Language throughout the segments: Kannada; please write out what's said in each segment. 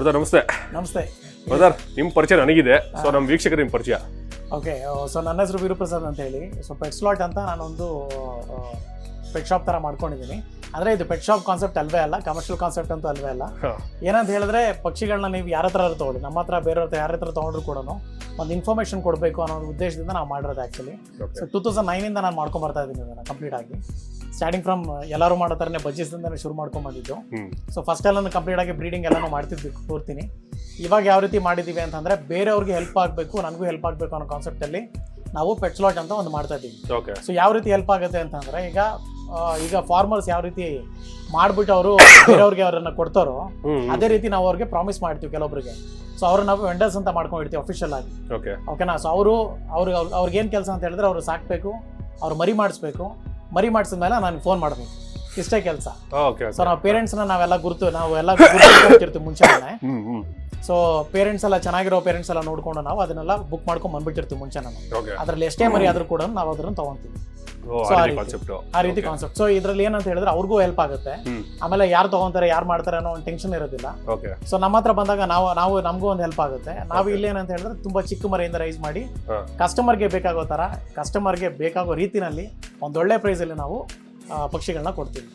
ಬ್ರದರ್ ನಮಸ್ತೆ. ನಮಸ್ತೆ ಬ್ರದರ್, ನಿಮ್ಮ ಪರಿಚಯ ನನಗಿದೆ, ಸೊ ನಮ್ಮ ವೀಕ್ಷಕರು ನಿಮ್ಮ ಪರಿಚಯ. ಓಕೆ, ಸೊ ನನ್ನ ಹೆಸರು ವೀರಪ್ರಸಾದ್ ಅಂತ ಹೇಳಿ. ಸೊ ಪೆಟ್ ಸ್ಲಾಟ್ ಅಂತ ನಾನೊಂದು ಪೆಟ್ ಶಾಪ್ ಥರ ಮಾಡ್ಕೊಂಡಿದ್ದೀನಿ. ಅಂದರೆ ಇದು ಪೆಟ್ ಶಾಪ್ ಕಾನ್ಸೆಪ್ಟ್ ಅಲ್ವೇ ಅಲ್ಲ, ಕಮರ್ಷಿಯಲ್ ಕಾನ್ಸೆಪ್ಟ್ ಅಂತೂ ಅಲ್ವೇ ಅಲ್ಲ. ಏನಂತ ಹೇಳಿದ್ರೆ, ಪಕ್ಷಿಗಳನ್ನ ನೀವು ಯಾರ ಹತ್ರ ತೊಗೊಳ್ಳಿ, ನಮ್ಮ ಹತ್ರ ಬೇರೆಯವ್ರ ಹತ್ರ ಯಾರ ಹತ್ರ ತೊಗೊಂಡ್ರು ಕೂಡ ಒಂದು ಇನ್ಫಾರ್ಮೇಷನ್ ಕೊಡಬೇಕು ಅನ್ನೋ ಒಂದು ಉದ್ದೇಶದಿಂದ ನಾವು ಮಾಡಿರೋದು ಆ್ಯಕ್ಚುಲಿ. ಸೊ 2009 ನಾನು ಮಾಡ್ಕೊಂಬರ್ತಾ ಇದ್ದೀನಿ ಅದನ್ನು ಕಂಪ್ಲೀಟ್ ಆಗಿ. ಸ್ಟಾರ್ಟಿಂಗ್ ಫ್ರಮ್ ಎಲ್ಲರೂ ಮಾಡೋ ಥರನೇ ಬಜ್ಜಿಸಿಂದನೇ ಶುರು ಮಾಡ್ಕೊಂಬಂದಿದ್ದು. ಸೊ ಫಸ್ಟ್ ಎಲ್ಲನೂ ಕಂಪ್ಲೀಟ್ ಆಗಿ ಬ್ರೀಡಿಂಗ್ ಎಲ್ಲನೂ ಮಾಡ್ತಿದ್ವಿ ಪೂರ್ತಿನಿ. ಇವಾಗ ಯಾವ ರೀತಿ ಮಾಡಿದ್ದೀವಿ ಅಂತಂದರೆ, ಬೇರೆಯವ್ರಿಗೆ ಹೆಲ್ಪ್ ಆಗಬೇಕು, ನನಗೂ ಹೆಲ್ಪ್ ಆಗಬೇಕು ಅನ್ನೋ ಕಾನ್ಸೆಪ್ಟಲ್ಲಿ ನಾವು ಪೆಟ್ ಸ್ಲಾಟ್ ಅಂತ ಒಂದು ಮಾಡ್ತಾ ಇದ್ದೀವಿ. ಸೊ ಯಾವ ರೀತಿ ಹೆಲ್ಪ್ ಆಗುತ್ತೆ ಅಂತಂದರೆ, ಈಗ ಫಾರ್ಮರ್ಸ್ ಯಾವ ರೀತಿ ಮಾಡ್ಬಿಟ್ಟು ಅವರು ಬೇರೆಯವ್ರಿಗೆ ಅವರನ್ನು ಕೊಡ್ತಾರೋ, ಅದೇ ರೀತಿ ನಾವು ಅವ್ರಿಗೆ ಪ್ರಾಮಿಸ್ ಮಾಡ್ತೀವಿ ಕೆಲವೊಬ್ಬರಿಗೆ. ಸೊ ಅವ್ರನ್ನ ನಾವು ವೆಂಡರ್ಸ್ ಅಂತ ಮಾಡ್ಕೊಂಡಿರ್ತೀವಿ ಅಫಿಷಿಯಲ್ ಆಗಿ. ಓಕೆನಾ? ಸೊ ಅವ್ರಿಗೇನು ಕೆಲಸ ಅಂತ ಹೇಳಿದ್ರೆ, ಅವರು ಸಾಕಬೇಕು, ಅವ್ರು ಮರಿ ಮಾಡಿಸ್ಬೇಕು, ಮರಿ ಮಾಡಿಸಿದ್ಮೇಲೆ ನಾನು ಫೋನ್ ಮಾಡಬೇಕು, ಇಷ್ಟೇ ಕೆಲಸ. ಸೊ ನಾವು ಪೇರೆಂಟ್ಸ್ನ ನಾವೆಲ್ಲ ಗುರುತಿರ್ತೀವಿ ಮುಂಚೆನೇ. ಸೊ ಪೇರೆಂಟ್ಸ್ ಎಲ್ಲ ಚೆನ್ನಾಗಿರೋ ಪೇರೆಂಟ್ಸ್ ಎಲ್ಲ ನೋಡ್ಕೊಂಡು ನಾವು ಅದನ್ನೆಲ್ಲ ಬುಕ್ ಮಾಡ್ಕೊಂಡು ಬಂದ್ಬಿಟ್ಟಿರ್ತೀವಿ ಮುಂಚೆ. ಅದ್ರಲ್ಲಿ ಎಷ್ಟೇ ಮರಿ ಆದ್ರೂ ಕೂಡ ನಾವು ಅದನ್ನು ತಗೊಂತೀವಿ. ಆ ರೀತಿ ಕಾನ್ಸೆಪ್ಟ್. ಸೊ ಇದ್ರಲ್ಲಿ ಏನಂತ ಹೇಳಿದ್ರೆ, ಅವ್ರಿಗೂ ಹೆಲ್ಪ್ ಆಗುತ್ತೆ. ಆಮೇಲೆ ಯಾರು ತಗೊಂತಾರೆ, ಯಾರು ಮಾಡ್ತಾರೆ ಅನ್ನೋ ಒಂದು ಟೆನ್ಷನ್ ಇರೋದಿಲ್ಲ. ಸೊ ನಮ್ಮ ಹತ್ರ ಬಂದಾಗ ನಮಗೂ ಒಂದು ಹೆಲ್ಪ್ ಆಗುತ್ತೆ. ನಾವು ಇಲ್ಲಿ ಏನಂತ ಹೇಳಿದ್ರೆ, ತುಂಬಾ ಚಿಕ್ಕ ಮರಿಯಿಂದ ರೈಸ್ ಮಾಡಿ ಕಸ್ಟಮರ್ಗೆ ಬೇಕಾಗೋ ತರ, ಕಸ್ಟಮರ್ಗೆ ಬೇಕಾಗೋ ರೀತಿನಲ್ಲಿ ಒಂದೊಳ್ಳೆ ಪ್ರೈಸ್ ಅಲ್ಲಿ ನಾವು ಪಕ್ಷಿಗಳನ್ನ ಕೊಡ್ತೀವಿ.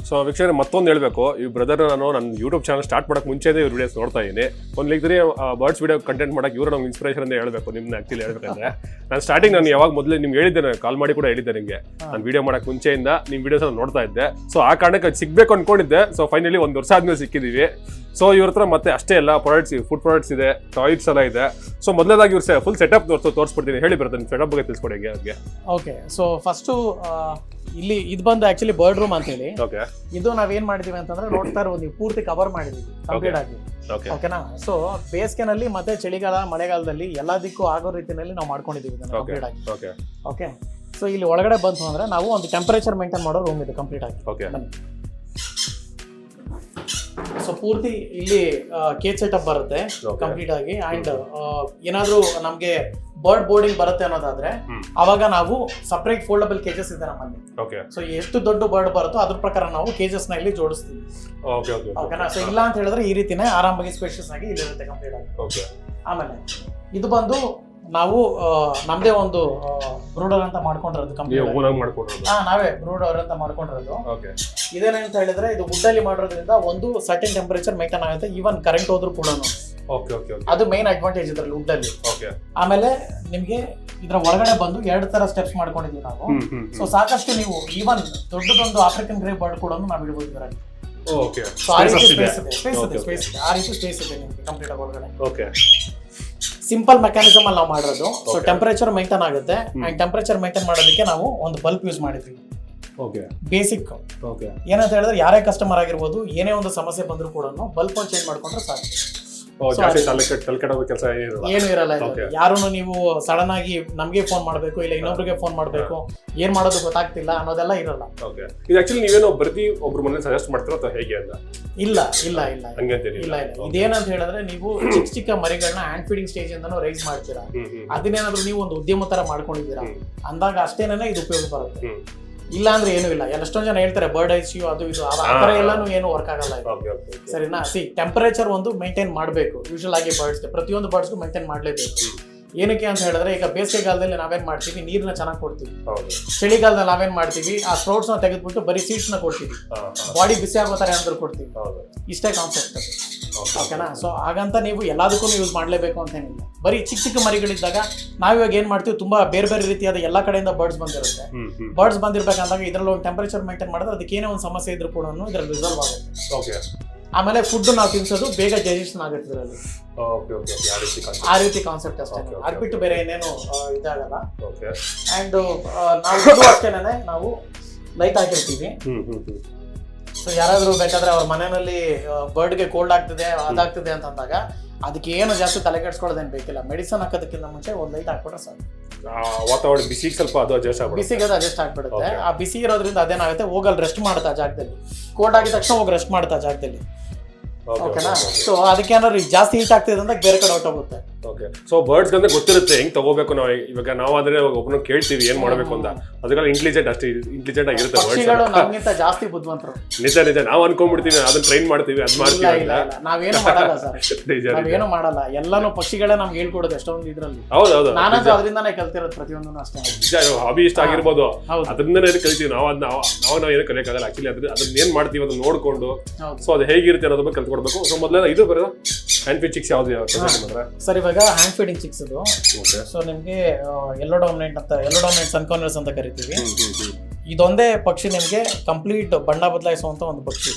ಸೊ ವೀಕ್ಷಕರೇ, ಮತ್ತೊಂದು ಹೇಳಬೇಕು, ಈ ಬ್ರದರ್ ನಾನು ನನ್ನ ಯೂಟ್ಯೂಬ್ ಚಾನಲ್ ಸ್ಟಾರ್ಟ್ ಮಾಡೋಕ್ಕೆ ಮುಂಚೆನೇ ಇವ್ರ ವಿಡಿಯೋಸ್ ನೋಡ್ತಾ ಇದ್ದೀನಿ. ಒಂದು ಲೈಕ್ರಿ ಬರ್ಡ್ಸ್ ವಿಡಿಯೋ ಕಂಟೆಂಟ್ ಮಾಡೋಕೆ ಇವರು ನಮ್ಗೆ ಇನ್ಸ್ಪಿರೇಷನ್ ಅಂತ ಹೇಳಬೇಕು. ನಿಮ್ಮನ್ನ ಆ್ಯಕ್ಚುಲಿ ಹೇಳ್ಬೇಕಂದ್ರೆ, ನಾನು ಯಾವಾಗ ಮೊದಲೇ ನಿಮ್ಗೆ ಹೇಳಿದ್ದೆ, ಕಾಲ್ ಮಾಡಿ ಕೂಡ ಹೇಳಿದ್ದೆ ನಿಮಗೆ, ನಾನು ವಿಡಿಯೋ ಮಾಡೋಕ್ಕೆ ಮುಂಚೆಯಿಂದ ನಿಮ್ಮ ವಿಡಿಯೋಸ್ ನೋಡ್ತಾ ಇದ್ದೆ. ಸೊ ಆ ಕಾರಣಕ್ಕೆ ಅದು ಸಿಗಬೇಕು ಅಂದ್ಕೊಂಡಿದ್ದೆ. ಸೊ ಫೈನಲಿ 1 ವರ್ಷ ಆದ್ಮೇಲೆ ಸಿಕ್ಕಿದ್ದೀವಿ. ಸೊ ಇವ್ರ ಹತ್ರ ಮತ್ತೆ ಅಷ್ಟೇ ಎಲ್ಲ ಪ್ರಾಡಕ್ಟ್ಸ್, ಫುಡ್ ಪ್ರಾಡಕ್ಟ್ಸ್ ಇದೆ, ಟಾಯ್ಸ್ ಎಲ್ಲ ಇದೆ. ಸೊ ಮೊದಲೇದಾಗಿ ಇವ್ರು ಫುಲ್ ಸೆಟಪ್ ತೋರಿಸ್ಬಿಡ್ತೀನಿ. ಹೇಳಿ ಬರ್ತೀನಿ, ಸೆಟಪ್ ಬಗ್ಗೆ ತಿಳಿಸ್ಕೊಡಿ ಅವ್ರಿಗೆ. ಓಕೆ, ಸೊ ಫಸ್ಟು ಇಲ್ಲಿ ಇದು ಬಂದು ಆಕ್ಚುಲಿ ಬರ್ಡ್ ರೂಮ್ ಅಂತ ಹೇಳಿ. ಇದು ನಾವೇನ್ ಮಾಡಿದೀವಿ ಅಂತಂದ್ರೆ, ನೋಡ್ತಾ ಇರೋದು ನೀವು ಪೂರ್ತಿ ಕವರ್ ಮಾಡಿದೀವಿ ಕಂಪ್ಲೀಟ್ ಆಗಿ. ಓಕೆನಾ? ಸೊ ಬೇಸಿಗೆನಲ್ಲಿ ಮತ್ತೆ ಚಳಿಗಾಲ, ಮಳೆಗಾಲದಲ್ಲಿ ಎಲ್ಲದಕ್ಕೂ ಆಗೋ ರೀತಿಯಲ್ಲಿ ನಾವು ಮಾಡ್ಕೊಂಡಿದೀವಿ ಕಂಪ್ಲೀಟ್ ಆಗಿ. ಓಕೆ, ಸೊ ಇಲ್ಲಿ ಒಳಗಡೆ ಬಂತು ಅಂದ್ರೆ ನಾವು ಒಂದು ಟೆಂಪರೇಚರ್ ಮೇಂಟೈನ್ ಮಾಡೋ ರೂಮ್ ಇದೆ ಕಂಪ್ಲೀಟ್ ಆಗಿ. ಸೊ ಪೂರ್ತಿ ಇಲ್ಲಿ ಕೇಜ್ ಸೆಟಪ್ ಬರುತ್ತೆ ಕಂಪ್ಲೀಟ್ ಆಗಿ. ಅಂಡ್ ಏನಾದ್ರೂ ನಮ್ಗೆ ಬರ್ಡ್ ಬೋರ್ಡಿಂಗ್ ಬರುತ್ತೆ ಅನ್ನೋದಾದ್ರೆ, ಅವಾಗ ನಾವು ಸಪರೇಟ್ ಫೋಲ್ಡಬಲ್ ಕೇಜಸ್ ಇದೆ ನಮ್ಮಲ್ಲಿ. ಸೊ ಎಷ್ಟು ದೊಡ್ಡ ಬರ್ಡ್ ಬರುತ್ತೋ ಅದ್ರ ಪ್ರಕಾರ ನಾವು ಕೇಜಸ್ ನ ಇಲ್ಲಿ ಜೋಡಿಸ್ತೀವಿ. ಓಕೆನಾ? ಸೊ ಇಲ್ಲ ಅಂತ ಹೇಳಿದ್ರೆ ಈ ರೀತಿನೇ ಆರಾಮಾಗಿ ಸ್ಪೇಷಿಯಸ್ ಆಗಿ ಇಲ್ಲಿರುತ್ತೆ ಕಂಪ್ಲೀಟ್ ಆಗಿ. ಆಮೇಲೆ ಇದು ಬಂದು ನಾವು ನಮ್ದೇ ಒಂದು ಬ್ರೂಡರ್ ಅಂತ ಮಾಡ್ಕೊಂಡಿರೋದು ಕಂಪ್ಲೀಟ್. ನಾವೇ ಬ್ರೂಡರ್ ಅಂತ ಮಾಡ್ಕೊಂಡಿರೋದು. ಇದೇನಂತ ಹೇಳಿದ್ರೆ, ಇದು ವುಡ್ ಅಲ್ಲಿ ಮಾಡೋದ್ರಿಂದ ಒಂದು ಸರ್ಟನ್ ಟೆಂಪರೇಚರ್ ಮೇಂಟೈನ್ ಆಗುತ್ತೆ, ಈವನ್ ಕರೆಂಟ್ ಹೋದ್ರು ಕೂಡ. ಅದು ಮೈನ್ ಅಡ್ವಾಂಟೇಜ್ ಇದ್ರಲ್ಲಿ ವುಡ್ ಅಲ್ಲಿ. ಆಮೇಲೆ ನಿಮ್ಗೆ ಇದ್ರ ಒಳಗಡೆ ಬಂದು 2 ತರ ಸ್ಟೆಪ್ಸ್ ಮಾಡ್ಕೊಂಡಿದೀವಿ ನಾವು. ಸೊ ಸಾಕಷ್ಟು ನೀವು ಈವನ್ ದೊಡ್ಡದೊಂದು ಆಫ್ರಿಕನ್ ಗ್ರೇ ಬರ್ಡ್ ಕೂಡ ನಾವು ಇಡಬಹುದು ಇದರಲ್ಲಿ. ಆ ರೀತಿ ಸ್ಪೇಸ್ ಇದೆ ನಿಮ್ಗೆ ಕಂಪ್ಲೀಟ್ ಆಗಿ ಒಳಗಡೆ. ಸಿಂಪಲ್ ಮೆಕ್ಯಾನಿಸಮ್ ಅಲ್ಲಿ ನಾವು ಮಾಡಿರೋದು. ಸೊ ಟೆಂಪರೇಚರ್ ಮೇಂಟೈನ್ ಆಗುತ್ತೆ. ಅಂಡ್ ಟೆಂಪರೇಚರ್ ಮೇಂಟೈನ್ ಮಾಡೋದಕ್ಕೆ ನಾವು ಒಂದು ಬಲ್ಬ್ ಯೂಸ್ ಮಾಡಿದ್ವಿ. ಬೇಸಿಕ್ ಏನಂತ ಹೇಳಿದ್ರೆ, ಯಾರೇ ಕಸ್ಟಮರ್ ಆಗಿರ್ಬೋದು, ಏನೇ ಒಂದು ಸಮಸ್ಯೆ ಬಂದ್ರು ಕೂಡ ಬಲ್ಬ್ ಒಂದು ಚೇಂಜ್ ಮಾಡ್ಕೊಂಡ್ರೆ ಸಾಕು. ಏನು ಇರಲ್ಲ. ಯಾರು ನೀವು ಸಡನ್ ಆಗಿ ನಮ್ಗೆ ಫೋನ್ ಮಾಡ್ಬೇಕು, ಇಲ್ಲ ಇನ್ನೊಬ್ರಿಗೆ ಫೋನ್ ಮಾಡ್ಬೇಕು, ಏನ್ ಮಾಡೋದು ಗೊತ್ತಾಗ್ತಿಲ್ಲ ಅನ್ನೋದೆಲ್ಲ ಇರಲ್ಲ. ನೀವೇನೋ ಬರ್ತಿ ಒಬ್ರು ಮನೆ ಸಜೆಸ್ಟ್ ಮಾಡ್ತೀರಾ ಅಥವಾ ಹೇಗೆ ಅಂತ? ಇಲ್ಲ. ಇದೇನಂತ ಹೇಳಿದ್ರೆ, ನೀವು ಚಿಕ್ಕ ಮರಿಗಳನ್ನ ಹ್ಯಾಂಡ್ ಫೀಡಿಂಗ್ ಸ್ಟೇಜ್ ಇಂದನೂ ರೈಸ್ ಮಾಡ್ತೀರಾ. ಅದನ್ನೇನಾದ್ರೂ ನೀವು ಒಂದು ಉದ್ಯಮ ತರ ಮಾಡ್ಕೊಂಡಿದ್ದೀರಾ ಅಂದಾಗ ಅಷ್ಟೇನೇ ಇದು ಉಪಯೋಗ ಬರುತ್ತೆ. ಇಲ್ಲ ಅಂದ್ರೆ ಏನೂ ಇಲ್ಲ. ಎಷ್ಟೊಂದು ಜನ ಹೇಳ್ತಾರೆ ಬರ್ಡ್ ಐಸಿಯು ಅದು ಇದು, ಆತರ ಎಲ್ಲಾನು ಏನು ವರ್ಕ್ ಆಗಲ್ಲ. ಸರಿನಾ? ಟೆಂಪರೇಚರ್ ಒಂದು ಮೇಂಟೈನ್ ಮಾಡಬೇಕು. ಯೂಶುವಲ್ ಆಗಿ ಬರ್ಡ್ಸ್ಗೆ, ಪ್ರತಿಯೊಂದು ಬರ್ಡ್ಸ್ಗೂ ಮೇಂಟೈನ್ ಮಾಡಲೇಬೇಕು. ಏನಕ್ಕೆ ಅಂತ ಹೇಳಿದ್ರೆ, ಈಗ ಬೇಸಿಗೆಗಾಲದಲ್ಲಿ ನಾವೇನ್ ಮಾಡ್ತೀವಿ, ನೀರ್ನ ಚೆನ್ನಾಗಿ ಕೊಡ್ತೀವಿ. ಚಳಿಗಾಲದಲ್ಲಿ ನಾವೇನ್ ಮಾಡ್ತೀವಿ, ಆ ಸ್ಪ್ರೌಟ್ಸ್ ನ ತೆಗೆದ್ಬಿಟ್ಟು ಬರೀ ಸೀಡ್ಸ್ ನ ಕೊಡ್ತೀವಿ, ಬಾಡಿ ಬಿಸಿ ಆಗೋ ತರ ಏನಾದ್ರು ಕೊಡ್ತೀವಿ. ಇಷ್ಟೇ ಕಾನ್ಸೆಪ್ಟ್ ಅದು. ಓಕೆನಾ? ಸೊ ಹಾಗಂತ ನೀವು ಎಲ್ಲದಕ್ಕೂ ಯೂಸ್ ಮಾಡಲೇಬೇಕು ಅಂತ ಏನಿಲ್ಲ. ಬರೀ ಚಿಕ್ಕ ಮರಿಗಳಿದ್ದಾಗ ನಾವಿವಾಗ ಏನ್ ಮಾಡ್ತೀವಿ, ತುಂಬಾ ಬೇರೆ ಬೇರೆ ರೀತಿಯಾದ ಎಲ್ಲಾ ಕಡೆಯಿಂದ ಬರ್ಡ್ಸ್ ಬಂದಿರುತ್ತೆ. ಬರ್ಡ್ಸ್ ಬಂದಿರ್ಬೇಕಂದಾಗ ಇದ್ರಲ್ಲಿ ಒಂದು ಟೆಂಪರೇಚರ್ ಮೇಂಟೈನ್ ಮಾಡಿದ್ರೆ ಅದಕ್ಕೆ ಏನೇ ಒಂದು ಸಮಸ್ಯೆ ಇದ್ರೂ ಕೂಡ ಇದ್ರಲ್ಲಿ ರಿಸಾಲ್ವ್ ಆಗುತ್ತೆ. ಆಮೇಲೆ ಫುಡ್ ನಾವು ತಿನ್ಸೋದು ಬೇಗ ಡೈಜೆಷನ್ ಆಗುತ್ತೆ ಇದರಲ್ಲಿ. ಆ ರೀತಿ ಕಾನ್ಸೆಪ್ಟ್ ಅಷ್ಟೇ. ಅದು ಬಿಟ್ಟು ಬೇರೆ ಏನೇನು ಇದಾಗಲ್ಲ. ಅಂಡ್ ನಾವು ಅಷ್ಟೇನೆ ನಾವು ಲೈಟ್ ಹಾಕಿರ್ತೀವಿ. ಸೊ ಯಾರಾದ್ರೂ ಬೇಕಾದ್ರೆ ಅವ್ರ ಮನೆಯಲ್ಲಿ ಬರ್ಡ್ಗೆ ಕೋಲ್ಡ್ ಆಗ್ತಿದೆ, ಅದಾಗ್ತಿದೆ ಅಂತ ಅಂದಾಗ ಅದಕ್ಕೆ ಏನು ಜಾಸ್ತಿ ತಲೆ ಕೆಡ್ಸ್ಕೊಳ್ಳೋದೇನು ಬೇಕಿಲ್ಲ. ಮೆಡಿಸನ್ ಹಾಕೋದಕ್ಕಿಂತ ಮುಂಚೆ ಒಂದು ಲೈಟ್ ಹಾಕ್ಬಿಟ್ರೆ ಸಾಕು. ವಾತಾವರಣ ಬಿಸಿಗೆ ಸ್ವಲ್ಪ ಅದು ಅಡ್ಜಸ್ಟ್ ಆಗ್ಬಿಡುತ್ತೆ. ಆ ಬಿಸಿ ಇರೋದ್ರಿಂದ ಅದೇನಾಗುತ್ತೆ, ಹೋಗಲ್ಲಿ ರೆಸ್ಟ್ ಮಾಡುತ್ತೆ ಆ ಜಾಗದಲ್ಲಿ. ಕೋಲ್ಡ್ ಆಗಿದ ತಕ್ಷಣ ಹೋಗಿ ರೆಸ್ಟ್ ಮಾಡುತ್ತೆ ಆ ಜಾಗದಲ್ಲಿ. ಓಕೆನಾ? ಸೊ ಅದಕ್ಕೆ ಏನಾದ್ರು ಜಾಸ್ತಿ ಹೀಟ್ ಆಗ್ತಿದೆ ಅಂತ ಬೇರೆ ಕಡೆ ಹೊಟ್ಟೋಗುತ್ತೆ. ಓಕೆ. ಸೊ ಬರ್ಡ್ಸ್ ಅಂದ್ರೆ ಗೊತ್ತಿರುತ್ತೆ ಹೆಂಗ್ ತಗೋಬೇಕು ನಾವು. ಇವಾಗ ನಾವು ಆದ್ರೆ ಒಬ್ಬನ ಕೇಳ್ತೀವಿ ಏನ್ ಮಾಡ್ಬೇಕು ಅಂತ, ಅದಕ್ಕೆಲ್ಲ ಇಂಟೆಲಿಜೆಂಟ್ ಆಗಿರುತ್ತೆ ಪಕ್ಷಿಗಳು ನಮ್ಗಿಂತ ಜಾಸ್ತಿ ಬುದ್ಧಿವಂತರು. ನಿಜ ನಾವು ಅನ್ಕೊಂಡ್ಬಿಡ್ತೀವಿ ಅದನ್ನ ಟ್ರೈನ್ ಮಾಡ್ತೀವಿ ಅದ್ ಮಾಡ್ತೀವಿ ಅಂತ. ನಾವೇನು ಮಾಡಲ್ಲ ಸರ್, ನಾವೇನು ಮಾಡಲ್ಲ, ಎಲ್ಲಾನು ಪಕ್ಷಿಗಳೇ ನಮ್ಗೆ ಹೇಳ್ಕೊಡೋದು ಎಷ್ಟೊಂದು ಇದ್ರಲ್ಲಿ. ಹೌದೌದು, ನಾನಂತೂ ಅದರಿಂದಾನೇ ಕಲ್ತಿರೋದು ಪ್ರತಿಯೊಂದು ಅಷ್ಟೇ. ನಿಜ. ಹಾಬಿ ಇಷ್ಟ ಆಗಿರ್ಬೋದು, ಅದನ್ನೇ ಕಲಿತೀವಿ ನಾವು. ನಾವು ಏನು ಕಲಿಯಕ್ಕಾಗಲ್ಲ ಆಕ್ಚುಲಿ. ಅದನ್ನ ಏನ್ ಮಾಡ್ತೀವಿ ಅದನ್ನ ನೋಡ್ಕೊಂಡು, ಸೊ ಅದು ಹೇಗಿರುತ್ತೆ ಅನ್ನೋದ್ರ ಬಗ್ಗೆ ಕಲ್ತ್ಕೊಡ್ಬೇಕು. ಸೊ ಮೊದಲೇ ಇದು ಬರೋದು ಹ್ಯಾಂಡ್ ಫೀಡ್ ಚಿಕ್ಸ್ ಯಾವ್ದು ಸರ್? ಇವಾಗ ಹ್ಯಾಂಡ್ ಫೀಡಿಂಗ್ ಚಿಕ್ಸ್ ಇದು. ಸೊ ನಿಮ್ಗೆ ಎಲ್ಲೋ ಡಾಮಿನೆಂಟ್ ಸನ್ಕಾರ್ನರ್ಸ್ ಅಂತ ಕರಿತೀವಿ. ಇದೊಂದೇ ಪಕ್ಷಿ ನಿಮ್ಗೆ ಕಂಪ್ಲೀಟ್ ಬಣ್ಣ ಬದಲಾಯಿಸುವಂತ ಒಂದು ಪಕ್ಷಿ.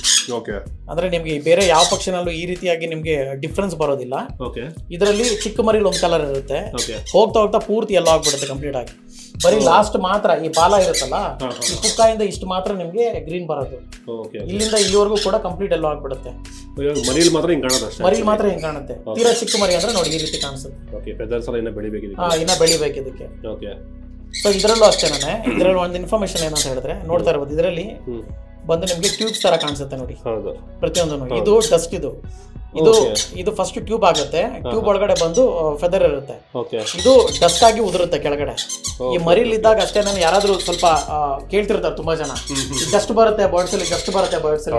ಅಂದ್ರೆ ನಿಮ್ಗೆ ಬೇರೆ ಯಾವ ಪಕ್ಷಿನಲ್ಲೂ ಈ ರೀತಿಯಾಗಿ ನಿಮ್ಗೆ ಡಿಫ್ರೆನ್ಸ್ ಬರೋದಿಲ್ಲ. ಇದರಲ್ಲಿ ಚಿಕ್ಕ ಮರಿಲಿ ಒಂದು ಕಲರ್ ಇರುತ್ತೆ, ಹೋಗ್ತಾ ಹೋಗ್ತಾ ಪೂರ್ತಿ ಎಲ್ಲ ಆಗ್ಬಿಡುತ್ತೆ ಕಂಪ್ಲೀಟ್ ಆಗಿ. ಬರೀ ಲಾಸ್ಟ್ ಮಾತ್ರ ಈ ಬಾಲ ಇರುತ್ತಲ್ಲ, ಈ ಪುಕ್ಕಾಯಿಂದ ಇಷ್ಟು ಮಾತ್ರ ನಿಮ್ಗೆ ಗ್ರೀನ್ ಬರೋದು. ಇಲ್ಲಿಂದ ಇಲ್ಲಿವರೆಗೂ ಕೂಡ ಕಂಪ್ಲೀಟ್ ಎಲ್ಲ ಆಗ್ಬಿಡುತ್ತೆ. ಮರಿಲಿ ಮಾತ್ರ ಹಿಂಗ್ ಕಾಣುತ್ತೆ. ಮರಿ ಮಾತ್ರ ಹಿಂಗ್ ಕಾಣುತ್ತೆ. ತೀರಾ ಚಿಕ್ಕ ಮರಿ ಅಂದ್ರೆ ನೋಡಿ ಈ ರೀತಿ ಕಾಣಿಸುತ್ತೆ. ಇನ್ನ ಬೆಳಿಬೇಕು ಇದಕ್ಕೆ. ಸೊ ಇದರಲ್ಲೂ ಅಷ್ಟೇನೆ. ಇದರಲ್ಲಿ ಒಂದು ಇನ್ಫಾರ್ಮೇಶನ್ ಏನಂತ ಹೇಳಿದ್ರೆ, ನೋಡ್ತಾ ಇರ್ಬೋದು ಇದರಲ್ಲಿ ಬಂದು ನಿಮ್ಗೆ ಟ್ಯೂಬ್ಸ್ ತರ ಕಾಣಿಸುತ್ತೆ ನೋಡಿ ಪ್ರತಿಯೊಂದು. ಇದು ಡಸ್ಟ್ ಇದು ಫಸ್ಟ್ ಟ್ಯೂಬ್ ಆಗುತ್ತೆ. ಟ್ಯೂಬ್ ಒಳಗಡೆ ಬಂದು ಫೆದರ್ ಇರುತ್ತೆ. ಇದು ಡಸ್ಟ್ ಆಗಿ ಉದುರುತ್ತೆ ಕೆಳಗಡೆ. ಈ ಮರಿಲಿದ್ದಾಗ ಅಷ್ಟೇ, ನಾನು ಯಾರಾದ್ರೂ ಸ್ವಲ್ಪ ಕೇಳ್ತಿರ್ತಾರೆ ತುಂಬಾ ಜನ, ಡಸ್ಟ್ ಬರುತ್ತೆ ಬರ್ಡ್ಸ್ ಅಲ್ಲಿ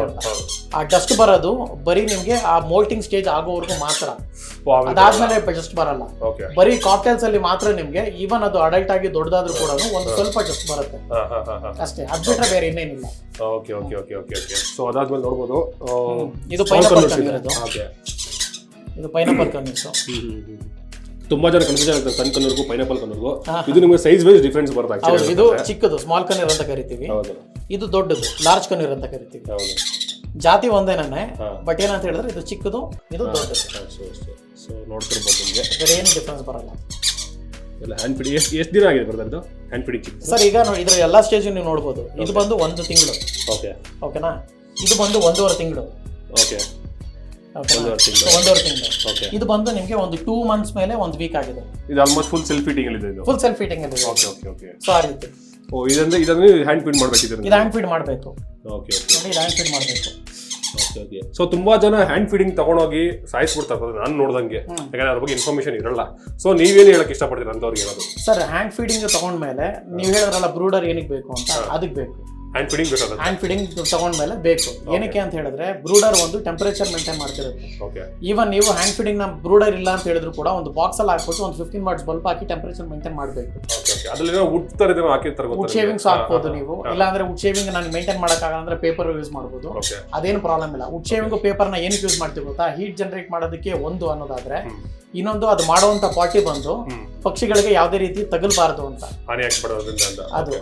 ಅಂತ. ಆ ಡಸ್ಟ್ ಬರೋದು ಬರೀ ನಿಮ್ಗೆ ಆ ಮೋಲ್ಟಿಂಗ್ ಸ್ಟೇಜ್ ಆಗೋವರೆಗೂ ಮಾತ್ರ. ಅದಾದ್ಮೇಲೆ ಡಸ್ಟ್ ಬರಲ್ಲ. ಬರೀ ಕಾಕ್ಟೇಲ್ಸ್ ಅಲ್ಲಿ ಮಾತ್ರ ನಿಮ್ಗೆ, ಈವನ್ ಅದು ಅಡಲ್ಟ್ ಆಗಿ ದೊಡ್ಡದಾದ್ರೂ ಕೂಡ ಒಂದು ಸ್ವಲ್ಪ ಡಸ್ಟ್ ಬರುತ್ತೆ ಅಷ್ಟೇ. ಅದ್ ಬಿಟ್ರೆ ಬೇರೆ ಇನ್ನೇನಿಲ್ಲ. ಸೊ ಅದಾದ್ಮೇಲೆ ನೋಡ್ಬೋದು ಇದು ಪೈನಾಪಲ್ ಕನ್ನೀರು. ಇದು ಪೈನಾಪಲ್ ಕನ್ನೀರು. ತುಂಬಾ ಜನ ಕನ್ಫ್ಯೂಷನ್ ಆಗ್ತದೆ ಸಣ್ಣ ಕನ್ನೂರ್ಗೂ ಪೈನಾಪಲ್ ಕನ್ನೂರ್ಗೂ. ಇದು ನಿಮಗೆ ಸೈಜ್ ವೈಸ್ ಡಿಫರೆನ್ಸ್ ಬರುತ್ತೆ. ಇದು ಚಿಕ್ಕದು ಸ್ಮಾಲ್ ಕನ್ನೀರ್ ಅಂತ ಕರಿತೀವಿ. ಇದು ದೊಡ್ಡದು ಲಾರ್ಜ್ ಕನ್ನೀರ್ ಅಂತ ಕರಿತೀವಿ. ಜಾತಿ ಒಂದೇನೇ, ಬಟ್ ಏನಂತ ಹೇಳಿದ್ರೆ ಇದು ಚಿಕ್ಕದು, ಇದು ದೊಡ್ಡದು. ಸೊ ನೋಡ್ತಿರ್ಬೋದು ನಿಮಗೆ ಬೇರೆ ಏನು ಡಿಫರೆನ್ಸ್ ಬರಲ್ಲ. ಹ್ಯಾಂಡ್ ಫೀಡಿಂಗ್ ಎಷ್ಟು ದಿನ ಆಗಿದೆ ಬರ್ದು ಹ್ಯಾಂಡ್ ಫೀಡಿಂಗ್ ಚಿಕ್ಕ ಸರ್? ಈಗ ನೋಡಿ ಇದ್ರ ಎಲ್ಲಾ ಸ್ಟೇಜ್ ನೀವು ನೋಡ್ಬೋದು. ಇದು ಬಂದು 1 ತಿಂಗಳು. ಓಕೆನಾ? ಇದು ಬಂದು 1.5 ತಿಂಗಳು. 1.5 ತಿಂಗಳು. ಇದು ಬಂದು ನಿಮ್ಗೆ ಒಂದು 2 ಮಂತ್ಸ್ ಮೇಲೆ 1 ವೀಕ್ ಆಗಿದೆ. ಇದು ಆಲ್ಮೋಸ್ಟ್ ಫುಲ್ ಸೆಲ್ಫ್ ಫೀಡಿಂಗ್ ಅಲ್ಲಿ ಇದೆ. ಫುಲ್ ಸೆಲ್ಫ್ ಫೀಡಿಂಗ್ ಅಲ್ಲಿ ಇದೆ. ಸೊ ಆ ರೀತಿ ಇದನ್ನು ಹ್ಯಾಂಡ್ ಫೀಡ್ ಮಾಡಬೇಕು. ಇದು ಹ್ಯಾಂಡ್ ಫೀಡ್ ಮಾಡಬೇಕು. ಇದು ಹ್ಯಾಂಡ್ ಫೀಡ್ ಮಾಡಬೇಕು. ಸೊ ತುಂಬಾ ಜನ ಹ್ಯಾಂಡ್ ಫೀಡಿಂಗ್ ತಗೊಂಡೋಗಿ ಸಾಯಿಸ್ಬಿಡ್ತಾರೆ ನಾನು ನೋಡ್ದಂಗೆ, ಯಾಕಂದ್ರೆ ಅದ್ರ ಬಗ್ಗೆ ಇನ್ಫಾರ್ಮೇಶನ್ ಇರಲ್ಲ. ಸೊ ನೀವೇನು ಹೇಳಕ್ ಇಷ್ಟಪಡ್ತೀರಾ ಅಂತವ್ರಿಗೆ? ಏನಾದ್ರು ಸರ್, ಹ್ಯಾಂಡ್ ಫೀಡಿಂಗ್ ತಗೊಂಡ್ಮೇಲೆ ನೀವು ಹೇಳಿದ್ರಲ್ಲ ಬ್ರೂಡರ್ ಏನಕ್ಕೆ ಬೇಕು ಅಂತ, ಅದಕ್ಕೆ ಬೇಕು. ಹ್ಯಾಂಡ್ ಫೀಡಿಂಗ್ ಬೇಕಾಗುತ್ತೆ. ಹ್ಯಾಂಡ್ ಫೀಡಿಂಗ್ ತಗೊಂಡ್ಮೇಲೆ ಬೇಕು. ಏನಕ್ಕೆ ಅಂತ ಹೇಳಿದ್ರೆ, ಬ್ರೂಡರ್ ಒಂದು ಟೆಂಪರೇಚರ್ ಮೇಂಟೈನ್ ಮಾಡ್ತಿರುತ್ತೆ. ಈವನ್ ನೀವು ಹ್ಯಾಂಡ್ ಫೀಡಿಂಗ್ ನ ಬ್ರೂಡರ್ ಇಲ್ಲ ಅಂತ ಹೇಳಿದ್ರು ಕೂಡ ಒಂದು ಬಾಕ್ಸ್ ಅಲ್ಲಿ ಹಾಕ್ಬಿಟ್ಟು ಒಂದು 15 ವಾಟ್ಸ್ ಬಲ್ಬ್ ಹಾಕಿ ಟೆಂಪರೇಚರ್ ಮೇಂಟೈನ್ ಮಾಡಬೇಕು. ವುಡ್ ಶೇವಿಂಗ್ಸ್ ಹಾಕ್ಬೋದು ನೀವು. ಇಲ್ಲ ಅಂದ್ರೆ ವುಡ್ ಶೇವಿಂಗ್ ನಾನು ಮೇಂಟೈನ್ ಮಾಡಕ್ಕಾಗಲ್ಲ ಅಂದ್ರೆ ಪೇಪರ್ ಯೂಸ್ ಮಾಡ್ಬೋದು. ಅದೇನು ಪ್ರಾಬ್ಲಮ್ ಇಲ್ಲ. ವುಡ್ ಶೇವಿಂಗ್ ಪೇಪರ್ ನ ಏನಕ್ಕೆ ಯೂಸ್ ಮಾಡ್ತೀವಿ ಗೊತ್ತಾ? ಹೀಟ್ ಜನರೇಟ್ ಮಾಡೋದಕ್ಕೆ ಒಂದು ಅನ್ನೋದಾದ್ರೆ, ಇನ್ನೊಂದು ಅದು ಮಾಡುವಂತ ಪಾಟಿ ಬಂದು ಪಕ್ಷಿಗಳಿಗೆ ಯಾವುದೇ ರೀತಿ ತಗಲ್ಬಾರದು ಅಂತ.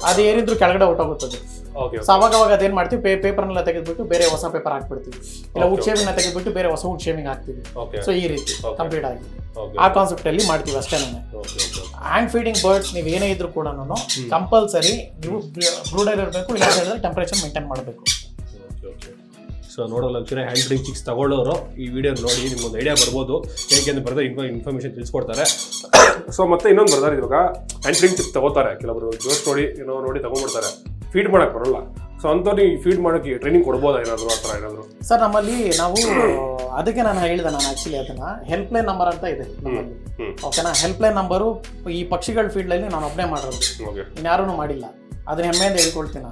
ಅದು ಏನಿದ್ರು ಕೆಳಗಡೆ ಹೊಟ್ಟೋಗುತ್ತದೆ. ಸೊ ಅವಾಗ ಅದೇನ್ ಮಾಡ್ತೀವಿ, ಪೇಪರ್ನೆಲ್ಲ ತೆಗೆದ್ಬಿಟ್ಟು ಬೇರೆ ಹೊಸ ಪೇಪರ್ ಹಾಕ್ಬಿಡ್ತೀವಿ. ಇಲ್ಲ ವುಡ್ ಶೇವಿಂಗ್ ನ ತೆಗೆದ್ಬಿಟ್ಟು ಬೇರೆ ಹೊಸ ವುಡ್ ಶೇವಿಂಗ್ ಹಾಕ್ತೀವಿ. ಸೊ ಈ ರೀತಿ ಕಂಪ್ಲೀಟ್ ಆಗಿ ಆ ಕಾನ್ಸೆಪ್ಟ್ ಅಲ್ಲಿ ಮಾಡ್ತೀವಿ ಅಷ್ಟೇ. ಹ್ಯಾಂಡ್ ಫೀಡಿಂಗ್ ಬರ್ಡ್ಸ್ ನೀವು ಏನೇ ಇದ್ರು ಕೂಡ ಕಂಪಲ್ಸರಿ ನೀವು ಬ್ರೂಡರ್ ಇರಬೇಕು. ಇಲ್ಲ ಹೇಳಿದ್ರೆ ಟೆಂಪರೇಚರ್ ಮೇಂಟೈನ್ ಮಾಡಬೇಕು. ಸೊ ನೋಡೋಲ್ಲ ಹ್ಯಾಂಡ್ ಫೀಡಿಂಗ್ ಚಿಕ್ಸ್ ತಗೊಳ್ಳೋರು ಈ ವಿಡಿಯೋ ನೋಡಿ ನಿಮ್ಗೊಂದು ಐಡಿಯಾ ಬರ್ಬೋದು ಹೇಗೆ ಅಂತ ಬರ್ತಾರೆ, ಇನ್ಫಾರ್ಮೇಷನ್ ತಿಳಿಸ್ಕೊಡ್ತಾರೆ. ಸೊ ಮತ್ತೆ ಇನ್ನೊಂದು ಬರ್ತಾರೆ, ಇವಾಗ ಹ್ಯಾಂಡ್ ಫೀಡಿಂಗ್ ಚಿಕ್ಸ್ ತಗೋತಾರೆ ಕೆಲವರು, ಜೋಸ್ ನೋಡಿ ತಗೊಂಡ್ಬಿಡ್ತಾರೆ, ಫೀಡ್ ಮಾಡಕ್ ಬರಲ್ಲ. ಸೊ ಅಂಥವ್ರಿಗೆ ಫೀಡ್ ಮಾಡೋಕ್ಕೆ ಟ್ರೈನಿಂಗ್ ಕೊಡ್ಬೋದಾ ಏನಾದ್ರು, ಆ ಥರ ಏನಾದ್ರು? ಸರ್, ನಮ್ಮಲ್ಲಿ ಅದಕ್ಕೆ ನಾನು ಹೇಳಿದೆ, ನಾನು ಆಕ್ಚುಲಿ ಅದನ್ನ ಹೆಲ್ಪ್ ಲೈನ್ ನಂಬರ್ ಅಂತ ಇದೆ ನಮ್ಮಲ್ಲಿ. ಓಕೆನಾ? ಹೆಲ್ಪ್ ಲೈನ್ ನಂಬರು ಈ ಪಕ್ಷಿಗಳ ಫೀಲ್ಡ್ ಅಲ್ಲಿ ನಾನು ಒಬ್ಬನೇ ಮಾಡೋದು, ಇನ್ಯಾರೂ ಮಾಡಿಲ್ಲ. ಅದನ್ನ ಹೆಮ್ಮೆಯಿಂದ ಹೇಳ್ಕೊಳ್ತೀನಿ.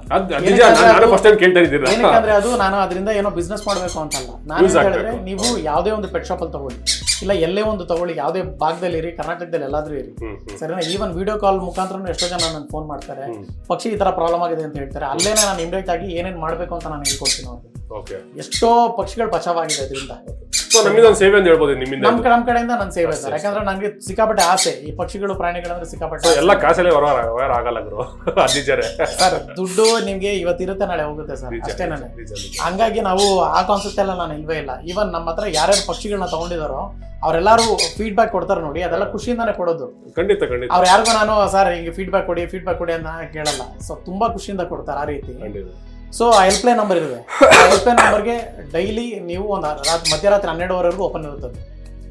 ಏನಕ್ಕಂದ್ರೆ ಅದು ನಾನು ಅದರಿಂದ ಏನೋ ಬಿಸ್ನೆಸ್ ಮಾಡ್ಬೇಕು ಅಂತಲ್ಲ. ನಾನು ಹೇಳಿದ್ರೆ, ನೀವು ಯಾವುದೇ ಒಂದು ಪೆಟ್ ಶಾಪ್ ಅಲ್ಲಿ ತಗೊಳ್ಳಿ, ಇಲ್ಲ ಎಲ್ಲೇ ಒಂದು ತಗೊಳ್ಳಿ, ಯಾವುದೇ ಭಾಗದಲ್ಲಿ ಇರಿ, ಕರ್ನಾಟಕದಲ್ಲಿ ಎಲ್ಲಾದ್ರೂ ಇರಿ, ಸರಿನಾ? ಈವನ್ ವಿಡಿಯೋ ಕಾಲ್ ಮುಖಾಂತರ ಎಷ್ಟೋ ಜನ ನನ್ನ ಫೋನ್ ಮಾಡ್ತಾರೆ, ಪಕ್ಷಿ ಈ ತರ ಪ್ರಾಬ್ಲಮ್ ಆಗಿದೆ ಅಂತ ಹೇಳ್ತಾರೆ. ಅಲ್ಲೇನೆ ನಾನು ಇಮಿಡಿಯೇಟ್ ಆಗಿ ಏನೇನ್ ಮಾಡ್ಬೇಕು ಅಂತ ನಾನು ಹೇಳ್ಕೊಡ್ತೀನಿ ಅವ್ರಿಗೆ. ಎಷ್ಟೋ ಪಕ್ಷಿಗಳು ಬಚಾವಾಗಿದೆ ಅದರಿಂದ. ನಮ್ ಕಡೆಯಿಂದ ನನ್ನ ಸೇವೆ ಸರ್. ಯಾಕಂದ್ರೆ ನನಗೆ ಸಿಕ್ಕಾಪಟ್ಟೆ ಆಸೆ ಈ ಪಕ್ಷಿಗಳು ಪ್ರಾಣಿಗಳಂದ್ರೆ ಸಿಕ್ಕಾಪಟ್ಟೆ ಎಲ್ಲ ಕಾಸಲ್ಲೇ ಆಗಲ್ಲ ಸರ್. ದುಡ್ಡು ನಿಮ್ಗೆ ಇವತ್ತಿರುತ್ತೆ, ನಾಳೆ ಹೋಗುತ್ತೆ ಸರ್, ಅಷ್ಟೇ. ಹಂಗಾಗಿ ನಾವು ಆ ಕಾನ್ಸೆಪ್ಟ್ ಎಲ್ಲ ನಾನು ಇಲ್ವೇ ಇಲ್ಲ. ಈವನ್ ನಮ್ಮ ಹತ್ರ ಯಾರ್ಯಾರು ಪಕ್ಷಿಗಳನ್ನ ತಗೊಂಡಿದಾರೋ ಅವರೆಲ್ಲರೂ ಫೀಡ್ಬ್ಯಾಕ್ ಕೊಡ್ತಾರೆ ನೋಡಿ, ಅದೆಲ್ಲ ಖುಷಿಯಿಂದಾನೆ ಕೊಡೋದು. ಖಂಡಿತ. ಅವ್ರು ಯಾರಿಗೂ ನಾನು ಸರ್ ಹಿಂಗೆ ಫೀಡ್ಬ್ಯಾಕ್ ಕೊಡಿ ಅಂತ ಕೇಳಲ್ಲ. ಸೊ ತುಂಬಾ ಖುಷಿಯಿಂದ ಕೊಡ್ತಾರೆ ಆ ರೀತಿ. ಸೊ ಆ ಹೆಲ್ಪ್ ಲೈನ್ ನಂಬರ್ ಇರುತ್ತೆ. ಆ ಹೆಲ್ಪ್ ಲೈನ್ ನಂಬರ್ಗೆ ಡೈಲಿ ನೀವು ಒಂದು ಮಧ್ಯರಾತ್ರಿ 12 ಓಪನ್ ಇರುತ್ತದೆ.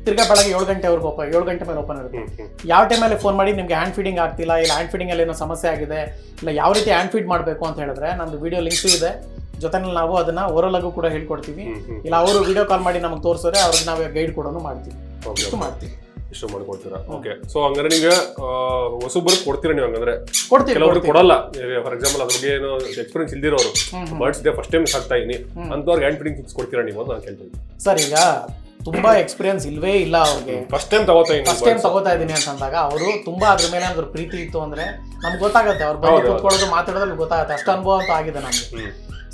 ತಿರ್ಗಾ ಬೆಳಗ್ಗೆ 7 ಗಂಟೆವರೆಗೂ 7 ಗಂಟೆ ಮೇಲೆ ಓಪನ್ ಇರುತ್ತೆ. ಯಾವ ಟೈಮಲ್ಲಿ ಫೋನ್ ಮಾಡಿ ನಿಮ್ಗೆ ಹ್ಯಾಂಡ್ ಫೀಡಿಂಗ್ ಆಗ್ತಿಲ್ಲ, ಇಲ್ಲ ಹ್ಯಾಂಡ್ ಫೀಡಿಂಗ್ ಅಲ್ಲಿ ಏನೋ ಸಮಸ್ಯೆ ಆಗಿದೆ, ಇಲ್ಲ ಯಾವ ರೀತಿ ಹ್ಯಾಂಡ್ ಫೀಡ್ ಮಾಡಬೇಕು ಅಂತ ಹೇಳಿದ್ರೆ ನಮ್ದು ವಿಡಿಯೋ ಲಿಂಕ್ಸು ಇದೆ. ಜೊತೆನಲ್ಲಿ ನಾವು ಅದನ್ನ ಓರಲಾಗೂ ಕೂಡ ಹೇಳ್ಕೊಡ್ತೀವಿ. ಇಲ್ಲ ಅವರು ವಿಡಿಯೋ ಕಾಲ್ ಮಾಡಿ ನಮಗೆ ತೋರಿಸಿದ್ರೆ ಅವ್ರಿಗೆ ನಾವು ಗೈಡ್ ಕೂಡ ಮಾಡ್ತೀವಿ. ಇಷ್ಟು ಮಾಡ್ಕೊಡ್ತೀರಾ. ಓಕೆ, ಸೊ ಹಂಗಾರೆ ನಿಮ್ಗೆ ಹೊಸಬ್ರಿಗೆ ಕೊಡ್ತೀರಾ ನೀವು? ಹಂಗಂದ್ರೆ ಕೊಡ್ತೀವಿ. ಕೆಲವ್ರಿಗೆ ಕೊಡಲ್ಲ. ಫಾರ್ ಎಕ್ಸಾಂಪಲ್ ಅದ್ರ ಬಗ್ಗೆ ಏನು ಎಕ್ಸ್ಪೀರಿಯನ್ಸ್ ಇಲ್ದಿರೋರು, ಬರ್ಡ್ಸ್ ಡೇ ಫಸ್ಟ್ ಟೈಮ್ ಸಾಕ್ತಾ ಇದೀನಿ ಅಂತವ್ರಿಗೆ ಹ್ಯಾಂಡ್ ಫೀಡಿಂಗ್ ಟಿಪ್ಸ್ ಕೊಡ್ತೀರಾ ನೀವು ಅಂತ ನಾನು ಕೇಳ್ತೀನಿ. ಸರ್ ಈಗ ತುಂಬಾ ಎಕ್ಸ್ಪೀರಿಯನ್ಸ್ ಇಲ್ವೇ ಇಲ್ಲ ಅವ್ರಿಗೆ, ಫಸ್ಟ್ ಟೈಮ್ ತಗೋತಾ ಇದೀನಿ ಅಂತಂದಾಗ ಅವರು ತುಂಬಾ ಅದ್ರ ಮೇಲೆ ಅದ್ರ ಪ್ರೀತಿ ಇತ್ತು ಅಂದ್ರೆ ನಮ್ಗೆ ಗೊತ್ತಾಗುತ್ತೆ. ಅವ್ರು ಬಂದು ಕೂತ್ಕೊಳ್ಳೋದು ಮಾತಾಡೋದ್ರಲ್ಲಿ ಗೊತ್ತಾಗುತ್ತೆ. ಅಷ್ಟು ಅನುಭವ ಅಂತ ಆಗಿದೆ ನಮ್ಗೆ.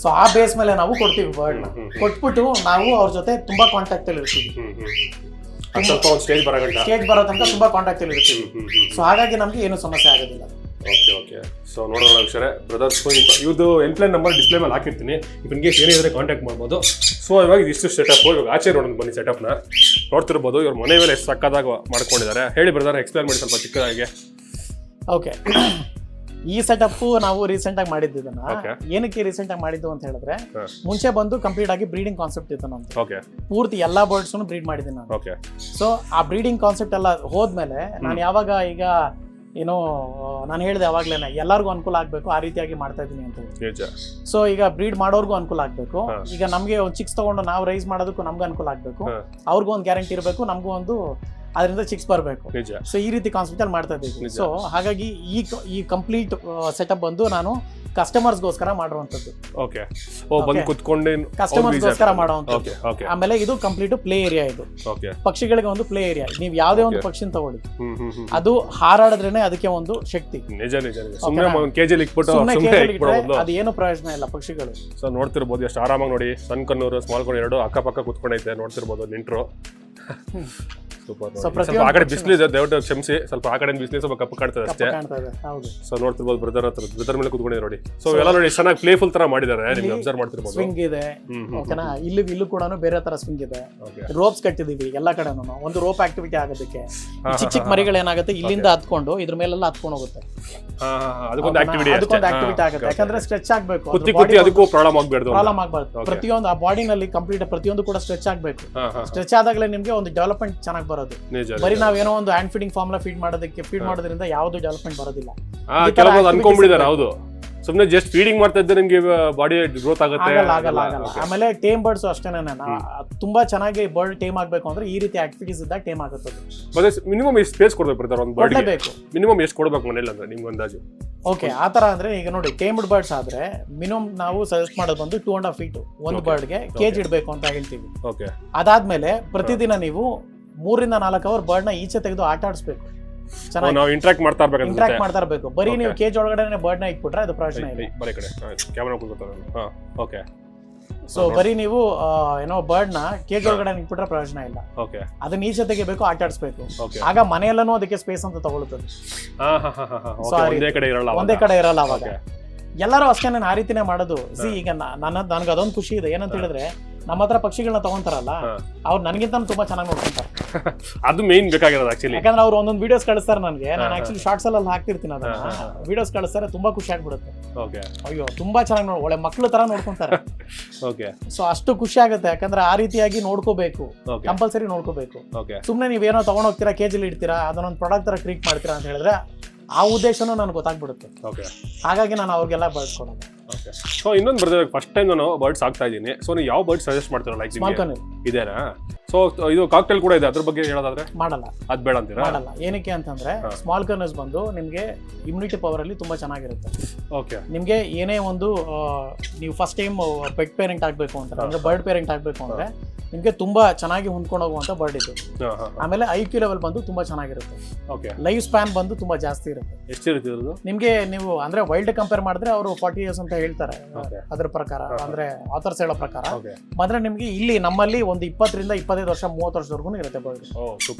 ಸೊ ಆ ಬೇಸ್ ಮೇಲೆ ನಾವು ಕೊಡ್ತೀವಿ ಬರ್ಡ್ನ. ಕೊಟ್ಬಿಟ್ಟು ನಾವು ಅವ್ರ ಜೊತೆ ತುಂಬಾ ಕಾಂಟ್ಯಾಕ್ಟ್ ಅಲ್ಲಿ ಇರ್ತೀವಿ. ಸ್ಟೇಜ್ ಬರೋ ತನಕ ತುಂಬಾ ಕಾಂಟ್ಯಾಕ್ಟ್ ಅಲ್ಲಿ ಇರ್ತೀವಿ. ಸೊ ಹಾಗಾಗಿ ನಮ್ಗೆ ಏನು ಸಮಸ್ಯೆ ಆಗೋದಿಲ್ಲ. ಓಕೆ, ಸೊ ನೋಡೋಣ ವಿಷಯ ಬ್ರದರ್ಸ್ ಇವ್ರದ್ದು ಹೆಲ್ಪ್ಲೈನ್ ನಂಬರ್ ಡಿಸ್ಪ್ಲೇ ಮೇಲೆ ಹಾಕಿರ್ತೀನಿ. ಇನ್ ಕೇಸ್ ಏನಿದ್ರೆ ಕಾಂಟ್ಯಾಕ್ಟ್ ಮಾಡ್ಬೋದು. ಸೊ ಇವಾಗ ಇದಿಷ್ಟು ಸೆಟಪ್. ಇವಾಗ ಆಚೆ ನೋಡೋಣ ಬನ್ನಿ. ಸೆಟಪ್ನ ನೋಡ್ತಿರ್ಬೋದು. ಇವ್ರ ಮನೆ ಮೇಲೆ ಎಷ್ಟು ಸಕ್ಕದಾಗ ಮಾಡ್ಕೊಂಡಿದ್ದಾರೆ. ಹೇಳಿ ಬ್ರದರ್, ಎಕ್ಸ್ಪ್ಲೇನ್ ಮಾಡಿ ಸ್ವಲ್ಪ ಚಿಕ್ಕದಾಗಿ. ಓಕೆ, ಈ ಸೆಟಪ್ ನಾವು ರೀಸೆಂಟ್ ಆಗಿ ಮಾಡಿದ್ದು. ಏನಕ್ಕೆ ರೀಸೆಂಟ್ ಆಗಿ ಮಾಡಿದ್ದು ಅಂತ ಹೇಳಿದ್ರೆ, ಮುಂಚೆ ಬಂದು ಕಂಪ್ಲೀಟ್ ಆಗಿ ಬ್ರೀಡಿಂಗ್ ಕಾನ್ಸೆಪ್ಟ್ ಇತ್ತು ನಮ್ದು. ಪೂರ್ತಿ ಎಲ್ಲಾ ಬರ್ಡ್ಸ್ ಬ್ರೀಡ್ ಮಾಡಿದ್ದೀನಿ ನಾನು. ಸೊ ಆ ಬ್ರೀಡಿಂಗ್ ಕಾನ್ಸೆಪ್ಟ್ ಎಲ್ಲ ಹೋದ್ಮೇಲೆ ನಾನು ಯಾವಾಗ ಈಗ ಏನೋ ನಾನು ಹೇಳಿದೆ ಅವಾಗ್ಲೇನೆ ಎಲ್ಲರಿಗೂ ಅನುಕೂಲ ಆಗ್ಬೇಕು ಆ ರೀತಿಯಾಗಿ ಮಾಡ್ತಾ ಇದ್ದೀನಿ ಅಂತ ಹೇಳಿ. ಸೊ ಈಗ ಬ್ರೀಡ್ ಮಾಡೋರ್ಗೂ ಅನುಕೂಲ ಆಗ್ಬೇಕು. ಈಗ ನಮ್ಗೆ ಒಂದು ಚಿಕ್ಸ್ ತಗೊಂಡು ನಾವು ರೈಸ್ ಮಾಡೋದಕ್ಕೂ ನಮ್ಗೆ ಅನುಕೂಲ ಆಗ್ಬೇಕು. ಅವ್ರಿಗೂ ಒಂದು ಗ್ಯಾರಂಟಿ ಇರಬೇಕು, ನಮಗೂ ಒಂದು ಅದರಿಂದ ಚಿಕ್ಸ್ ಬರಬೇಕು. ಸೊ ಈ ರೀತಿ ಕಾನ್ಸೆಪ್ಟ್ ಅಲ್ಲಿ ಮಾಡ್ತಾ ಇದ್ದೀವಿ. ಸೊ ಹಾಗಾಗಿ ಈ ಕಂಪ್ಲೀಟ್ ಸೆಟಪ್ ಬಂದು ನಾನು ಕಸ್ಟಮರ್ಸ್ಗೋಸ್ಕರ ಮಾಡುವಂಥದ್ದು. ಕಸ್ಟಮರ್ಸ್ಗೋಸ್ಕರ ಮಾಡುವಂಥದ್ದು. ಆಮೇಲೆ ಇದು ಕಂಪ್ಲೀಟ್ ಪ್ಲೇ ಏರಿಯಾ. ಇದು ಪಕ್ಷಿಗಳಿಗೆ ಒಂದು ಪ್ಲೇ ಏರಿಯಾ. ನೀವು ಯಾವುದೇ ಒಂದು ಪಕ್ಷಿನ ತಗೊಳ್ಳಿ, ಅದು ಹಾರಾಡಿದ್ರೇನೆ ಅದಕ್ಕೆ ಒಂದು ಶಕ್ತಿ. ಅದೇನು ಪ್ರಯೋಜನ ಇಲ್ಲ ಪಕ್ಷಿಗಳು. ಸೊ ನೋಡ್ತಿರ್ಬೋದು ಎಷ್ಟು ಆರಾಮಾಗಿ ನೋಡಿ. ಸಣ್ಣ ಕಣ್ಣೂರು, ಸ್ಮಾಲ್ ಕಣ್ಣೂರು ಎರಡು ಅಕ್ಕಪಕ್ಕ ಕುತ್ಕೊಂಡೈತೆ. ನೋಡ್ತಿರ್ಬೋದು ನಿಂಟ್ರು. ಆ ಕಡೆ ಬಿಸಿಲು ಇದೆ, ದಯವಿಟ್ಟು ಕ್ಷಮಿಸಿ. ಸ್ವಲ್ಪ ಆ ಕಡೆ ಬಿಸಿಲು ಸ್ವಲ್ಪ ಕಪ್ಪು ಕಾಣ್ತದೆ ಅಷ್ಟೇ. ಸೊ ನೋಡ್ತಿರ್ಬೋದು ಬ್ರದರ್ ಹತ್ರ, ಬ್ರದರ್ ಮೇಲೆ ಕುತ್ಕೊಂಡಿದ್ದಾರೆ ನೋಡಿ. ಸೊ ಎಲ್ಲ ನೋಡಿ ಚೆನ್ನಾಗಿ ಪ್ಲೇಫುಲ್ ತರ ಮಾಡಿದ್ದಾರೆ. ನಿಮ್ಗೆ ಅಬ್ಸರ್ವ್ ಮಾಡ್ತಿರ್ಬೋದು. ಸ್ವಿಂಗ್ ಇದೆ, ಓಕೆನಾ. ಇಲ್ಲೂ ಕೂಡ ಬೇರೆ ತರ ಸ್ವಿಂಗ್ ಇದೆ. ರೋಪ್ಸ್ ಕಟ್ಟಿದೀವಿ ಎಲ್ಲ ಕಡೆನೂ. ಒಂದು ರೋಪ್ ಆಕ್ಟಿವಿಟಿ ಆಗೋದಕ್ಕೆ ಚಿಕ್ಕ ಚಿಕ್ಕ ಮರಿಗಳು ಏನಾಗುತ್ತೆ ಇಲ್ಲಿಂದ ಹತ್ಕೊಂಡು ಇದ್ರ ಮೇಲೆಲ್ಲ ಹತ್ಕೊಂಡು ಹೋಗುತ್ತೆ. ಅದಕ್ಕೊಂದು ಆಕ್ಟಿವಿಟಿ ಆಗುತ್ತೆ. ಯಾಕಂದ್ರೆ ಸ್ಟ್ರೆಚ್ ಆಗ್ಬೇಕು. ಅದಕ್ಕೂ ಪ್ರಾಬ್ಲಮ್ ಆಗ್ಬಾರ್ದು. ಪ್ರತಿಯೊಂದು ಆ ಬಾಡಿನಲ್ಲಿ ಕಂಪ್ಲೀಟ್ ಪ್ರತಿಯೊಂದು ಕೂಡ ಸ್ಟ್ರೆಚ್ ಆಗ್ಬೇಕು. ಸ್ಟ್ರೆಚ್ ಆದಾಗಲೇ ನಿಮ್ಗೆ ಒಂದು ಡೆವಲಪ್ಮೆಂಟ್ ಚೆನ್ನಾಗಿ ಬರೋದು. ಬರೀ ನಾವೇನೋ ಒಂದು ಹ್ಯಾಂಡ್ ಫೀಡಿಂಗ್ ಫಾರ್ಮ್ಲ ಫೀಡ್ ಮಾಡೋದ್ರಿಂದ ಯಾವ್ದು ಡೆವಲಪ್ಮೆಂಟ್ ಬರೋದಿಲ್ಲ. ಅನ್ಕೊಂಡ್ಬಿಟ್ಟಿದ್ದಾರೆ. ಹೌದು, ಸುಮ್ಮನೆ ಜಸ್ಟ್ ಫೀಡಿಂಗ್ ಮಾಡ್ತಾ ಇದ್ದರೆ ನಿಮ್ಗೆ ಬಾಡಿ ಗ್ರೋತ್ ಆಗುತ್ತೆ. ಆಗಲ್ಲ. ಆಮೇಲೆ ಟೇಮ್ ಬರ್ಡ್ಸ್ ಅಷ್ಟೇನೆ. ತುಂಬಾ ಚೆನ್ನಾಗಿ ಬರ್ಡ್ ಟೇಮ್ ಆಗ್ಬೇಕು ಅಂದ್ರೆ ಈ ರೀತಿ ಆಕ್ಟಿವಿಟೀಸ್ ಇದ್ದಾಗ ಟೇಮ್ ಆಗುತ್ತೆ. ಮತ್ತೆ ಮಿನಿಮಮ್ ಎಷ್ಟು ಸ್ಪೇಸ್ ಕೊಡ್ಬೇಕು ಬರ್ತಾರೆ ಒಂದು ಬರ್ಡ್ ಬೇಕು? ಮಿನಿಮಮ್ ಎಷ್ಟು ಕೊಡ್ಬೇಕು ಮನೇಲಿ ಅಂದ್ರೆ ನಿಮ್ಗೆ ಅಂದಾಜು? ಓಕೆ, ಆ ತರ ಅಂದ್ರೆ ಈಗ ನೋಡಿ, ಟೇಮ್ಡ್ ಬರ್ಡ್ಸ್ ಆದ್ರೆ ಮಿನಿಮಮ್ ನಾವು ಸಜೆಸ್ಟ್ ಮಾಡೋದು ಬಂದು 2.5 feet ಒಂದು ಬರ್ಡ್ಗೆ ಕೇಜ್ ಇಡಬೇಕು ಅಂತ ಹೇಳ್ತೀವಿ. ಅದಾದ್ಮೇಲೆ ಪ್ರತಿದಿನ ನೀವು 3 ಇಂದ 4 ಅವರ್ ಬರ್ಡ್ ನ ಈಚೆ ತೆಗೆದು ಆಟ ಆಡಿಸ್ಬೇಕು. ನಾವು ಇಂಟ್ರಾಕ್ಟ್ ಮಾಡ್ತಾ ಇರ್ಬೇಕು. ಬರೀ ನೀವು ಕೇಜ್ ಒಳಗಡೆ ಬರ್ಡ್ ನ ಇಟ್ಬಿಟ್ರೆ ಅದು ಪ್ರಯೋಜನ ಇಲ್ಲ. ಸೊ ಬರೀ ನೀವು ಏನೋ ಬರ್ಡ್ ನ ಕೇಜ್ ಒಳಗಡೆ ಇಟ್ಬಿಟ್ರೆ ಪ್ರಯೋಜನ ಇಲ್ಲ. ಅದನ್ನ ಈಚೆ ತೆಗಿಬೇಕು, ಆಟ ಆಡಿಸ್ಬೇಕು. ಆಗ ಮನೆಯಲ್ಲೂ ಅದಕ್ಕೆ ಸ್ಪೇಸ್ ಅಂತ ತಗೊಳ್ತದೆ. ಒಂದೇ ಕಡೆ ಇರಲ್ಲ ಅವಾಗ. ಎಲ್ಲರೂ ಅಷ್ಟೇ ನಾನು ಆ ರೀತಿನೇ ಮಾಡೋದು. ಈಗ ನನಗೆ ಅದೊಂದು ಖುಷಿ ಇದೆ. ಏನಂತ ಹೇಳಿದ್ರೆ, ನಮ್ಮ ಹತ್ರ ಪಕ್ಷಿಗಳನ್ನ ತಗೊಂತಾರಲ್ಲ, ಅವ್ರು ನನಗಿಂತ ತುಂಬಾ ಚೆನ್ನಾಗಿ ನೋಡ್ಕೊಂತಾರೆ. ಅದು ಮೇನ್ ಬೇಕಾಗಿರೋದು ಆಕ್ಚುಲಿ. ಯಾಕಂದ್ರೆ ಅವ್ರು ಒಂದೊಂದು ವಿಡಿಯೋಸ್ ಕಳಿಸ್ತಾರೆ ನನಗೆ. ನಾನು ಆಕ್ಚುಲಿ ಶಾರ್ಟ್ಸ್ ಅಲ್ಲಿ ಹಾಕ್ತಿರ್ತೀನಿ ಅದನ್ನ. ವಿಡಿಯೋಸ್ ಕಳಿಸ್ತಾರೆ, ತುಂಬಾ ಖುಷಿ ಆಗ್ಬಿಡುತ್ತೆ. ಅಯ್ಯೋ ತುಂಬಾ ಚೆನ್ನಾಗಿ ಒಳ್ಳೆ ಮಕ್ಳು ತರ ನೋಡ್ಕೊಂತಾರೆ. ಸೊ ಅಷ್ಟು ಖುಷಿ ಆಗುತ್ತೆ. ಯಾಕಂದ್ರೆ ಆ ರೀತಿಯಾಗಿ ನೋಡ್ಕೋಬೇಕು, ಕಂಪಲ್ಸರಿ ನೋಡ್ಕೋಬೇಕು. ಸುಮ್ನೆ ನೀವೇನೋ ತಗೊಂಡ್ ಹೋಗ್ತೀರಾ, ಕೇಜಲ್ಲಿ ಇಡ್ತೀರಾ, ಅದನ್ನೊಂದು ಪ್ರಾಡಕ್ಟ್ ತರ ಟ್ರೀಟ್ ಮಾಡ್ತೀರಾ ಅಂತ ಹೇಳಿದ್ರೆ ಆ ಉದ್ದೇಶನೂ ನನಗೆ ಗೊತ್ತಾಗ್ಬಿಡುತ್ತೆ. ಹಾಗಾಗಿ ನಾನು ಅವ್ರಿಗೆಲ್ಲ ಬಳಸ್ಕೊಡೋದು. ಸೊ ಇನ್ನೊಂದು ಬರ್ತಾರೆ, ಫಸ್ಟ್ ಟೈಮ್ ನಾನು ಬರ್ಡ್ಸ್ ಆಗ್ತಾ ಇದ್ದೀನಿ. ಸೊ ನೀವು ಯಾವ ಬರ್ಡ್ ಸಜೆಸ್ಟ್ ಮಾಡ್ತೀರಾ? ಲೈಕ್ ಇದೇನಾ? ಸೊ ಇದು ಕಾಕ್ಟೇಲ್ ಕೂಡ ಇದೆ, ಅದ್ರ ಬಗ್ಗೆ ಹೇಳೋದಾದ್ರೆ ಮಾಡಲ್ಲ. ಅದ್ ಬೇಡ ಅಂತೀರಾ? ಮಾಡಲ್ಲ. ಏನಕ್ಕೆ ಅಂತಂದ್ರೆ ಸ್ಮಾಲ್ ಕರ್ನರ್ಸ್ ಬಂದು ನಿಮ್ಗೆ ಇಮ್ಯುನಿಟಿ ಪವರ್ ಅಲ್ಲಿ ತುಂಬಾ ಚೆನ್ನಾಗಿರುತ್ತೆ. ನಿಮ್ಗೆ ಏನೇ ಒಂದು ನೀವು ಫಸ್ಟ್ ಟೈಮ್ ಪೆಟ್ ಪೇರೆಂಟ್ ಆಗ್ಬೇಕು ಅಂತ ಅಂದ್ರೆ ಬರ್ಡ್ ಪೇರೆಂಟ್ ಆಗ್ಬೇಕು ಅಂದ್ರೆ ನಿಮ್ಗೆ ತುಂಬಾ ಚೆನ್ನಾಗಿ ಹೊಂದ್ಕೊಂಡು ಹೋಗುವಂತ ಬರ್ಡ್ ಇದು. ಆಮೇಲೆ ಐಕ್ಯೂ ಲೆವೆಲ್ ಬಂದು ತುಂಬಾ ಚೆನ್ನಾಗಿರುತ್ತೆ. ಲೈಫ್ ಸ್ಪ್ಯಾನ್ ಬಂದು ತುಂಬಾ ಜಾಸ್ತಿ ಇರುತ್ತೆ. ಎಷ್ಟಿರುತ್ತೆ ನಿಮ್ಗೆ? ನೀವು ಅಂದ್ರೆ ವೈಲ್ಡ್ ಕಂಪೇರ್ ಮಾಡಿದ್ರೆ ಅವರು 40 years ಅಂತ ಹೇಳ್ತಾರೆ. ಅದ್ರ ಪ್ರಕಾರ ಅಂದ್ರೆ ಆಥರ್ಸ್ ಹೇಳೋ ಪ್ರಕಾರ ಬಂದ್ರೆ ನಿಮ್ಗೆ ಇಲ್ಲಿ ನಮ್ಮಲ್ಲಿ ಒಂದು 20 ರಿಂದ 25 ವರ್ಷ 30 ವರ್ಷದವರೆಗೂ ಇರುತ್ತೆ ಬರ್ಡ್.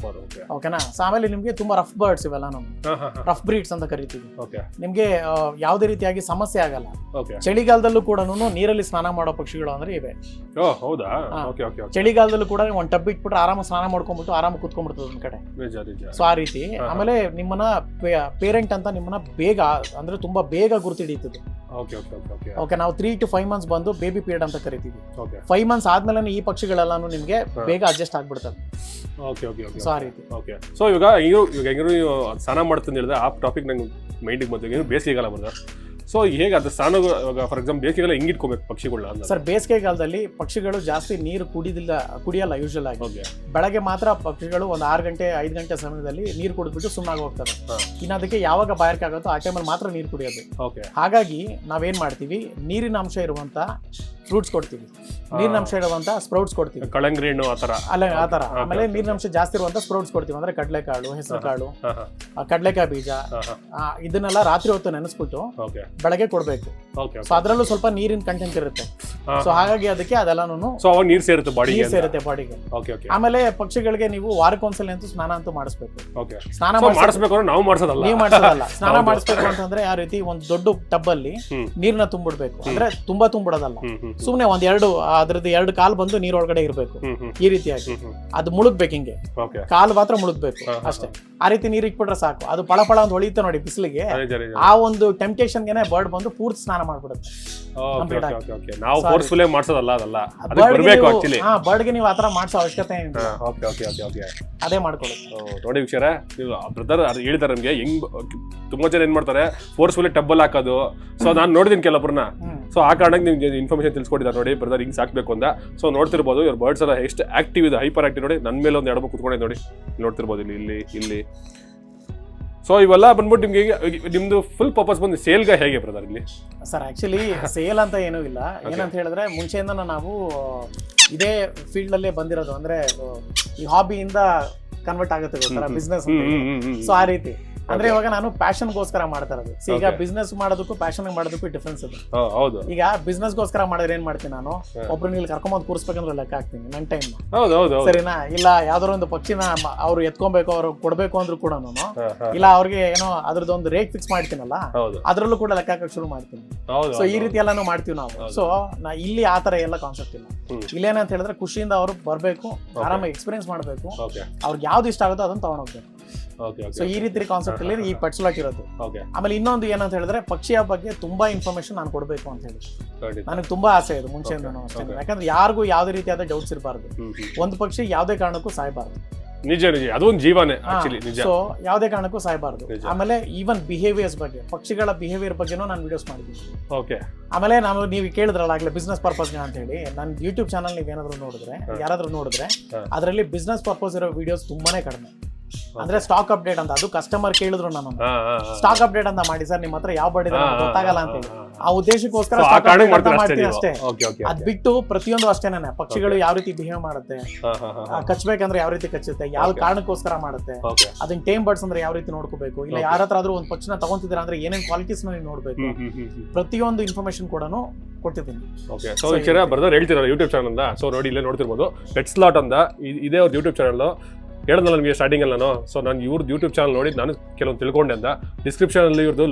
ಓಕೆನಾ? ಆಮೇಲೆ ನಿಮ್ಗೆ ತುಂಬಾ ರಫ್ ಬರ್ಡ್ಸ್ ಇವೆಲ್ಲ ನಾವು ರಫ್ ಬ್ರೀಡ್ಸ್ ಅಂತ ಕರಿತೀವಿ. ನಿಮ್ಗೆ ಯಾವುದೇ ರೀತಿಯಾಗಿ ಸಮಸ್ಯೆ ಆಗಲ್ಲ. ಚಳಿಗಾಲದಲ್ಲೂ ಕೂಡ ನೀರಲ್ಲಿ ಸ್ನಾನ ಮಾಡೋ ಪಕ್ಷಿಗಳು ಅಂದ್ರೆ ಇವೆ. ಚಳಿಗಾಲದಲ್ಲೂ ಕೂಡ ಒಂದು ಟಬ್ ಇಟ್ಬಿಟ್ರೆ ಆರಾಮ ಸ್ನಾನ ಮಾಡ್ಕೊಂಡ್ಬಿಟ್ಟು ಆರಾಮ ಕುತ್ಕೊಂಡ್ಬಿಡ್ತದೆ ಒಂದ್ ಕಡೆ. ಸೊ ಆ ರೀತಿ. ಆಮೇಲೆ ನಿಮ್ಮನ್ನ ಪೇರೆಂಟ್ ಅಂತ ನಿಮ್ಮನ್ನ ಬೇಗ ಅಂದ್ರೆ ತುಂಬಾ ಬೇಗ ಗುರುತಿಡಿತದೆ. ಓಕೆ, ನಾವು 3 to 5 months ಬಂದು ಬೇಬಿ ಪೀರಿಯಡ್ ಅಂತ ಕರಿತೀವಿ. 5 months ಆದ್ಮೇಲೆ ಈ ಪಕ್ಷಿಗಳೆಲ್ಲಾನು ನಿಮ್ಗೆ ಬೇಗ ಅಡ್ಜಸ್ಟ್ ಆಗ್ಬಿಡ್ತದೆ. ಸೊ ಆ ರೀತಿ. ಸೊ ಇವಾಗ ಹೆಂಗಿರು ಸ್ನಾನ ಮಾಡ್ತೀನಿ ಹೇಳಿದ್ರೆ ಆ ಟಾಪಿಕ್ ನಂಗೆ ಮೈಂಡಿಗೆ ಬಂತು. ಬೇಸಿಗೆಗಾಲ ಬರ್ದ. ಸೊ ಹೇಗೆ ಅದು ಸ್ಥಾನ ಫಾರ್ ಎಕ್ಸಾಂಪಲ್ ಬೇಸಿಗೆಲ್ಲ ಹೆಂಗ್ ಇಟ್ಕೋಬೇಕು ಪಕ್ಷಿಗಳನ್ನ ಅಂತ? ಸರ್ ಬೇಸಿಗೆ ಕಾಲದಲ್ಲಿ ಪಕ್ಷಿಗಳು ಜಾಸ್ತಿ ನೀರು ಕುಡಿಯಲ್ಲ ಯೂಶಲ್ ಆಗಿ. ಓಕೆ. ಬೆಳಗ್ಗೆ ಮಾತ್ರ ಪಕ್ಷಿಗಳು ಒಂದು 6 ಗಂಟೆ 5 ಗಂಟೆ ಸಮಯದಲ್ಲಿ ನೀರು ಕುಡಿದ್ಬಿಟ್ಟು ಸುಮ್ಮನಾಗಿ ಹೋಗ್ತದೆ. ಇನ್ನು ಅದಕ್ಕೆ ಯಾವಾಗ ಬಾಯಾರಿಕೆ ಆಗುತ್ತೋ ಆ ಟೈಮಲ್ಲಿ ಮಾತ್ರ ನೀರು ಕುಡಿಯೋದು. ಓಕೆ. ಹಾಗಾಗಿ ನಾವೇನ್ ಮಾಡ್ತೀವಿ, ನೀರಿನ ಅಂಶ ಇರುವಂತ ಫ್ರೂಟ್ಸ್ ಕೊಡ್ತೀವಿ, ನೀರಿನ ಅಂಶ ಇರುವಂತ ಸ್ಪ್ರೌಟ್ಸ್ ಕೊಡ್ತೀವಿ, ಕಳಂಗ್ರಿ ಹಣ್ಣು ಆ ತರ. ಆಮೇಲೆ ನೀರಿನ ಅಂಶ ಜಾಸ್ತಿ ಇರುವಂತ ಸ್ಪ್ರೌಟ್ಸ್ ಕೊಡ್ತೀವಿ, ಅಂದ್ರೆ ಕಡಲೆಕಾಳು, ಹೆಸರು ಕಾಳು, ಕಡಲೆಕಾಯಿ ಬೀಜ, ಇದನ್ನೆಲ್ಲ ರಾತ್ರಿ ಹೊತ್ತು ನೆನೆಸ್ಬಿಟ್ಟು ಬೆಳಗ್ಗೆ ಕೊಡ್ಬೇಕು. ಸೊ ಅದ್ರಲ್ಲೂ ಸ್ವಲ್ಪ ನೀರಿನ ಕಂಟೆಂಟ್ ಇರುತ್ತೆ. ಸೊ ಹಾಗಾಗಿ ಅದಕ್ಕೆ ಅದೆಲ್ಲಾನು ನೀರ್ ಸೇರುತ್ತೆ ಬಾಡಿಗೆ. ಆಮೇಲೆ ಪಕ್ಷಿಗಳಿಗೆ ನೀವು ವಾರಕ್ಕೊಂದ್ಸಲ ಅಂತೂ ಸ್ನಾನ ಅಂತೂ ಮಾಡಿಸ್ಬೇಕು. ಸ್ನಾನ ಮಾಡಿಸ್ಬೇಕು, ನಾವು ಮಾಡಿಸೋದಲ್ಲ, ನೀವು ಮಾಡಿಸೋದಲ್ಲ. ಸ್ನಾನ ಮಾಡಿಸ್ಬೇಕು ಅಂತಂದ್ರೆ ಯಾವ ರೀತಿ ಒಂದು ದೊಡ್ಡ ಟಬ್ ಅಲ್ಲಿ ನೀರ್ನ ತುಂಬಿಡ್ಬೇಕು, ಅಂದ್ರೆ ತುಂಬಾ ತುಂಬಿಡೋದಲ್ಲ, ಸುಮ್ನೆ ಒಂದ್ ಅದ್ರದ್ದು 2 ಕಾಲ್ ಬಂದು ನೀರೊಳಗಡೆ ಇರ್ಬೇಕು, ಈ ರೀತಿಯಾಗಿ ಅದು ಮುಳುಗ್ಬೇಕು, ಹಿಂಗೆ ಕಾಲು ಮಾತ್ರ ಮುಳುಗ್ಬೇಕು ಅಷ್ಟೇ. ಆ ರೀತಿ ನೀರ್ ಇಟ್ಬಿಟ್ರೆ ಸಾಕು, ಅದು ಪಳ ಅಂತ ಹೊಳಿಯುತ್ತೆ ನೋಡಿ ಬಿಸಿಲಿಗೆ. ಆ ಒಂದು ಟೆಂಪ್ಟೇಷನ್ಗೆನೆ ಬರ್ಡ್ ಬಂದು ಪೂರ್ತಿ ಸ್ನಾನ ಮಾಡ್ಬಿಡುತ್ತೆ. ಬರ್ಡ್ಗೆ ನೀವು ಆತರ ಮಾಡ್ಸೋ ಅವಶ್ಯಕತೆ ಅದೇ ಮಾಡ್ಕೊಳ್ಳಿ. ನೋಡಿ ವೀಕ್ಷಕರೇ, ಬ್ರದರ್ ಹೇಳಿದಾರೆ ನಮ್ಗೆ ಹೆಂಗ್ ತುಂಬಾ ಜನ ಏನ್ ಮಾಡ್ತಾರೆ ಫೋರ್ಸ್ಫುಲಿ ಟಬ್ಬಲ್ ಹಾಕೋದು. ಸೊ ನಾನು ನೋಡಿದೀನಿ ಕೆಲವೊಬ್ಬರನ್ನ. ಸೊ ಆ ಕಾರಣಕ್ಕೆ ನಿಮ್ಗೆ ಇನ್ಫಾರ್ಮೇಶನ್ ತಿಳ್ಸ್ಕೊಟ್ಟಿದ್ದಾರೆ ನೋಡಿ ಬ್ರದರ್ ಹಿಂಗ್ ಸಾಕ್ಬೇಕು ಅಂತ. ಸೊ ನೋಡ್ತಿರ್ಬೋದು ಇವ್ರ ಬರ್ಡ್ಸ್ ಎಲ್ಲ ಎಷ್ಟು ಆಕ್ಟಿವ್ ಇದೆ, ಹೈಪರ್ ಆಕ್ಟಿವ್. ನೋಡಿ ನನ್ನ ಮೇಲೆ ಒಂದು ಎಡಮ ಕುತ್ಕೊಂಡಿದೆ ನೋಡಿ, ನೋಡ್ತಿರ್ಬೋದು ಇಲ್ಲಿ. ಸೊ ಇವೆಲ್ಲ ಬಂದ್ಬಿಟ್ಟು ನಿಮ್ಗೆ ನಿಮ್ದು ಫುಲ್ ಪರ್ಪಸ್ ಬಂದು ಸೇಲ್ಗೆ ಹೇಗೆ ಬ್ರದರ್ ಇಲ್ಲಿ? ಸರ್ ಆಕ್ಚುಲಿ ಸೇಲ್ ಅಂತ ಏನೂ ಇಲ್ಲ. ಏನಂತ ಹೇಳಿದ್ರೆ ಮುಂಚೆಯಿಂದ ನಾವು ಇದೇ ಫೀಲ್ಡ್ ಅಲ್ಲೇ ಬಂದಿರೋದು, ಅಂದ್ರೆ ಈ ಹಾಬಿಯಿಂದ ಕನ್ವರ್ಟ್ ಆಗುತ್ತೆ ಗೊತ್ತರ ಬಿಸ್ನೆಸ್. ಸೊ ಆ ರೀತಿ ಅಂದ್ರೆ ಇವಾಗ ನಾನು ಪ್ಯಾಷನ್ಗೋಸ್ಕರ ಮಾಡ್ತಾ ಇರೋದು. ಈಗ ಬಿಸ್ನೆಸ್ ಮಾಡೋದಕ್ಕೂ ಪ್ಯಾಷನ್ ಮಾಡೋದಕ್ಕೂ ಡಿಫ್ರೆನ್ಸ್ ಇದೆ. ಈಗ ಬಿಸ್ನೆಸ್ ಗೋಸ್ಕರ ಮಾಡಿದ್ರೆ ಏನ್ ಮಾಡ್ತೀನಿ ನಾನು, ಒಬ್ರನ್ನ ಇಲ್ಲಿ ಕರ್ಕೊಂಡ್ ಕೂರಿಸ್ಬೇಕಂದ್ರೆ ಲೆಕ್ಕ ಹಾಕ್ತೀನಿ ನನ್ನ ಟೈಮ್, ಸರಿನಾ? ಇಲ್ಲ ಯಾವ್ದಾರ ಒಂದು ಪಕ್ಷಿನ ಅವ್ರು ಎತ್ಕೊಬೇಕು, ಅವ್ರು ಕೊಡ್ಬೇಕು ಅಂದ್ರೂ ಕೂಡ ಇಲ್ಲ ಅವ್ರಿಗೆ ಏನೋ ಅದ್ರದ್ದೊಂದು ರೇಟ್ ಫಿಕ್ಸ್ ಮಾಡ್ತೀನಲ್ಲ, ಅದ್ರಲ್ಲೂ ಕೂಡ ಲೆಕ್ಕ ಹಾಕಕ್ ಶುರು ಮಾಡ್ತೀನಿ. ಸೊ ಈ ರೀತಿ ಎಲ್ಲಾನು ಮಾಡ್ತೀವಿ ನಾವು. ಸೊ ಇಲ್ಲಿ ಆತರ ಎಲ್ಲ ಕಾನ್ಸೆಪ್ಟ್ ಇಲ್ಲ. ಇಲ್ಲೇನಂತ ಹೇಳಿದ್ರೆ ಖುಷಿಯಿಂದ ಅವ್ರು ಬರ್ಬೇಕು, ಆರಾಮಾಗಿ ಎಕ್ಸ್ಪೀರಿಯನ್ಸ್ ಮಾಡ್ಬೇಕು, ಅವ್ರಿಗೆ ಯಾವ್ದು ಇಷ್ಟ ಆಗುತ್ತೋ ಅದನ್ನ ತಗೊಂಡೋಗ್ಬೇಕು. ಸೊ ಈ ರೀತಿ ಕಾನ್ಸೆಪ್ಟ್ ಅಲ್ಲಿ ಈ ಪೆಟ್ಸ್ಲಾಕ್ ಇರೋದು. ಆಮೇಲೆ ಇನ್ನೊಂದು ಏನಂತ ಹೇಳಿದ್ರೆ ಪಕ್ಷಿಯ ಬಗ್ಗೆ ತುಂಬಾ ಇನ್ಫಾರ್ಮೇಶನ್ ನಾನು ಕೊಡ್ಬೇಕು ಅಂತ ಹೇಳಿ ನನಗೆ ತುಂಬಾ ಆಸೆ ಇದೆ ಮುಂಚೆಯಿಂದನೂ ಅಷ್ಟೇ. ಯಾಕಂದ್ರೆ ಯಾರಿಗೂ ಯಾವ್ದೇ ರೀತಿಯಾದ ಡೌಟ್ಸ್ ಇರಬಾರ್ದು, ಒಂದು ಪಕ್ಷಿ ಯಾವ್ದೇ ಕಾರಣಕ್ಕೂ ಸಾಯ್ಬಾರ್ದು. ನಿಜ ಅದೊಂದು ಜೀವನೇ ಆಕ್ಚುಲಿ ನಿಜ. ಸೊ ಯಾವ್ದೇ ಕಾರಣಕ್ಕೂ ಸಾಯ್ಬಾರ್ದು. ಆಮೇಲೆ ಈವನ್ ಬಿಹೇವಿಯರ್ಸ್ ಬಗ್ಗೆ, ಪಕ್ಷಿಗಳ ಬಿಹೇವಿಯರ್ ಬಗ್ಗೆನೂ ನಾನು ವಿಡಿಯೋಸ್ ಮಾಡಿದ್ದೀನಿ. ಓಕೆ. ಆಮೇಲೆ ನೀವು ಕೇಳಿದ್ರಲ್ಲ ಆಗ್ಲೇ ಬಿಸ್ನೆಸ್ ಪರ್ಪಸ್ಗೆ ಅಂತ ಹೇಳಿ, ನನ್ನ ಯೂಟ್ಯೂಬ್ ಚಾನಲ್ ನೀವು ಏನಾದ್ರು ನೋಡಿದ್ರೆ, ಯಾರಾದ್ರೂ ನೋಡಿದ್ರೆ ಅದರಲ್ಲಿ ಬಿಸ್ನೆಸ್ ಪರ್ಪಸ್ ಇರೋ ವಿಡಿಯೋಸ್ ತುಂಬಾನೇ ಕಡಿಮೆ. ಅಂದ್ರೆ ಸ್ಟಾಕ್ ಅಪ್ಡೇಟ್ ಅಂತ, ಅದು ಕಸ್ಟಮರ್ ಕೇಳಿದ್ರು ನಾನು ಸ್ಟಾಕ್ ಅಪ್ಡೇಟ್ ಅಂತ ಮಾಡಿ ಸರ್ ನಿಮ್ಮ ಹತ್ರ ಯಾವ ಬರ್ಡ್ ಇದೆ ಗೊತ್ತಾಗಲ್ಲ ಅಂತ ಹೇಳಿ, ಆ ಉದ್ದೇಶಕ್ಕೋಸ್ಕರ ಮಾಡ್ತೀನಿ ಅಷ್ಟೇ. ಅದ್ ಬಿಟ್ಟು ಪ್ರತಿಯೊಂದು ಅಷ್ಟೇನೆ, ಪಕ್ಷಿಗಳು ಯಾವ ರೀತಿ ಬಿಹೇವ್ ಮಾಡುತ್ತೆ, ಕಚ್ಬೇಕಂದ್ರೆ ಯಾವ ರೀತಿ ಕಚ್ಚುತ್ತೆ, ಯಾವ ಕಾರಣಕ್ಕೋಸ್ಕರ ಮಾಡುತ್ತೆ, ಅದನ್ನ ಟೇಮ್ ಬರ್ಡ್ಸ್ ಅಂದ್ರೆ ಯಾವ ರೀತಿ ನೋಡ್ಕೋಬೇಕು, ಇಲ್ಲ ಯಾರ ಹತ್ರ ಆದ್ರೂ ಒಂದು ಪಕ್ಷಿನ ತಗೊಂತಿದ್ದೀರಾ ಅಂದ್ರೆ ಏನೇನ್ ಕ್ವಾಲಿಟೀಸ್ ನೀವು ನೋಡ್ಬೇಕು, ಪ್ರತಿಯೊಂದು ಇನ್ಫಾರ್ಮೇಶನ್ ಕೂಡ ಕೊಟ್ಟಿದ್ದೀನಿ. ಸೊ ಬ್ರದರ್ ಹೇಳ್ತಿರೋ ಯೂಟ್ಯೂಬ್ ಚಾನಲ್. ಸೊ ನೋಡಿ ಇಲ್ಲೇ ನೋಡ್ತಿರ್ಬೋದು ಪೆಟ್ಸ್ಲಾಟ್ ಅಂತ ಇದೇ ಅವ್ರ ಯೂಟ್ಯೂಬ್ ಚಾನಲ್. ಹೇಳಿದ್ನಲ್ಲ ನಿಮಗೆ ಸ್ಟಾರ್ಟಿಂಗ್ ನಾನು. ಸೊ ನಾನು ಇವ್ರದ್ದು ಯೂಟ್ಯೂಬ್ ಚಾನಲ್ ನೋಡಿ ನಾನು ಕೆಲವೊಂದು ತಿಳ್ಕೊಂಡೆ ಅಂತ. ಡಿಸ್ಕ್ರಿಪ್ಷನಲ್ಲಿ ಇವ್ರದ್ದು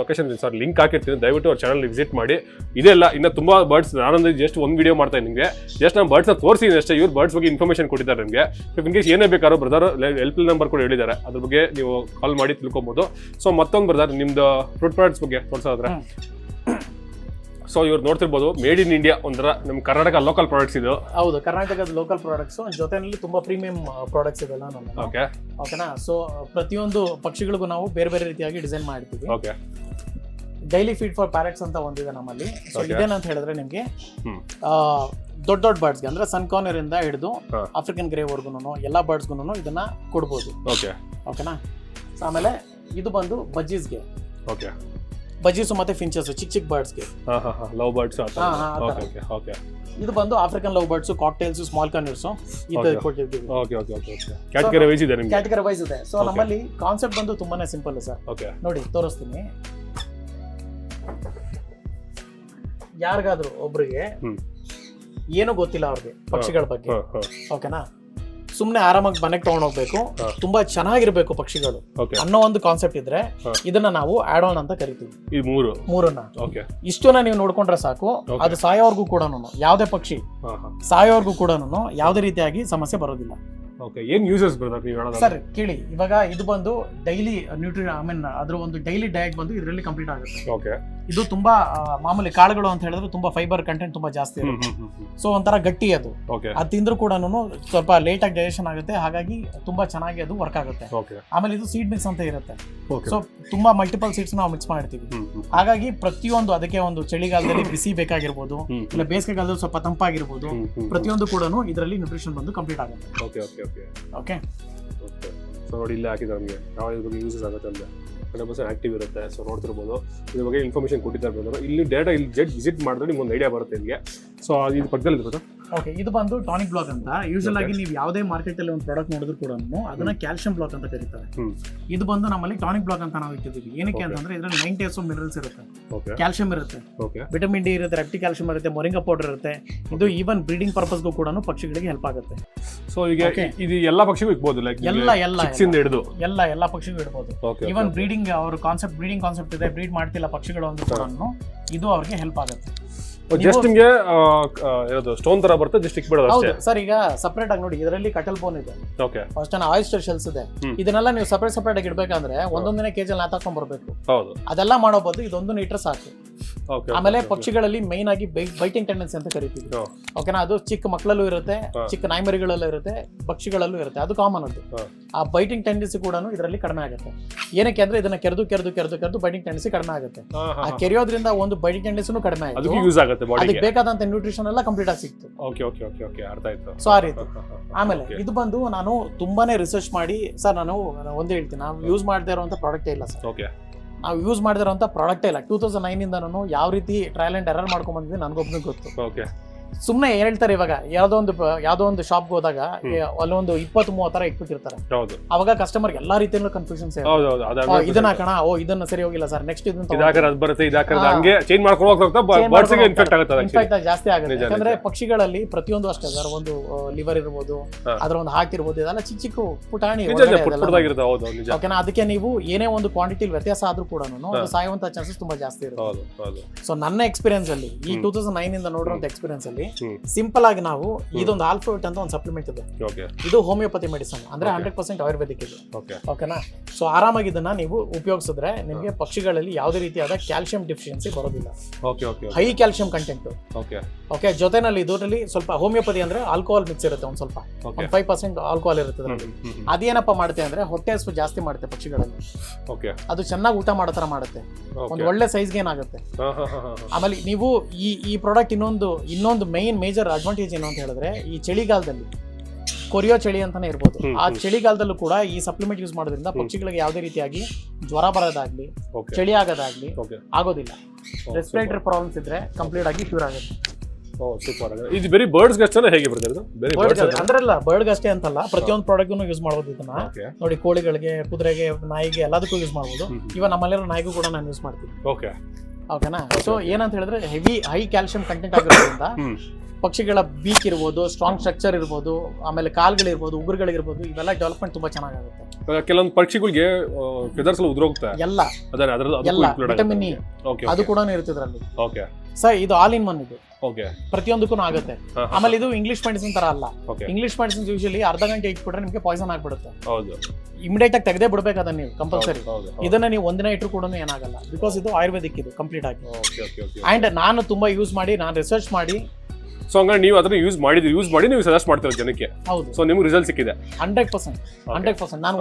ಲೊಕೇಶನ್ ಸರ್ ಲಿಂಕ್ ಹಾಕಿರ್ತೀನಿ, ದಯವಿಟ್ಟು ಅವ್ರ ಚಾನಲ್ ವಿಸಿಟ್ ಮಾಡಿ. ಇದೆಲ್ಲ ಇನ್ನು ತುಂಬ ಬರ್ಡ್ಸ್, ನಾನೊಂದು ಜಸ್ಟ್ ಒಂದು ವಿಡಿಯೋ ಮಾಡ್ತಾ ನಿಮಗೆ ಜಸ್ಟ್ ನಾನು ಬರ್ಡ್ಸ್ನ ತೋರಿಸಿದ್ದೀನಿ ಅಷ್ಟೇ. ಇವ್ರು ಬರ್ಡ್ಸ್ ಬಗ್ಗೆ ಇನ್ಫಾರ್ಮೇಷನ್ ಕೊಟ್ಟಿದ್ದಾರೆ ನಿಮಗೆ. ಇನ್ ಕೇಸ್ ಏನೇ ಬೇಕಾದ್ರೂ ಬ್ರದರ್ ಹೆಲ್ಪ್ ನಂಬರ್ ಕೂಡ ಹೇಳಿದ್ದಾರೆ, ಅದ್ರ ಬಗ್ಗೆ ನೀವು ಕಾಲ್ ಮಾಡಿ ತಿಳ್ಕೊಬೋದು. ಸೊ ಮತ್ತೊಂದು ಬ್ರದರ್ ನಿಮ್ದು ಫ್ರೂಟ್ ಪ್ರಾಡಕ್ಟ್ಸ್ ಬಗ್ಗೆ ತೋರಿಸೋದ್ರೆ, ಸೊ ಇವ್ರು ನೋಡ್ತಿರ್ಬೋದು ಮೇಡ್ ಇನ್ ಇಂಡಿಯಾ, ಒಂಥರ ನಮ್ಮ ಕರ್ನಾಟಕ ಲೋಕಲ್ ಪ್ರಾಡಕ್ಟ್ಸ್ ಇದು. ಹೌದು, ಕರ್ನಾಟಕದ ಲೋಕಲ್ ಪ್ರಾಡಕ್ಟ್ಸ್ ಜೊತೆನಲ್ಲಿ ತುಂಬಾ ಪ್ರೀಮಿಯಂ ಪ್ರಾಡಕ್ಟ್ಸ್ ಇದೆಲ್ಲ ನಮ್ಮ. ಓಕೆನಾ? ಸೊ ಪ್ರತಿಯೊಂದು ಪಕ್ಷಿಗಳಿಗೂ ನಾವು ಬೇರೆ ಬೇರೆ ರೀತಿಯಾಗಿ ಡಿಸೈನ್ ಮಾಡ್ತೀವಿ. ಡೈಲಿ ಫೀಡ್ ಫಾರ್ ಪ್ಯಾರೆಟ್ಸ್ ಅಂತ ಒಂದಿದೆ ನಮ್ಮಲ್ಲಿ. ಸೊ ಇದೇನಂತ ಹೇಳಿದ್ರೆ ನಿಮ್ಗೆ ದೊಡ್ಡ ದೊಡ್ಡ ಬರ್ಡ್ಸ್ಗೆ ಅಂದ್ರೆ ಸನ್ಕಾರ್ನರ್ ಇಂದ ಹಿಡಿದು ಆಫ್ರಿಕನ್ ಗ್ರೇ ವರ್ಗುನು ಎಲ್ಲಾ ಬರ್ಡ್ಸ್ಗೂ ಇದನ್ನ ಕೊಡ್ಬೋದು. ಓಕೆನಾ? ಆಮೇಲೆ ಇದು ಬಂದು ಬಜ್ಜೀಸ್ಗೆ, ಬಜೀಸು ಮತ್ತೆ ಫಿಂಚಸ್ ಚಿಕ್ಕ ಬರ್ಡ್ಸ್ಗೆ, ಲವ್ ಬರ್ಡ್ಸ್. ಇದು ಬಂದು African love birds, cocktails, small corners ಕೊಟ್ಟಿರ್ತೀವಿ. ಕ್ಯಾಟಗರಿ ವೈಸ್ ಇದೆ. ಸೊ ನಮ್ಮಲ್ಲಿ ಕಾನ್ಸೆಪ್ಟ್ ಬಂದು ತುಂಬಾನೇ ಸಿಂಪಲ್ ಸರ್. ನೋಡಿ ತೋರಿಸ್ತೀನಿ. ಯಾರಿಗಾದ್ರೂ ಒಬ್ರಿಗೆ ಏನು ಗೊತ್ತಿಲ್ಲ ಅವ್ರಿಗೆ ಪಕ್ಷಿಗಳ ಬಗ್ಗೆ, ಓಕೆನಾ, ಸುಮ್ನೆ ಆರಾಮಾಗಿ ಮನೆಗೆ ತಗೊಂಡ್ ಹೋಗ್ಬೇಕು, ತುಂಬಾ ಚೆನ್ನಾಗಿರ್ಬೇಕು ಪಕ್ಷಿಗಳು ಅನ್ನೋ ಒಂದು ಕಾನ್ಸೆಪ್ಟ್ ಇದ್ರೆ ಇದನ್ನ ನಾವು ಆಡ್ ಆನ್ ಅಂತ ಕರಿತೀವಿ. ಈ ಮೂರನ್ನ ಇಷ್ಟನ್ನ ನೀವು ನೋಡ್ಕೊಂಡ್ರೆ ಸಾಕು, ಅದು ಸಾಯೋವರ್ಗು ಕೂಡ ಯಾವ್ದೇ ಪಕ್ಷಿ ಸಾಯೋವರ್ಗು ಕೂಡ ಯಾವ್ದೇ ರೀತಿಯಾಗಿ ಸಮಸ್ಯೆ ಬರೋದಿಲ್ಲ. ಸರ್ ಕೇಳಿ, ಇವಾಗ ಇದು ಬಂದು ಡೈಲಿ ನ್ಯೂಟ್ರಿ, ಐ ಮೀನ್ ಅದ್ರ ಒಂದು ಡೈಲಿ ಡಯಟ್ ಬಂದು ಇದರಲ್ಲಿ ಕಂಪ್ಲೀಟ್ ಆಗುತ್ತೆ. ಇದು ತುಂಬಾ ಮಾಮೂಲಿ ಕಾಳುಗಳು ಅಂತ ಹೇಳಿದ್ರೆ ತುಂಬಾ ಫೈಬರ್ ಕಂಟೆಂಟ್ ತುಂಬಾ ಜಾಸ್ತಿ ಇರುತ್ತೆ. ಸೊ ಒಂಥರ ಗಟ್ಟಿ ಅದು. ಅದು ತಿಂದ್ರು ಕೂಡ ಸ್ವಲ್ಪ ಲೇಟ್ ಆಗಿ ಡೈಜೆಷನ್ ಆಗುತ್ತೆ, ಹಾಗಾಗಿ ತುಂಬಾ ಚೆನ್ನಾಗಿ ಅದು ವರ್ಕ್ ಆಗುತ್ತೆ. ಆಮೇಲೆ ಇದು ಸೀಡ್ ಮಿಕ್ಸ್ ಅಂತ ಇರುತ್ತೆ. ಸೊ ತುಂಬಾ ಮಲ್ಟಿಪಲ್ ಸೀಡ್ಸ್ ನಾವು ಮಿಕ್ಸ್ ಮಾಡ್ತೀವಿ. ಹಾಗಾಗಿ ಪ್ರತಿಯೊಂದು ಅದಕ್ಕೆ ಒಂದು ಚಳಿಗಾಲದಲ್ಲಿ ಬಿಸಿ ಬೇಕಾಗಿರ್ಬೋದು, ಇಲ್ಲ ಬೇಸಿಗೆಗಾಲದಲ್ಲಿ ಸ್ವಲ್ಪ ತಂಪಾಗಿರ್ಬೋದು, ಪ್ರತಿಯೊಂದು ಕೂಡ ಇದರಲ್ಲಿ ನ್ಯೂಟ್ರಿಷನ್ ಬಂದು ಕಂಪ್ಲೀಟ್ ಆಗುತ್ತೆ. ಓಕೆ ಸೊ ನೋಡಿ ಇಲ್ಲೇ ಹಾಕಿದ್ರೆ ನಮಗೆ ಯಾವ ಬಗ್ಗೆ ಯೂಸಸ್ ಆಗುತ್ತೆ ಅಂದರೆ 100% ಆಕ್ಟಿವ್ ಇರುತ್ತೆ. ಸೊ ನೋಡ್ತಿರ್ಬೋದು ಇದ್ರ ಬಗ್ಗೆ ಇನ್ಫಾರ್ಮೇಷನ್ ಕೊಟ್ಟಿದ್ದಾರೆ ಬಂದರು. ಇಲ್ಲಿ ಡೇಟಾ ಇಲ್ಲಿ ವಿಸಿಟ್ ಮಾಡಿದ್ರೆ ನಿಮ್ಗೆ ಒಂದು ಐಡಿಯಾ ಬರುತ್ತೆ ನಿಮಗೆ. ಸೊ ಇದು ಪಕ್ಕದಲ್ಲಿ ಇರ್ಬೋದು. ಓಕೆ, ಇದು ಬಂದು ಟಾನಿಕ್ ಬ್ಲಾಕ್ ಅಂತ. ಯೂಶಲ್ ಆಗಿ ನೀವು ಯಾವುದೇ ಮಾರ್ಕೆಟ್ ಅಲ್ಲಿ ಒಂದು ಪ್ರಾಡಕ್ಟ್ ನೋಡಿದ್ರು ಕೂಡ ಅದನ್ನ ಕ್ಯಾಲ್ಸಿಯಂ ಬ್ಲಾಕ್ ಅಂತ ಕರೀತಾರೆ. ಇದು ಬಂದು ನಮ್ಮಲ್ಲಿ ಟಾನಿಕ್ ಬ್ಲಾಕ್ ಅಂತ ನಾವು ಇಟ್ಟಿದ್ದೀವಿ. ಏನಕ್ಕೆ ಅಂತಂದ್ರೆ ಇದರಲ್ಲಿ 9 ಟೈಪ್ಸ್ ಆಫ್ ಮಿನರಲ್ಸ್ ಇರುತ್ತೆ, ಕ್ಯಾಲ್ಸಿಯಂ ಇರುತ್ತೆ, ವಿಟಮಿನ್ ಡಿ ಇರುತ್ತೆ, ರೆಪ್ಟಿ ಕ್ಯಾಲ್ಸಿಯಂ ಇರುತ್ತೆ, ಮೊರಿಂಗಾ ಪೌಡರ್ ಇರುತ್ತೆ. ಇದು ಈವನ್ ಬ್ರೀಡಿಂಗ್ ಪರ್ಪಸ್ಗೂ ಕೂಡ ಪಕ್ಷಿಗಳಿಗೆ ಹೆಲ್ಪ್ ಆಗುತ್ತೆ. ಸೊ ಈಗ ಇದು ಎಲ್ಲ ಪಕ್ಷಿಗೂ ಇಡ್ಬೋದು, ಲೈಕ್ ಹಿಡಿದು ಎಲ್ಲ ಪಕ್ಷಿಗೂ ಇಡ್ಬೋದು. ಈವನ್ ಬ್ರೀಡಿಂಗ್ ಅವ್ರ ಬ್ರೀಡಿಂಗ್ ಕಾನ್ಸೆಪ್ಟ್ ಇದೆ, ಬ್ರೀಡ್ ಮಾಡ್ತಿಲ್ಲ ಪಕ್ಷಿಗಳು ಅಂತ ಕೂಡ ಇದು ಅವ್ರಿಗೆ ಹೆಲ್ಪ್ ಆಗುತ್ತೆ. ಜಸ್ಟ್ ನಿಮಗೆ ಸ್ಟೋನ್ ತರ ಬರುತ್ತೆ, ಜಸ್ಟ್ ಇಕ್ಬಿಡೋದು ಅಷ್ಟೇ. ಸರ್ ಈಗ ಸಪರೇಟ್ ಆಗಿ ನೋಡಿ, ಇದರಲ್ಲಿ ಕಟಲ್ ಬೋನ್ ಇದೆ, ಫಸ್ಟ್ ಆಯಿಸ್ಟರ್ ಶೆಲ್ಸ್ ಇದೆ. ಇದನ್ನೆಲ್ಲ ನೀವು ಸಪರೇಟ್ ಆಗಿ ಇಡ್ಬೇಕಂದ್ರೆ ಒಂದೊಂದಿನ ಕೆಜಿ ನಾತಾಕೊಂಡ್ ಬರ್ಬೇಕು. ಅದೆಲ್ಲ ಮಾಡೋ ಬದಲು ಇದೊಂದು ಇಟ್ರೆ ಸಾಕು. ಆಮೇಲೆ ಪಕ್ಷಿಗಳಲ್ಲಿ ಮೈನ್ ಆಗಿ ಬೈಟಿಂಗ್ ಟೆಂಡೆನ್ಸಿ ಅಂತ ಕರಿತೀವಿ. ಓಕೆನಾ, ಅದು ಚಿಕ್ಕ ಮಕ್ಕಳಲ್ಲೂ ಇರುತ್ತೆ, ಚಿಕ್ಕ ನಾಯಿಮರಿಗಳಲ್ಲೂ ಇರುತ್ತೆ, ಪಕ್ಷಿಗಳಲ್ಲೂ ಇರುತ್ತೆ, ಅದು ಕಾಮನ್. ಅದು ಆ ಬೈಟಿಂಗ್ ಟೆಂಡೆನ್ಸಿ ಕೂಡ ಇದರಲ್ಲಿ ಕಡಿಮೆ ಆಗುತ್ತೆ. ಏನಕ್ಕೆ ಅಂದ್ರೆ ಇದನ್ನ ಕೆರೆದು ಬೈಟಿಂಗ್ ಟೆಂಡೆನ್ಸಿ ಕಡಿಮೆ ಆಗುತ್ತೆ. ಆ ಕೆರೆಯೋದ್ರಿಂದ ಒಂದು ಬೈಟಿಂಗ್ ಟೆಂಡೆನ್ಸಿನೂ ಕಡಿಮೆ ಆಗುತ್ತೆ, ಅದಕ್ಕೆ ಬೇಕಾದಂತ ನ್ಯೂಟ್ರಿಷನ್ ಎಲ್ಲ ಕಂಪ್ಲೀಟ್ ಆಗಿ ಸಿಕ್ತು. ಸೊ ಆ ರೀತಿ. ಆಮೇಲೆ ಇದು ಬಂದು ನಾನು ತುಂಬಾನೇ ರಿಸರ್ಚ್ ಮಾಡಿ, ಸರ್ ನಾನು ಒಂದೇ ಹೇಳ್ತೀನಿ, ನಾವು ಯೂಸ್ ಮಾಡದೇ ಇರುವಂತ ಪ್ರಾಡಕ್ಟೇ ಇಲ್ಲ ಸರ್. ನಾವು ಯೂಸ್ ಮಾಡದಿರೋಂಥ ಪ್ರಾಡಕ್ಟೇ ಇಲ್ಲ. 2009 ನಾನು ಯಾವ ರೀತಿ ಟ್ರಯಲ್ ಅಂಡ್ ಎರರ್ ಮಾಡ್ಕೊಂಡ್ ಬಂದಿದ್ದೀನಿ ನನಗೊಬ್ಬನಿಗೆ ಗೊತ್ತು. ಸುಮ್ಮನೆ ಹೇಳ್ತಾರೆ, ಇವಾಗ ಯಾವ್ದೋ ಒಂದು ಶಾಪ್ಗೆ ಹೋದಾಗ ಅಲ್ಲೊಂದು 20-30 ತರ ಇಟ್ಬಿಟ್ಟಿರ್ತಾರೆ. ಅವಾಗ ಕಸ್ಟಮರ್ ಎಲ್ಲಾ ರೀತಿಯಲ್ಲೂ ಕನ್ಫ್ಯೂಷನ್ಸ್ ಇದನ್ನ ಹಾಕೋಣ, ಇದನ್ನ ಸರಿ ಹೋಗಿಲ್ಲ ಸರ್, ನೆಕ್ಸ್ಟ್ ಇನ್ಫೆಕ್ಟ್ ಜಾಸ್ತಿ ಆಗುತ್ತೆ. ಯಾಕಂದ್ರೆ ಪಕ್ಷಿಗಳಲ್ಲಿ ಪ್ರತಿಯೊಂದು ಅಷ್ಟೇ ಸರ್, ಒಂದು ಲಿವರ್ ಇರ್ಬೋದು, ಅದ್ರ ಒಂದು ಹಾರ್ಟ್ ಇರ್ಬೋದು, ಇದೆಲ್ಲ ಚಿಕ್ಕ ಪುಟಾಣಿ. ಓಕೆನಾ, ಅದಕ್ಕೆ ನೀವು ಏನೇ ಒಂದು ಕ್ವಾಂಟಿಟಿ ವ್ಯತ್ಯಾಸ ಆದ್ರೂ ಕೂಡ ಅದು ಸಾಯುವಂತ ಚಾನ್ಸಸ್ ತುಂಬಾ ಜಾಸ್ತಿ ಇರುತ್ತೆ. ಸೊ ನನ್ನ ಎಕ್ಸ್ಪೀರಿಯನ್ಸ್ ಅಲ್ಲಿ, ಈ 2009 ಇಂದ ನೋಡಿರೋಂಥ ಎಕ್ಸ್ಪೀರಿಯನ್ಸ್ ಅಲ್ಲಿ ಸಿಂಪಲ್ ಆಗಿ ನಾವು ಇದೊಂದು ಆಲ್ಫಾವೆಟ್ ಅಂತ ಒಂದು ಸಪ್ಲಿಮೆಂಟ್ ಇದೆ. ಇದು ಹೋಮಿಯೋಪತಿ ಮೆಡಿಸಿನ್, ಅಂದ್ರೆ 100% ಆಯುರ್ವೇದಿಕ್ ಇದು. ಓಕೆನಾ, ಸೊ ಆರಾಮಾಗಿ ಇದನ್ನ ನೀವು ಉಪಯೋಗಿಸಿದ್ರೆ ನಿಮಗೆ ಪಕ್ಷಿಗಳಲ್ಲಿ ಯಾವುದೇ ರೀತಿಯಾದ ಕ್ಯಾಲ್ಸಿಯಂ ಡಿಫಿಷಿಯನ್ಸಿ ಬರೋದಿಲ್ಲ. High calcium content. ಓಕೆ, ಜೊತೆನಲ್ಲಿ ಇದರಲ್ಲಿ ಸ್ವಲ್ಪ ಹೋಮಿಯೋಪತಿ ಅಂದ್ರೆ ಆಲ್ಕೋಹಾಲ್ ಮಿಕ್ಸ್ ಇರುತ್ತೆ, ಒಂದು ಸ್ವಲ್ಪ 5% ಆಲ್ಕೋಹಾಲ್ ಇರುತ್ತೆ ಅದರಲ್ಲಿ. ಅದೇನಪ್ಪ ಮಾಡುತ್ತೆ ಅಂದ್ರೆ ಹೊಟ್ಟೆ ಹಸು ಜಾಸ್ತಿ ಮಾಡುತ್ತೆ ಪಕ್ಷಿಗಳಲ್ಲಿ. ಅದು ಚೆನ್ನಾಗಿ ಊಟ ಮಾಡೋ ತರ ಮಾಡುತ್ತೆ, ಒಂದು ಒಳ್ಳೆ ಸೈಜ್ಗೆ ಏನಾಗುತ್ತೆ. ಆಮೇಲೆ ನೀವು ಈ ಪ್ರಾಡಕ್ಟ್ ಇನ್ನೊಂದು ಮೇಜರ್ ಅಡ್ವಾಂಟೇಜ್ ಏನು ಅಂತ ಹೇಳಿದ್ರೆ, ಈ ಚಳಿಗಾಲದಲ್ಲಿ ಕೊರಿಯೋ ಚಳಿ ಅಂತಾನೆ ಇರ್ಬೋದು, ಆ ಚಳಿಗಾಲದಲ್ಲೂ ಕೂಡ ಈ ಸಪ್ಲಿಮೆಂಟ್ ಯೂಸ್ ಮಾಡೋದ್ರಿಂದ ಪಕ್ಷಿಗಳಿಗೆ ಯಾವುದೇ ರೀತಿಯಾಗಿ ಜ್ವರ ಬರೋದಾಗ್ಲಿ, ಚಳಿ ಆಗೋದಾಗ್ಲಿ ಆಗೋದಿಲ್ಲ. ರೆಸ್ಪಿರೇಟರಿ ಪ್ರಾಬ್ಲಮ್ಸ್ ಇದ್ರೆ ಕಂಪ್ಲೀಟ್ ಆಗಿ ಕ್ಯೂರ್ ಆಗುತ್ತೆ. ಇದು ಬರೀ ಬರ್ಡ್ಸ್ ಅಷ್ಟೇ ಹೇಗೆ ಬರ್ತದೆ? ಅಂದ್ರಲ್ಲ ಬರ್ಡ್ ಅಷ್ಟೇ ಅಂತಲ್ಲ, ಪ್ರತಿಯೊಂದು ಪ್ರಾಡಕ್ಟ್ ಯೂಸ್ ಮಾಡಬಹುದು. ಇದನ್ನ ನೋಡಿ, ಕೋಳಿಗಳಿಗೆ, ಕುದುರೆಗೆ, ನಾಯಿಗೆ ಎಲ್ಲದಕ್ಕೂ ಯೂಸ್ ಮಾಡಬಹುದು. ಇವಾಗ ನಮ್ಮಲ್ಲಿರೋ ನಾಯಿಗೂ ಕೂಡ ನಾನು ಯೂಸ್ ಮಾಡ್ತೀನಿ. ಓಕೆನಾ, ಸೊ ಏನಂತ ಹೇಳಿದ್ರೆ ಹೈ ಕ್ಯಾಲ್ಸಿಯಂ ಕಂಟೆಂಟ್ ಆಗಿರೋದ್ರಿಂದ ಪಕ್ಷಿಗಳ ಬೀಕ್ ಇರ್ಬೋದು, ಸ್ಟ್ರಾಂಗ್ ಸ್ಟ್ರಕ್ಚರ್ ಇರ್ಬೋದು, ಆಮೇಲೆ ಕಾಲ್ಗಳಿರ್ಬೋದು, ಉಗುರುಗಳಿರ್ಬೋದು, ಇವೆಲ್ಲ ಡೆವಲಪ್ಮೆಂಟ್ ತುಂಬಾ ಚೆನ್ನಾಗುತ್ತೆ. ಕೆಲವೊಂದು ಪಕ್ಷಿಗಳಿಗೆ ಫೆದರ್ಸ್ ಉದುರೋಗುತ್ತೆ, ಎಲ್ಲ ವಿಟಮಿನ್ ಇ ಅದು ಕೂಡ ಇರ್ತಿದ್ರಲ್ಲಿ. ಸರ್ ಇದು ಆಲ್ ಇನ್ ಒನ್, ಇದು ಪ್ರತಿಯೊಂದಕ್ಕೂ ಆಗುತ್ತೆ. ಆಮೇಲೆ ಇದು ಇಂಗ್ಲಿಷ್ ಮೆಡಿಸಿನ್ ತರ ಅಲ್ಲ. ಇಂಗ್ಲಿಷ್ ಮೆಡಿಸಿನ್ ಯೂಶಲಿ ಅರ್ಧ ಗಂಟೆ ಇಟ್ಬಿಟ್ರೆ ನಿಮ್ಗೆ ಪಾಯ್ಸನ್ ಆಗ್ಬಿಡುತ್ತೆ, ಇಮಿಡಿಯೇಟ್ ಆಗಿ ತೆಗೆದೇ ಬಿಡ್ಬೇಕು ಅದನ್ನ ನೀವು ಕಂಪಲ್ಸರಿ. ಇದನ್ನ ನೀವು ಒಂದಿನ ಇಟ್ಟರು ಕೂಡ ಏನಾಗಲ್ಲ, ಬಿಕಾಸ್ ಇದು ಆಯುರ್ವೇದಿಕ್, ಇದು ಕಂಪ್ಲೀಟ್ ಆಗಿ. ಅಂಡ್ ನಾನು ತುಂಬಾ ಯೂಸ್ ಮಾಡಿ, ನಾನು ರಿಸರ್ಚ್ ಮಾಡಿ, ಸೊ ಹಂಗಾಗಿ ನೀವು ಅದನ್ನ ಯೂಸ್ ಮಾಡಿ ನೀವು ಸಜೆಸ್ಟ್ ಮಾಡ್ತೀರ ಜನಕ್ಕೆ. ಹೌದು, ಸೊ ನಿಮ್ಗೆ ರಿಸಲ್ಟ್ ಸಿಕ್ಕಿದೆ 100%. ನಾನು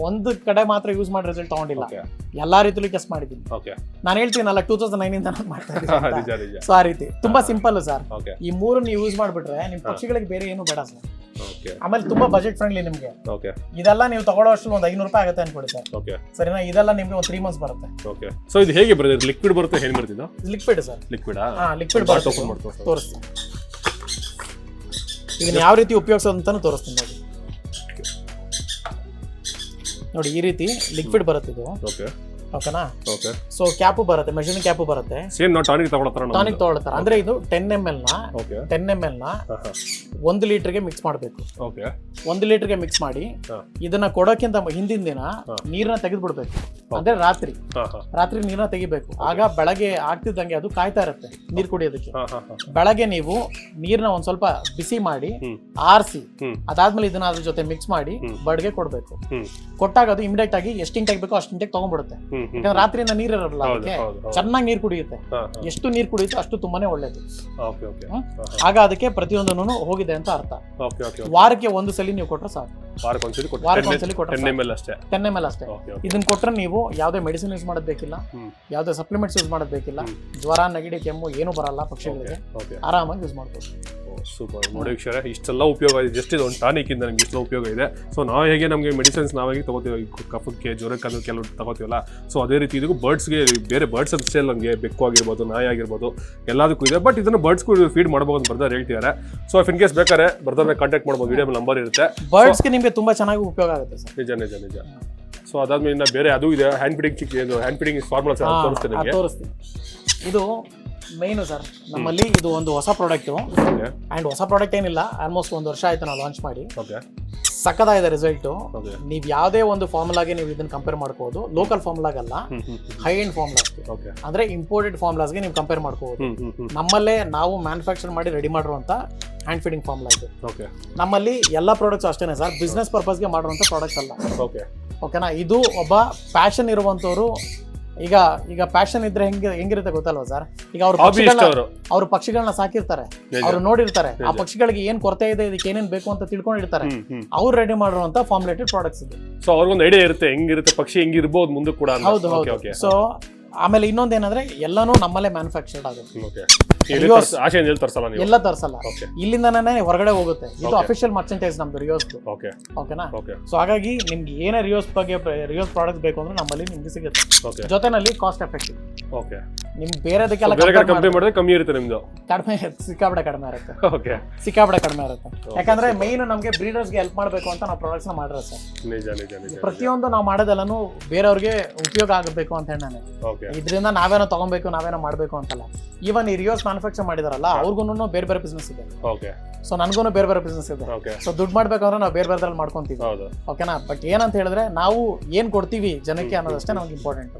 ಒಂದು ಕಡೆ ಮಾತ್ರ ಯೂಸ್ ಮಾಡಿ ರಿಸಲ್ಟ್ ತಗೊಂಡಿಲ್ಲ, ಎಲ್ಲಾ ರೀತಿಲೂ ಟೆಸ್ಟ್ ಮಾಡಿದ್ದೀನಿ. ನಾನು ಹೇಳ್ತೀನಲ್ಲ 2009 ಇಂದ ನಾನು ಮಾಡ್ತಾ ಇದ್ದೀನಿ. ಸೊ ಆ ರೀತಿ ತುಂಬಾ ಸಿಂಪಲ್ ಸರ್. ಈ ಮೂರನ್ನ ಯೂಸ್ ಮಾಡ್ಬಿಟ್ರೆ ನಿಮ್ ಪಕ್ಷಿಗಳಿಗೆ ಬೇರೆ ಏನು ಬೇಡ ಸರ್. ಆಮೇಲೆ ತುಂಬಾ ಬಜೆಟ್ ಫ್ರೆಂಡ್ಲಿ ನಿಮ್ಗೆ. ಇದೆಲ್ಲ ನೀವು ತಗೊಳ್ಳೋ ಅಷ್ಟು ಒಂದು 500 ರೂಪಾಯಿ ಆಗುತ್ತೆ ಅನ್ಕೊಡಿ ಸರ್. ಸರಿನಾ, ಇದೆಲ್ಲ ನಿಮ್ಗೆ ಒಂದು 3 ಮಂತ್ಸ್ ಬರುತ್ತೆ. ಸೊ ಇದು ಹೇಗೆ ಬರುತ್ತೆ? ಲಿಕ್ವಿಡ್ ಬರುತ್ತೆ, ಹೇಗೆ ಬರ್ತಿದ್ದು? ಲಿಕ್ವಿಡ್ ಸರ್, ಲಿಕ್ವಿಡ್ ಬರುತ್ತೆ. ತೋರಿಸ್ತೀನಿ, ಇದನ್ನ ಯಾವ ರೀತಿ ಉಪಯೋಗಿಸೋದು ಅಂತಾನು ತೋರಿಸ್ತೀನಿ ನೋಡಿ. ನೋಡಿ, ಈ ರೀತಿ ಲಿಕ್ವಿಡ್ ಬರುತ್ತೆ ಇದು. ಓಕೆನಾ, ಸೊ ಕ್ಯಾಪು ಬರುತ್ತೆ, ಮೆಷರಿಂಗ್ ಕ್ಯಾಪು ಬರುತ್ತೆ. ಸೇಮ್ ನಾವು ಟಾನಿಕ್ ತಗೊಳ್ತಾರೆ. ಅಂದ್ರೆ ಇದು 10 ml ನ 1 ಲೀಟರ್ಗೆ ಮಿಕ್ಸ್ ಮಾಡಬೇಕು. 1 ಲೀಟರ್ಗೆ ಮಿಕ್ಸ್ ಮಾಡಿ ಇದನ್ನ ಕೊಡೋಕ್ಕಿಂತ ಹಿಂದಿನ ದಿನ ನೀರನ್ನ ತೆಗೆದು ಬಿಡ್ಬೇಕು. ಅಂದ್ರೆ ರಾತ್ರಿ ನೀರನ್ನ ತೆಗಿಬೇಕು. ಆಗ ಬೆಳಗ್ಗೆ ಆಗ್ತಿದ್ದಂಗೆ ಅದು ಕಾಯ್ತಾ ಇರುತ್ತೆ ನೀರ್ ಕುಡಿಯೋದಕ್ಕೆ. ಬೆಳಗ್ಗೆ ನೀವು ನೀರ್ನ ಒಂದ್ ಸ್ವಲ್ಪ ಬಿಸಿ ಮಾಡಿ ಆರಿಸಿ, ಅದಾದ್ಮೇಲೆ ಇದನ್ನ ಅದ್ರ ಜೊತೆ ಮಿಕ್ಸ್ ಮಾಡಿ ಬರ್ಡ್ಗೆ ಕೊಡ್ಬೇಕು. ಕೊಟ್ಟಾಗ ಅದು ಇಮಿಡಿಯೇಟ್ ಆಗಿ ಎಷ್ಟು ಇಂಟೆಕ್ ಬೇಕೋ ಅಷ್ಟು ಇಂಟೆಕ್ ತಗೊಂಡ್ಬಿಡುತ್ತೆ. ಯಾಕಂದ್ರೆ ರಾತ್ರಿಯಿಂದ ನೀರ್ ಇರಲ್ಲ ಅದಕ್ಕೆ, ಚೆನ್ನಾಗಿ ನೀರ್ ಕುಡಿಯುತ್ತೆ. ಎಷ್ಟು ನೀರ್ ಕುಡಿಯುತ್ತೆ ಅಷ್ಟು ತುಂಬಾನೇ ಒಳ್ಳೇದು. ಆಗ ಅದಕ್ಕೆ ಪ್ರತಿಯೊಂದನ್ನು ಹೋಗಿದೆ ಅಂತ ಅರ್ಥ. ವಾರಕ್ಕೆ ಒಂದು ಸಲ ನೀವು ಕೊಟ್ರೆ ಸಾಕು. ವಾರಕ್ಕೆ ಒಂದ್ಸಲಿ ಕೊಟ್ರೆ 10 ml ಅಷ್ಟೇ. ಇದನ್ನ ಕೊಟ್ರೆ ನೀವು ಯಾವ್ದೇ ಮೆಡಿಸಿನ್ ಯೂಸ್ ಮಾಡೋದ್ ಬೇಕಿಲ್ಲ, ಯಾವ್ದೇ ಸಪ್ಲಿಮೆಂಟ್ಸ್ ಯೂಸ್ ಮಾಡೋದ್ ಬೇಕಿಲ್ಲ. ಜ್ವರ, ನೆಗಡಿ, ಕೆಮ್ಮು ಏನು ಬರಲ್ಲ ಪಕ್ಷಿಗಳಿಗೆ, ಆರಾಮಾಗಿ ಯೂಸ್ ಮಾಡ್ಬೋದು. ಸೂಪರ್. ನೋಡಿ ವೀಕ್ಷಕರೇ, ಇಷ್ಟೆಲ್ಲ ಉಪಯೋಗ ಇದೆ. ಜಸ್ಟ್ ಇದು ಒಂದು ಟಾನಿಕ್ ಇಂದ ನಮ್ಗೆ ಇಷ್ಟೆಲ್ಲ ಉಪಯೋಗ ಇದೆ. ಸೊ ನಾವು ಹೇಗೆ ನಮಗೆ ಮೆಡಿಸಿನ್ಸ್ ನಾವಾಗಿ ತಗೋತೀವಿ, ಕಫಕ್ಕೆ, ಜ್ವರಕ್ಕೆ ಅನ್ನೋ ಕೆಲವು ತಗೋತೀವಲ್ಲ, ಸೊ ಅದೇ ರೀತಿ ಇದಕ್ಕೂ ಬರ್ಡ್ಸ್ಗೆ, ಬೇರೆ ಬರ್ಡ್ಸ್ ಅಷ್ಟೇ ನಮಗೆ ಬೆಕ್ಕು ಆಗಿರ್ಬೋದು, ನಾಯಿ ಆಗಿರ್ಬೋದು, ಎಲ್ಲದಕ್ಕೂ ಇದೆ. ಬಟ್ ಇದನ್ನು ಬರ್ಡ್ಸ್ಗೂ ಫೀಡ್ ಮಾಡ್ಬೋದು ಅಂತ ಬರ್ದಾರೆ ಹೇಳ್ತಿದ್ದಾರೆ. ಸೊ ಇಫ್ ಇನ್ ಕೇಸ್ ಬೇಕಾದ್ರೆ ಬರ್ದಾರೆ ಕಾಂಟ್ಯಾಕ್ಟ್ ಮಾಡ್ಬೋದು, ವಿಡಿಯೋ ನಂಬರ್ ಇರುತ್ತೆ. ಬರ್ಡ್ಸ್ಗೆ ನಿಮಗೆ ತುಂಬಾ ಚೆನ್ನಾಗಿ ಉಪಯೋಗ ಆಗುತ್ತೆ ಸರ್. ನಿಜ. ಸೊ ಅದಾದ್ಮೇಲೆ ಇನ್ನ ಬೇರೆ ಅದು ಇದೆ, ಹ್ಯಾಂಡ್ ಫೀಡಿಂಗ್ ಫಾರ್ಮುಲಾ ತೋರಿಸ್ತೀನಿ ನಿಮಗೆ. ಇದು ಮೇನು ಸರ್ ನಮ್ಮಲ್ಲಿ. ಇದು ಒಂದು ಹೊಸ ಪ್ರಾಡಕ್ಟ್ ಅಂಡ್ ಹೊಸ ಪ್ರಾಡಕ್ಟ್ ಏನಿಲ್ಲ, ಆಲ್ಮೋಸ್ಟ್ 1 ವರ್ಷ ಆಯ್ತು ನಾವು ಲಾಂಚ್ ಮಾಡಿ. ಸಕ್ಕದಾಗಿದೆ ರಿಸಲ್ಟ್. ನೀವು ಯಾವುದೇ ಒಂದು ಫಾರ್ಮುಲಾಗೆ ನೀವು ಇದನ್ನ ಕಂಪೇರ್ ಮಾಡ್ಕೋಬಹುದು. ಲೋಕಲ್ ಫಾರ್ಮುಲಾಗಲ್ಲ, ಹೈ ಎಂಡ್ ಫಾರ್ಮುಲಾಸ್ಗೆ, ಅಂದ್ರೆ ಇಂಪೋರ್ಟೆಡ್ ಫಾರ್ಮುಲಾಸ್ಗೆ ನೀವು ಕಂಪೇರ್ ಮಾಡ್ಕೋಬಹುದು. ನಮ್ಮಲ್ಲೇ ನಾವು ಮ್ಯಾನುಫ್ಯಾಕ್ಚರ್ ಮಾಡಿ ರೆಡಿ ಮಾಡಿರುವಂತ ಹ್ಯಾಂಡ್ ಫೀಡಿಂಗ್ ಫಾರ್ಮುಲಾ ಇದು. ನಮ್ಮಲ್ಲಿ ಎಲ್ಲ ಪ್ರಾಡಕ್ಟ್ಸ್ ಅಷ್ಟೇನೆ ಸರ್, ಬಿಸ್ನೆಸ್ ಪರ್ಪಸ್ಗೆ ಮಾಡುವಂತ ಪ್ರಾಡಕ್ಟ್ಸ್ ಅಲ್ಲ. ಓಕೆನಾ? ಇದು ಒಬ್ಬ ಪ್ಯಾಷನ್ ಇರುವಂತವ್ರು, ಈಗ ಪ್ಯಾಷನ್ ಇದ್ರೆ ಹೆಂಗಿರುತ್ತೆ ಗೊತ್ತಲ್ವಾ ಸರ್? ಈಗ ಅವ್ರು ಪಕ್ಷಿಗಳನ್ನ ಸಾಕಿರ್ತಾರೆ, ಅವ್ರು ನೋಡಿರ್ತಾರೆ, ಆ ಪಕ್ಷಿಗಳಿಗೆ ಏನ್ ಕೊರತೆ ಇದೆ, ಇದಕ್ಕೆ ಏನೇನ್ ಬೇಕು ಅಂತ ತಿಳ್ಕೊಂಡಿರ್ತಾರೆ. ಅವ್ರು ರೆಡಿ ಮಾಡಿರುವಂತ ಫಾರ್ಮುಲೇಟೆಡ್ ಪ್ರಾಡಕ್ಟ್ಸ್ ಇದು. ಸೊ ಅವ್ರಿಗೊಂದು ಐಡಿಯಾ ಇರುತ್ತೆ ಹೆಂಗಿರುತ್ತೆ ಪಕ್ಷಿ, ಹೆಂಗಿರ್ಬೋದು ಮುಂದೆ ಕೂಡ. ಹೌದು. ಸೊ ಆಮೇಲೆ ಇನ್ನೊಂದೇನಂದ್ರೆ ಎಲ್ಲಾನು ನಮ್ಮಲ್ಲೇ ಮ್ಯಾನುಫ್ಯಾಕ್ಚರ್ಡ್ ಆಗುತ್ತೆ. ಎಲ್ಲ ತರ್ಸಲ್ಲ, ಇಲ್ಲಿಂದಾನೇ ಹೊರಗಡೆ ಹೋಗುತ್ತೆ. ಇದು ಅಫಿಷಿಯಲ್ ಮರ್ಚೆಂಟೈಸ್ ನಮ್ದು ರಿಯೋಸ್. ಓಕೆನಾ? ಸೊ ಹಾಗಾಗಿ ನಿಮ್ಗೆ ಏನೇ ರಿಯೋಸ್ ಪ್ರಾಡಕ್ಟ್ ಬೇಕು ಅಂದ್ರೆ ನಮ್ಮಲ್ಲಿ ನಿಮ್ಗೆ ಸಿಗುತ್ತೆ. ಜೊತೆನಲ್ಲಿ ಕಾಸ್ಟ್ ಎಫೆಕ್ಟಿವ್. ನಿಮ್ಗೆ ಬೇರೆದಕ್ಕೆಲ್ಲ ಕಮ್ಮಿ ಇರುತ್ತೆ, ನಿಮ್ದು ಕಡಿಮೆ, ಸಿಕ್ಕಾಪಟ್ಟೆ ಕಡಿಮೆ ಇರುತ್ತೆ. ಯಾಕಂದ್ರೆ ಮೈನ್ ನಮ್ಗೆ ಬ್ರೀಡರ್ಸ್ಗೆ ಹೆಲ್ಪ್ ಮಾಡಬೇಕು ಅಂತ ನಾವು ಪ್ರಾಡಕ್ಟ್ಸ್ ನ ಮಾಡಿರೋ ಸರ್. ಪ್ರತಿಯೊಂದು ನಾವು ಮಾಡೋದೆಲ್ಲನು ಬೇರೆಯವ್ರಿಗೆ ಉಪಯೋಗ ಆಗಬೇಕು ಅಂತ ಹೇಳಿ ನಾನು. ಇದರಿಂದ ನಾವೇನೋ ತಗೊಬೇಕು, ನಾವೇನೋ ಮಾಡ್ಬೇಕು ಅಂತಲ್ಲ. ಈವನ್ ಈ ರಿಯೋಸ್ ಮ್ಯಾನುಫ್ಯಾಕ್ಚರ್ ಮಾಡಿದಾರಲ್ಲ, ಅವ್ರಿಗೂ ಬೇರೆ ಬೇರೆ ಬಿಸ್ನೆಸ್ ಇದೆ. ಸೊ ನನ್ಗೂ ಬೇರೆ ಬೇರೆ ಬಿಸ್ನೆಸ್ ಇದೆ. ಸೊ ದುಡ್ಡು ಮಾಡ್ಬೇಕಂದ್ರೆ ನಾವು ಬೇರೆ ಬೇರೆದ್ರಲ್ಲಿ ಮಾಡ್ಕೊಂತೀವಿ. ಓಕೆನಾ? ಬಟ್ ಏನಂತ ಹೇಳಿದ್ರೆ ನಾವು ಏನ್ ಕೊಡ್ತೀವಿ ಜನಕ್ಕೆ ಅನ್ನೋದಷ್ಟೇ ನಮ್ಗೆ ಇಂಪಾರ್ಟೆಂಟ್.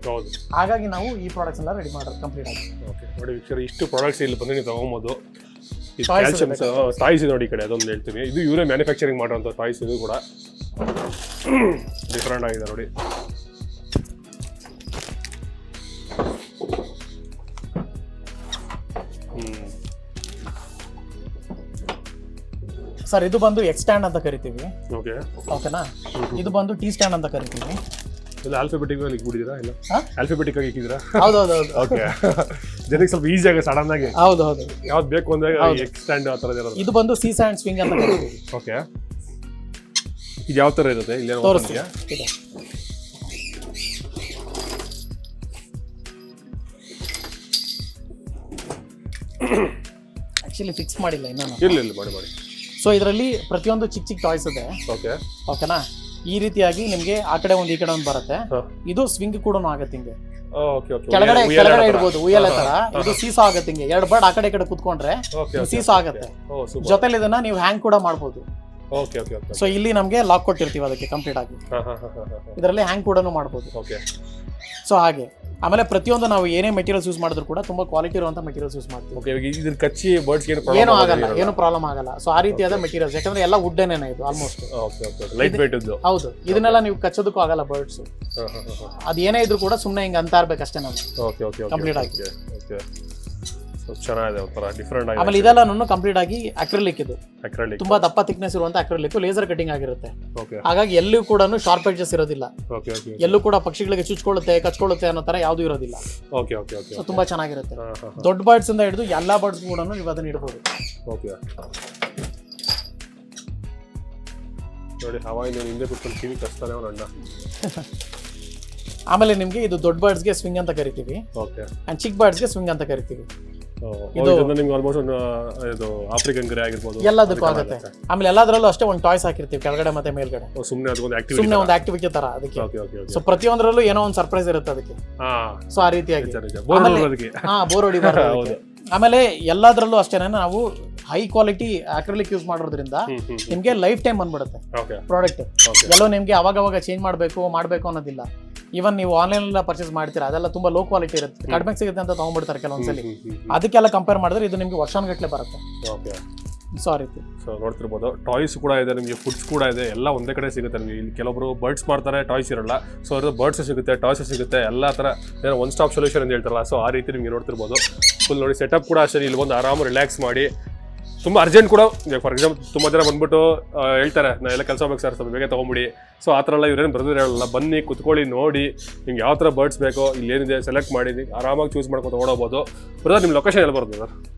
ಹಾಗಾಗಿ ನಾವು ಈ ಪ್ರಾಡಕ್ಟ್ಸ್ ಎಲ್ಲ ರೆಡಿ ಮಾಡೋದು ಕಂಪ್ಲೀಟ್ ಆಗಿ. ನೋಡಿ ವೀಕ್ಷಕರೇ, ಇಷ್ಟು ಪ್ರಾಡಕ್ಟ್ಸ್ ಇಲ್ಲಿ ಬಂದು ನೀವು ತಗೊಬೋದು. ಟಾಯ್ಸ್ ನೋಡಿ, ಈ ಕಡೆ ಅದೊಂದು ಹೇಳ್ತೀನಿ. ಇದು ಇವರೇ ಮ್ಯಾನುಫ್ಯಾಕ್ಚರಿಂಗ್ ಮಾಡುವಂಥ ಟಾಯ್ಸ್. ಇದು ಕೂಡ ಡಿಫ್ರೆಂಟ್ ಆಗಿದೆ ನೋಡಿ. ಸರ್ ಇದು ಬಂದು ಎಕ್ಸ್ ಸ್ಟ್ಯಾಂಡ್ ಅಂತ ಕರಿತೀವಿ. ಓಕೆನಾ? ಇದು ಬಂದು ಟಿ ಸ್ಟ್ಯಾಂಡ್ ಅಂತ ಕರಿತೀವಿ. ಇಲ್ಲ ಆಲ್ಫಾಬೆಟಿಕ್ ಆಗಿ ಇಕ್ಬಿಟ್ಟಿದ್ದೀರಾ? ಇಲ್ಲ ಆಲ್ಫಾಬೆಟಿಕ್ ಆಗಿ ಇಕ್ಕಿದ್ದೀರಾ? ಹೌದೌದು. ಓಕೆ, ಜನಕ್ಕೆ ಸ್ವಲ್ಪ ಈಸಿ ಆಗಿ ಸಡನ್ ಆಗಿ ಹೌದು ಯಾವ್ದು ಬೇಕು ಅಂದ್ರೆ ಎಕ್ಸ್ ಸ್ಟ್ಯಾಂಡ್ ಆ ಥರ ಇರೋದು. ಇದು ಬಂದು ಸಿ ಸ್ಟ್ಯಾಂಡ್ ಸ್ವಿಂಗ್ ಅಂತ ಕರಿತೀವಿ. ಓಕೆ, ಇದು ಯಾವ ಥರ ಇರುತ್ತೆ? ಇಲ್ಲಿ ತೋರಿಸ್ತೀಯಾ? ಆಕ್ಚುಲಿ ಫಿಕ್ಸ್ ಮಾಡಿಲ್ಲ ಇನ್ನೂ. ಇಲ್ಲ ಮಾಡಿ. ಸೊ ಇದರಲ್ಲಿ ಪ್ರತಿಯೊಂದು ಚಿಕ್ಕ ಟಾಯ್ಸ್ ಇದೆ. ಓಕೆನಾ? ಈ ರೀತಿಯಾಗಿ ನಿಮ್ಗೆ ಆ ಕಡೆ ಒಂದು ಈ ಕಡೆ ಒಂದು ಬರುತ್ತೆ. ಇದು ಸ್ವಿಂಗ್ ಕೂಡ ಆಗುತ್ತೆ ಹಿಂಗೆ, ಕೆಳಗಡೆ ಇಡ್ಬೋದು, ಉಯ್ಯಾಲೆ ತರ. ಇದು ಸೀಸಾ ಆಗುತ್ತೆ ಹಿಂಗೆ, 2 ಬರ್ಡ್ ಆ ಕಡೆ ಈ ಕಡೆ ಕುತ್ಕೊಂಡ್ರೆ ಸೀಸಾ ಆಗುತ್ತೆ. ಜೊತೆಲಿ ಇದನ್ನ ನೀವು ಹ್ಯಾಂಗ್ ಕೂಡ ಮಾಡ್ಬೋದು. ಸೊ ಇಲ್ಲಿ ನಮ್ಗೆ ಲಾಕ್ ಕೊಟ್ಟಿರ್ತೀವಿ ಅದಕ್ಕೆ ಕಂಪ್ಲೀಟ್ ಆಗಿ. ಇದರಲ್ಲಿ ಹ್ಯಾಂಗ್ ಕೂಡ ಮಾಡ್ಬೋದು. ಸೊ ಹಾಗೆ ಆಮೇಲೆ ಪ್ರತಿಯೊಂದು ನಾವು ಏನೇ ಮೆಟೀರಿಯಲ್ಸ್ ಯೂಸ್ ಮಾಡಿದ್ರು ಕೂಡ ತುಂಬಾ ಕ್ವಾಲಿಟಿ ಇರುವಂತ ಮೆಟೀರಿಯಲ್ಸ್ ಯೂಸ್ ಮಾಡ್ತೀವಿ. ಕಚ್ಚಿ ಬರ್ಡ್ಸ್ ಏನು ಆಗಲ್ಲ, ಏನು ಪ್ರಾಬ್ಲಮ್ ಆಗಲ್ಲ. ಸೊ ಆ ರೀತಿಯಾದ ಮೆಟೀರಿಯಲ್ಸ್, ಯಾಕಂದ್ರೆ ಎಲ್ಲ ವುಡ್ ಏನೇನೆ ಇದು ಆಲ್ಮೋಸ್ಟ್. ಲೈಟ್ ವೇಟ್ ಇದು. ಹೌದು, ಇದನ್ನೆಲ್ಲ ನೀವು ಕಚ್ಚೋದಕ್ಕೂ ಆಗಲ್ಲ ಬರ್ಡ್ಸ್. ಅದು ಏನೇ ಇದ್ರು ಕೂಡ ಸುಮ್ಮನೆ ಹಿಂಗೆ ಅಂತ ಇರ್ಬೇಕಷ್ಟೇ ನಾವು ಕಂಪ್ಲೀಟ್ ಆಗಿ. ಚೆನ್ನಾಗಿದೆ, ಒಂಥರ ಡಿಫರೆಂಟ್ ಆಗಿದೆ. ಆಮೇಲೆ ಇದೆಲ್ಲ ಕಂಪ್ಲೀಟ್ ಆಗಿ ಅಕ್ರಿಲಿಕ್. ಇದು ತುಂಬಾ ದಪ್ಪ ಥಿಕ್ನೆಸ್ ಇರುವಂತ ಅಕ್ರಿಲಿಕ್, ಲೇಸರ್ ಕಟಿಂಗ್ ಆಗಿರುತ್ತೆ. ಹಾಗಾಗಿ ಎಲ್ಲೂ ಕೂಡ ಶಾರ್ಪ್ ಎಡ್ಜಸ್ ಇರೋದಿಲ್ಲ. ಎಲ್ಲೂ ಕೂಡ ಪಕ್ಷಿಗಳಿಗೆ ಚುಚ್ಕೊಳ್ಳುತ್ತೆ, ಕಚ್ಕೊಳ್ಳುತ್ತೆ ಅನ್ನೋ ತರ ಯಾವ್ದು ಇರೋದಿಲ್ಲ. ಸೊ ತುಂಬಾ ಚೆನ್ನಾಗಿರುತ್ತೆ. ದೊಡ್ಡ ಬರ್ಡ್ಸ್ ಇಂದ ಹಿಡಿದು ಎಲ್ಲಾ ಬರ್ಡ್ಸ್ ಕೂಡ ನೀವು ಅದನ್ನ ಇಡಬಹುದು. ನೋಡಿ, ಹವಾಯಿ ಹಿಂದೆ ಕೂತ್ಕೊಂಡು ಕಿವಿ ಕಚ್ತಾನೆ ಅವನ ಅಣ್ಣ. ಆಮೇಲೆ ನಿಮ್ಗೆ ಇದು ದೊಡ್ಡ ಬರ್ಡ್ಸ್ಗೆ ಸ್ವಿಂಗ್ ಅಂತ ಕರಿತೀವಿ, ಅಂಡ್ ಚಿಕ್ಕ ಬರ್ಡ್ಸ್ಗೆ ಸ್ವಿಂಗ್ ಅಂತ ಕರಿತೀವಿ. ಎಲ್ಲದಕ್ಕೂ ಆಗುತ್ತೆ. ಆಮೇಲೆ ಎಲ್ಲದರಲ್ಲೂ ಅಷ್ಟೇ ಒಂದು ಟಾಯ್ಸ್ ಹಾಕಿರ್ತೀವಿ ಕೆಳಗಡೆ ಮತ್ತೆ ಮೇಲ್ಗಡೆ, ಸುಮ್ಮನೆ ಒಂದು ಆಕ್ಟಿವಿಟಿ ತರ ಅದಕ್ಕೆ. ಸೊ ಪ್ರತಿಯೊಂದರಲ್ಲೂ ಏನೋ ಒಂದು ಸರ್ಪ್ರೈಸ್ ಇರುತ್ತೆ ಅದಕ್ಕೆ. ಸೊ ಆ ರೀತಿಯಾಗಿ ಬೋರ್ ಹೊಡಿಬಾರ್ದು. ಆಮೇಲೆ ಎಲ್ಲದರಲ್ಲೂ ಅಷ್ಟೇನೆ ನಾವು ಹೈ ಕ್ವಾಲಿಟಿ ಅಕ್ರಿಲಿಕ್ ಯೂಸ್ ಮಾಡೋದ್ರಿಂದ ನಿಮ್ಗೆ ಲೈಫ್ ಟೈಮ್ ಬಂದ್ಬಿಡುತ್ತೆ ಪ್ರಾಡಕ್ಟ್. ಎಲ್ಲೋ ನಿಮ್ಗೆ ಅವಾಗ ಚೇಂಜ್ ಮಾಡಬೇಕು ಅನ್ನೋದಿಲ್ಲ. ಈವನ್ ನೀವು ಆನ್ಲೈನ್ ಎಲ್ಲ ಪರ್ಚೇಸ್ ಮಾಡ್ತೀರಾ, ಅದೆಲ್ಲ ತುಂಬಾ ಲೋ ಕ್ವಾಲಿಟಿ ಇರುತ್ತೆ, ಕಡಿಮೆ ಸಿಗುತ್ತೆ ಅಂತ ತಗೊಂಡ್ಬಿಡ್ತಾರೆ ಕೆಲವೊಂದ್ಸಲಿ. ಅದಕ್ಕೆಲ್ಲ ಕಂಪೇರ್ ಮಾಡಿದ್ರೆ ಇದು ನಿಮ್ಗೆ ವರ್ಷಾನ್ಗಟ್ಲೆ ಬರುತ್ತೆ. ಸೊ ಆ ರೀತಿ. ಸೊ ನೋಡ್ತಿರ್ಬೋದು ಟಾಯ್ಸ್ ಕೂಡ ಇದೆ ನಿಮಗೆ, ಫುಡ್ಸ್ ಕೂಡ ಇದೆ, ಎಲ್ಲ ಒಂದೇ ಕಡೆ ಸಿಗುತ್ತೆ ನಿಮಗೆ. ಇಲ್ಲಿ ಕೆಲವೊಬ್ರು ಬರ್ಡ್ಸ್ ಮಾಡ್ತಾರೆ, ಟಾಯ್ಸ್ ಇರಲ್ಲ. ಸೊ ಅದು ಬರ್ಡ್ಸ್ ಸಿಗುತ್ತೆ, ಟಾಯ್ಸ್ ಸಿಗುತ್ತೆ, ಎಲ್ಲ ಥರ ಏನೋ ಒನ್ ಸ್ಟಾಪ್ ಸೊಲ್ಯೂಷನ್ ಅಂತ ಹೇಳ್ತಾರಲ್ಲ, ಸೊ ಆ ರೀತಿ ನಿಮಗೆ ನೋಡ್ತಿರ್ಬೋದು. ಫುಲ್ ನೋಡಿ ಸೆಟಪ್ ಕೂಡ ಅಷ್ಟೇ. ಇಲ್ಲಿ ಒಂದು ಆರಾಮ ರಿಲ್ಯಾಕ್ಸ್ ಮಾಡಿ, ತುಂಬ ಅರ್ಜೆಂಟ್ ಕೂಡ. ಫಾರ್ ಎಕ್ಸಾಂಪಲ್ ತುಂಬ ಜನ ಬಂದ್ಬಿಟ್ಟು ಹೇಳ್ತಾರೆ ನಾನು ಎಲ್ಲ ಕೆಲಸ ಬೇಕು ಸರ್, ಸ್ವಲ್ಪ ಬೇಗ ತೊಗೊಂಬಿಡಿ. ಸೊ ಆ ಥರ ಎಲ್ಲ ಇವ್ರೇನು ಬರೆದ್ರೆ ಹೇಳಲ್ಲ, ಬನ್ನಿ ಕುತ್ಕೊಳ್ಳಿ, ನೋಡಿ ನಿಮ್ಗೆ ಯಾವ ಥರ ಬರ್ಡ್ಸ್ ಬೇಕೋ ಇಲ್ಲಿ ಏನಿದೆ ಸೆಲೆಕ್ಟ್ ಮಾಡಿ ಆರಾಮಾಗಿ ಚೂಸ್ ಮಾಡ್ಕೊಂಡು ತೊಗೊಂಡೋಗ್ಬೋದು. ಬ್ರದರ್ ನಿಮ್ಮ ಲೊಕೇಶನ್ ಎಲ್ಲಿ ಬರುತ್ತೆ ಸರ್?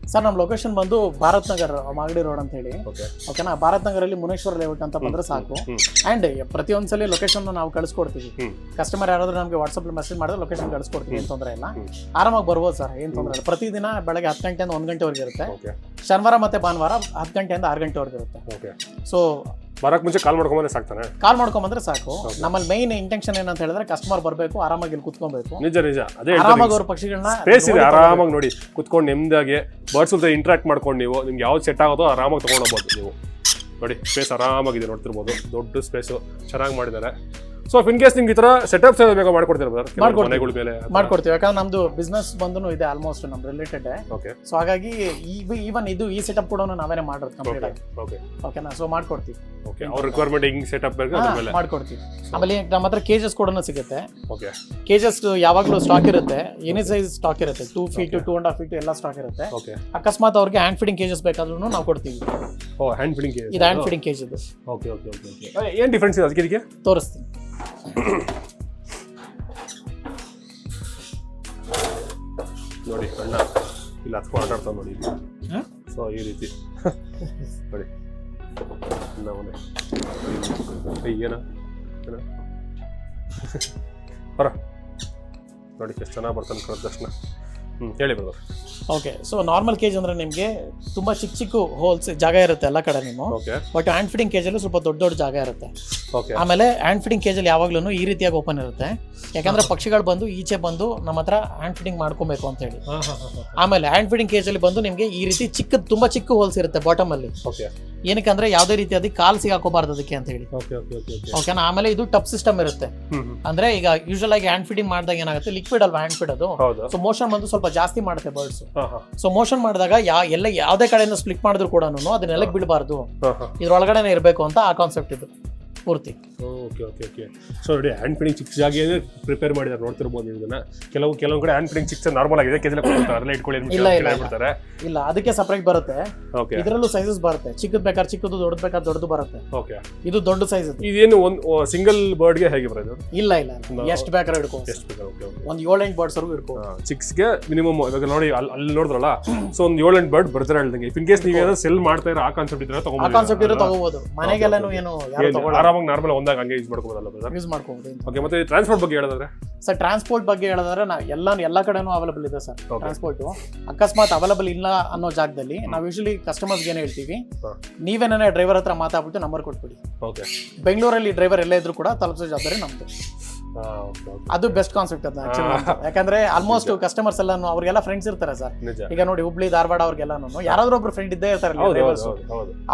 ನಮ್ಮ ಲೊಕೇಶನ್ ಬಂದು ಭಾರತ್ ನಗರ್, ಮಾಗಡಿ ರೋಡ್ ಅಂತ ಹೇಳಿ. ಓಕೆನಾ? ಭಾರತ್ ನಗರಲ್ಲಿ ಮುನೇಶ್ವರ ಲೇಔಟ್ ಅಂತ ಬಂದ್ರೆ ಸಾಕು. ಆ್ಯಂಡ್ ಪ್ರತಿಯೊಂದ್ಸಲಿ ಲೊಕೇಶನ್ ನಾವು ಕಳಿಸ್ಕೊಡ್ತೀವಿ. ಕಸ್ಟಮರ್ ಯಾರಾದ್ರೂ ನಮಗೆ ವಾಟ್ಸಪ್ ಮೆಸೇಜ್ ಮಾಡಿದ್ರೆ ಲೊಕೇಶನ್ ಕಳಿಸ್ಕೊಡ್ತೀವಿ, ಏನು ತೊಂದರೆ ಇಲ್ಲ. ಆರಾಮಾಗಿ ಬರ್ಬೋದು ಸರ್, ಏನು ತೊಂದರೆ ಇಲ್ಲ. ಪ್ರತಿದಿನ ಬೆಳಗ್ಗೆ 10 ಗಂಟೆಯಿಂದ 1 ಗಂಟೆವರೆಗೆ ಇರುತ್ತೆ. ಶನಿವಾರ ಮತ್ತು ಭಾನುವಾರ 10 ಗಂಟೆಯಿಂದ 6 ಗಂಟೆವರೆಗೆ ಇರುತ್ತೆ. ಸೊ ಬರಕ್ಕೆ ಮುಂಚೆ ಕಾಲ್ ಮಾಡ್ಕೊಂಬಂದ್ರೆ ಸಾಕ್ತಾನೆ? ಕಾಲ್ ಮಾಡ್ಕೊಂಬಂದ್ರೆ ಸಾಕು. ನಮ್ಮಲ್ಲಿ ಮೈನ್ ಇಂಟೆನ್ಷನ್ ಏನಂತ ಹೇಳಿದ್ರೆ ಕಸ್ಟಮರ್ ಬರಬೇಕು, ಆರಾಮಾಗಿ ಇಲ್ಲಿ ಕುತ್ಕೊಬೇಕು. ನಿಜ ನಿಜ, ಅದೇ ಆರಾಮಾಗಿ ಅವ್ರ ಪಕ್ಷಿಗಳನ್ನ ಸ್ಪೇಸ್ ಇದೆ, ಆರಾಮಾಗಿ ನೋಡಿ ಕುತ್ಕೊಂಡು ನೆಮ್ಮದಿಯಾಗಿ ಬರ್ಡ್ಸ್ ಜೊತೆ ಇಂಟ್ರಾಕ್ಟ್ ಮಾಡ್ಕೊಂಡು ನೀವು ನಿಮ್ಗೆ ಯಾವ್ದು ಸೆಟ್ ಆಗೋದು ಆರಾಮಾಗಿ ತೊಗೊಂಡೋಗ್ಬೋದು ನೀವು. ನೋಡಿ ಸ್ಪೇಸ್ ಆರಾಮಾಗಿದೆ, ನೋಡ್ತಿರ್ಬೋದು ದೊಡ್ಡ ಸ್ಪೇಸು, ಚೆನ್ನಾಗಿ ಮಾಡಿದ್ದಾರೆ. ಸೊ ಇನ್ ಕೇಸ್ ನಿಮ್ಗೆ ಈ ಥರ ಸೆಟಪ್ಸ್ ಬೇಗ ಮಾಡ್ಕೊಡ್ತೀರಾ ಮನೆಗಳ ಮೇಲೆ? ಮಾಡ್ಕೊಡ್ತೀವಿ, ಯಾಕಂದ್ರೆ ನಮ್ದು ಬಿಸ್ನೆಸ್ ಬಂದು ಇದೆ ಆಲ್ಮೋಸ್ಟ್ ನಮ್ ರಿಲೇಟೆಡ್. ಸೊ ಹಾಗಾಗಿ ಈವನ್ ಈ ಸೆಟಪ್ ಕೂಡ ನಾವೇನೇ ಮಾಡೋದು ಕಂಪ್ಲೀಟ್ ಆಗಿ. ಓಕೆನಾ? ಸೊ ಮಾಡ್ಕೊಡ್ತೀವಿ. ಅವ್ರ ರಿಕ್ವೈರ್ಮೆಂಟ್ ಹಿಂಗ್ ಸೆಟಪ್ ಮಾಡ್ಕೊಡ್ತೀವಿ. ಆಮೇಲೆ ನಮ್ಮ ಹತ್ರ ಕೇಜಸ್ ಕೂಡ ಸಿಗುತ್ತೆ. ಕೇಜಸ್ ಯಾವಾಗಲೂ ಸ್ಟಾಕ್ ಇರುತ್ತೆ, ಎನಿ ಸೈಜ್ ಸ್ಟಾಕ್ ಇರುತ್ತೆ. 2 feet 2.5 feet ಎಲ್ಲ ಸ್ಟಾಕ್ ಇರುತ್ತೆ. ಅಕಸ್ಮಾತ್ ಅವ್ರಿಗೆ ಹ್ಯಾಂಡ್ ಫೀಡಿಂಗ್ ಕೇಜಸ್ ಬೇಕಾದ್ರೂ ನಾವು ಕೊಡ್ತೀವಿ. Hand feeding cage? ಇದು ಹ್ಯಾಂಡ್ ಫೀಡಿಂಗ್ ಕೇಜ್ ಇದು. ಏನ್ ಡಿಫ್ರೆನ್ಸ್ ಇದೆ ಅದಕ್ಕೆ? ತೋರಿಸ್ತೀನಿ. ನೋಡಿ ಅಣ್ಣ ಇಲ್ಲಿ ಹತ್ಕೊಂಡು ಆಟಾಡ್ತಾವ ನೋಡಿ. ಸೊ ಈ ರೀತಿ ನೋಡಿ ಏನ ಬರ ನೋಡಿ ಎಷ್ಟು ಚೆನ್ನಾಗಿ ಬರ್ತಾನೆ ಕಳೆದ ತಕ್ಷಣ. ಹೇಳಿ brother. Okay, so normal cage ಅಂದ್ರೆ ನಿಮಗೆ ತುಂಬಾ ಚಿಕ್ಕ ಚಿಕ್ಕ ಹೋಲ್ಸ್ ಜಾಗ ಇರುತ್ತೆ ಎಲ್ಲ ಕಡೆ ನೀವು. ಬಟ್ ಹ್ಯಾಂಡ್ ಫೀಡಿಂಗ್ ಕೇಜಲ್ಲಿ ಸ್ವಲ್ಪ ದೊಡ್ಡ ದೊಡ್ಡ ಜಾಗ ಇರುತ್ತೆ. ಆಮೇಲೆ ಹ್ಯಾಂಡ್ ಫೀಡಿಂಗ್ ಕೇಜಲ್ಲಿ ಯಾವಾಗ್ಲೂ ಈ ರೀತಿಯಾಗಿ ಓಪನ್ ಇರುತ್ತೆ, ಯಾಕಂದ್ರೆ ಪಕ್ಷಿಗಳು ಬಂದು ಈಚೆ ಬಂದು ನಮ್ಮ ಹತ್ರ ಹ್ಯಾಂಡ್ ಫೀಡಿಂಗ್ ಮಾಡ್ಕೊಬೇಕು ಅಂತ ಹೇಳಿ. ಆಮೇಲೆ ಹ್ಯಾಂಡ್ ಫೀಡಿಂಗ್ ಕೇಜಲ್ಲಿ ಬಂದು ನಿಮಗೆ ಈ ರೀತಿ ತುಂಬಾ ಚಿಕ್ಕ ಹೋಲ್ಸ್ ಇರುತ್ತೆ ಬಾಟಮ್ ಅಲ್ಲಿ. ಏನಕ್ಕಂದ್ರೆ ಯಾವುದೇ ರೀತಿಯಾದ ಕಾಲ್ ಸಿಗಾಕೋಬಾರ್ದು ಅದಕ್ಕೆ ಅಂತ ಹೇಳಿ. ಓಕೆನಾ? ಆಮೇಲೆ ಇದು ಟಪ್ ಸಿಸ್ಟಮ್ ಇರುತ್ತೆ. ಅಂದ್ರೆ ಈಗ ಯೂಶುವಲ್ ಆಗಿ ಹ್ಯಾಂಡ್ ಫೀಡಿಂಗ್ ಮಾಡಿದಾಗ ಏನಾಗುತ್ತೆ, ಲಿಕ್ವಿಡ್ ಅಲ್ವಾ ಹ್ಯಾಂಡ್ ಫೀಡ್ ಅದು. ಸೊ ಮೋಷನ್ ಬಂದು ಸ್ವಲ್ಪ ಜಾಸ್ತಿ ಮಾಡುತ್ತೆ ಬರ್ಡ್ಸ್. ಸೊ ಮೋಷನ್ ಮಾಡಿದಾಗ ಯಾವುದೇ ಕಡೆಯಿಂದ ಸ್ಪ್ಲಿಟ್ ಮಾಡಿದ್ರು ಕೂಡ ಅದನ್ನೆಲ್ಲ ಬೀಳಬಾರ್ದು, ಇದ್ರೊಳಗಡೆ ಇರಬೇಕು ಅಂತ ಆ ಕಾನ್ಸೆಪ್ಟ್ ಇದು ಪೂರ್ತಿ. ಸೊ ನೋಡಿ ಹ್ಯಾಂಡ್ ಫೀಡಿಂಗ್ ಚಿಕ್ಕ ಜಾಗ ಪ್ರಿಪೇರ್ ಮಾಡಿದ್ದಾರೆ, ನೋಡ್ತಿರ್ಬೋದು ಇದನ್ನ. ಕೆಲವೊಂದು ಕಡೆ ಹ್ಯಾಂಡ್ ಫೀಡಿಂಗ್ ಚಿಕ್ಕ ನಾರ್ಮಲ್ ಆಗಿದೆ, ಇಲ್ಲ ಅದಕ್ಕೆ ಸಪರೇಟ್ ಬರುತ್ತೆ. ಇದರಲ್ಲೂ ಸೈಜಸ್ ಬರುತ್ತೆ, ಚಿಕ್ಕದ್ ಬೇಕಾದ್ರೆ ಚಿಕ್ಕದು, ದೊಡ್ಡದು ಬೇಕಾದ್ರೆ ದೊಡ್ಡದು ಬರುತ್ತೆ. ಇದು ದೊಡ್ಡ ಸೈಜ್. ಇದೇನು ಒಂದು ಸಿಂಗಲ್ ಬರ್ಡ್ ಗೆ ಹೇಗೆ ಬರೋದು? ಇಲ್ಲ ಎಷ್ಟು ಬೇಕಾದ್ರೆ ಹಿಡ್ಕೊಂಡು ಒಂದು 7-8 ಬರ್ಡ್ಸ್ ವರೆಗೂ ಹಿಡ್ಕೊಂಡು. ಚಿಕ್ಸ್ಗೆ ಮಿನಿಮಮ್ ಇವಾಗ ನೋಡಿ ಅಲ್ಲಿ ನೋಡಿದ್ರಲ್ಲ, ಸೊ ಒಂದು 7-8 ಬರ್ಡ್ ಬರ್ತಾರೆ ಹೇಳ್ದಂಗೆ. ಇನ್ ಕೇಸ್ ನೀವು ಸೆಲ್ ಮಾಡ್ತಾ ಇರೋ ಆ ಕಾನ್ಸೆಪ್ಟ್ ಇದ್ರೆ ತಗೋಬಹುದು. ಮನೆಗೆಲ್ಲಾನು ಏನು ನಾರ್ಮಲ್ ಒಂದಾಗ ಹಂಗೆ ಯೂಸ್ ಮಾಡ್ಕೋಬೋದಲ್ಲ? ಯೂಸ್ ಮಾಡ್ಕೋಬಹುದು. ಓಕೆ, ಮತ್ತೆ ಟ್ರಾನ್ಸ್ಪೋರ್ಟ್ ಬಗ್ಗೆ ಹೇಳೋದಾದ್ರೆ ಸರ್? ಟ್ರಾನ್ಸ್ಪೋರ್ಟ್ ಬಗ್ಗೆ ಹೇಳೋದಾದ್ರೆ ಎಲ್ಲ ಕಡೆನೂ ಅವೈಲಬಲ್ ಇದೆ ಸರ್ ಟ್ರಾನ್ಸ್ಪೋರ್ಟ್. ಅಕಸ್ಮಾತ್ ಅವೈಲಬಲ್ ಇಲ್ಲ ಅನ್ನೋ ಜಾಗದಲ್ಲಿ ನಾವು ಯೂಶಲಿ ಕಸ್ಟಮರ್ಸ್ಗೆ ಏನು ಹೇಳ್ತೀವಿ, ನೀವೇನೇ ಡ್ರೈವರ್ ಹತ್ರ ಮಾತಾಡ್ಬಿಟ್ಟು ನಂಬರ್ ಕೊಟ್ಬಿಡಿ. ಬೆಂಗಳೂರಲ್ಲಿ ಡ್ರೈವರ್ ಎಲ್ಲ ಇದ್ರು ಕೂಡ ತಲುಪಿಸೋ ಜವಾಬ್ದಾರಿ ನಮ್ದು. ಅದು ಬೆಸ್ಟ್ ಕಾನ್ಸೆಪ್ಟ್ ಅದ ಆಕ್ಚುಲಿ. ಯಾಕಂದ್ರೆ ಆಲ್ಮೋಸ್ಟ್ ಕಸ್ಟಮರ್ಸ್ ಎಲ್ಲಾನು ಅವ್ರಿಗೆಲ್ಲ ಫ್ರೆಂಡ್ಸ್ ಇರ್ತಾರೆ ಸರ್. ಈಗ ನೋಡಿ ಹುಬ್ಳಿ ಧಾರವಾಡ ಅವ್ರಿಗೆಲ್ಲಾನು ಯಾರಾದ್ರೂ ಒಬ್ರು ಫ್ರೆಂಡ್ ಇದ್ದೇ ಇರ್ತಾರೆ.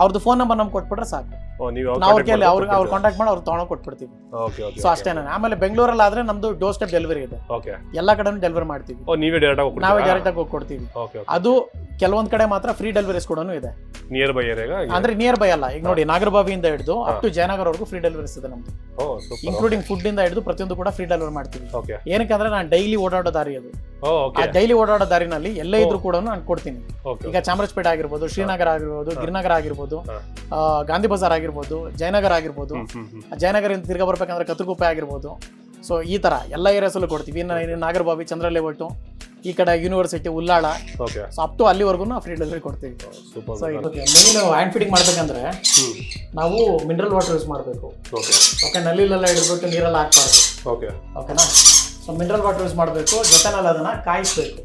ಅವ್ರದ್ದು ಫೋನ್ ನಂಬರ್ ನಮ್ಗೆ ಕೊಟ್ಬಿಟ್ರೆ ಸಾಕು, ನಾವು ಅವ್ರ ಕಾಂಟ್ಯಾಕ್ಟ್ ಮಾಡಿ ಅವ್ರು ತಗೊಂಡು ಕೊಟ್ಬಿಡ್ತೀವಿ. ಸೊ ಅಷ್ಟೇನೆ. ಆಮೇಲೆ ಬೆಂಗಳೂರಲ್ಲಿ ಆದ್ರೆ ನಮ್ದು ಡೋರ್ ಸ್ಟೆಪ್ ಡೆಲಿವರಿ ಇದೆ, ಎಲ್ಲಾ ಕಡೆ ಡೆಲಿವರಿ ಮಾಡ್ತೀವಿ. ನಾವೇ ಡೈರೆಕ್ಟ್ ಆಗಿ ಹೋಗಿ ಕೊಡ್ತೀವಿ. ಅದು ಕೆಲವೊಂದ್ ಕಡೆ ಮಾತ್ರ ಫ್ರೀ ಡೆಲಿವರೀಸ್ ಕೂಡ ಇದೆ, ನಿಯರ್ ಬೈ ಅಂದ್ರೆ ನಿಯರ್ ಬೈ ಅಲ್ಲ. ಈಗ ನೋಡಿ ನಾಗರಬಾವಿಯಿಂದ ಹಿಡಿದು ಅಪ್ ಟು ಜಯನಗರ ವರೆಗೂ ಫ್ರೀ ಡೆಲಿವರೀಸ್ ಇದೆ ನಮ್ದು, ಇನ್ಕ್ಲೂಡಿಂಗ್ ಫುಡ್ ಇಂದ ಹಿಡಿದು ಪ್ರತಿಯೊಂದು ಕೂಡ ಫ್ರೀ ಡೆಲಿವರಿ ಮಾಡ್ತೀವಿ. ಏನಕ್ಕಂದ್ರೆ ನಾನು ಡೈಲಿ ಓಡಾಡೋ ದಾರಿ ಅದು. ಆ ಡೈಲಿ ಓಡಾಡೋ ದಾರಿನಲ್ಲಿ ಎಲ್ಲೇ ಇದ್ರು ಕೂಡ ನಾನು ಕೊಡ್ತೀನಿ. ಈಗ ಚಾಮರಾಜಪೇಟೆ ಆಗಿರ್ಬೋದು, ಶ್ರೀನಗರ ಆಗಿರ್ಬೋದು, ಗಿರಿನಗರ ಆಗಿರ್ಬೋದು, ಗಾಂಧಿ ಬಜಾರ್ ಆಗಿರ್ಬೋದು, ಜಯನಗರ ಆಗಿರ್ಬೋದು, ಜಯನಗರದಿಂದ ತಿರ್ಗಾ ಬರ್ಬೇಕಂದ್ರೆ ಕತ್ರಗುಪ್ಪೆ ಆಗಿರ್ಬೋದು. ಸೊ ಈ ತರ ಎಲ್ಲ ಏರಿಯಾಸಲ್ಲೂ ಕೊಡ್ತೀವಿ. ಇನ್ನು ನಾಗರಬಾವಿ, ಚಂದ್ರ ಲೇಔಟ್, ಈ ಕಡೆ university, Ullal, so up to ಅಲ್ಲಿವರೆಗೂ ಫ್ರೀ ಡೆಲಿವರಿ ಕೊಡ್ತೀವಿ. ಸೊ ಮೇನ್ ಹ್ಯಾಂಡ್ ಫೀಡಿಂಗ್ ಮಾಡ್ಬೇಕಂದ್ರೆ ನಾವು ಮಿನರಲ್ ವಾಟರ್ ಯೂಸ್ ಮಾಡಬೇಕು. ಓಕೆ, ನಲ್ಲಿಲೆಲ್ಲ ಹಿಡಿದ್ಬಿಟ್ಟು ನೀರೆಲ್ಲ ಹಾಕ್ಬಾರ್ದು. ಓಕೆನಾ? ಸೊ ಮಿನರಲ್ ವಾಟರ್ ಯೂಸ್ ಮಾಡಬೇಕು, ಜೊತೆನಲ್ಲಿ ಅದನ್ನ ಕಾಯಿಸ್ಬೇಕು.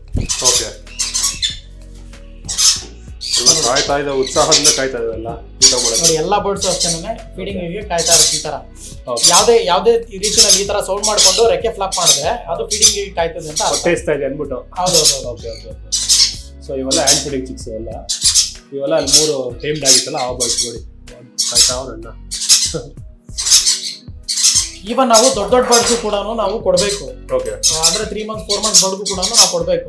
ಕಾಯ್ತಾ ಇದೆ, ಉತ್ಸಾಹದಿಂದ ಕಾಯ್ತಾ ಇದಾವೆಲ್ಲ. ನೋಡಿ ಎಲ್ಲಾ ಬರ್ಡ್ಸ್ ಅಷ್ಟೇನೆ ಫೀಡಿಂಗ್ ಕಾಯ್ತಾ ಇರುತ್ತೆ. ಈ ತರ ಯಾವ್ದೇ ರೀತಿಯಲ್ಲಿ ಈ ತರ ಸೌಂಡ್ ಮಾಡ್ಕೊಂಡು ರೆಕ್ಕೆ ಫ್ಲಾಪ್ ಮಾಡಿದ್ರೆ ಅದು ಫೀಡಿಂಗ್ ಕಾಯ್ತದೆ ಅಂತ ಟೇಸ್ಟ್ ಇದೆ ಅನ್ಬಿಟ್ಟು. ಹೌದೌದು. ಸೊ ಇವೆಲ್ಲ ಹ್ಯಾಂಡ್ ಫೀಡಿಂಗ್ ಚಿಕ್ಸ್ ಇವೆಲ್ಲ ಅಲ್ಲಿ 3 ಟೈಮ್ಡ್ ಆಗಿತ್ತಲ್ಲ ಆ ಬರ್ಡ್ಸ್ ನೋಡಿ ಕಾಯ್ತಾ ಅವ್ರನ್ನ. ಈವನ್ ನಾವು ದೊಡ್ಡ ಬರ್ಡ್ಸ್ ಕೂಡ ನಾವು ಕೊಡಬೇಕು. ಅಂದ್ರೆ 3 months 4 months ಬರ್ಡ್ಗೂ ಕೂಡ ನಾವು ಕೊಡಬೇಕು.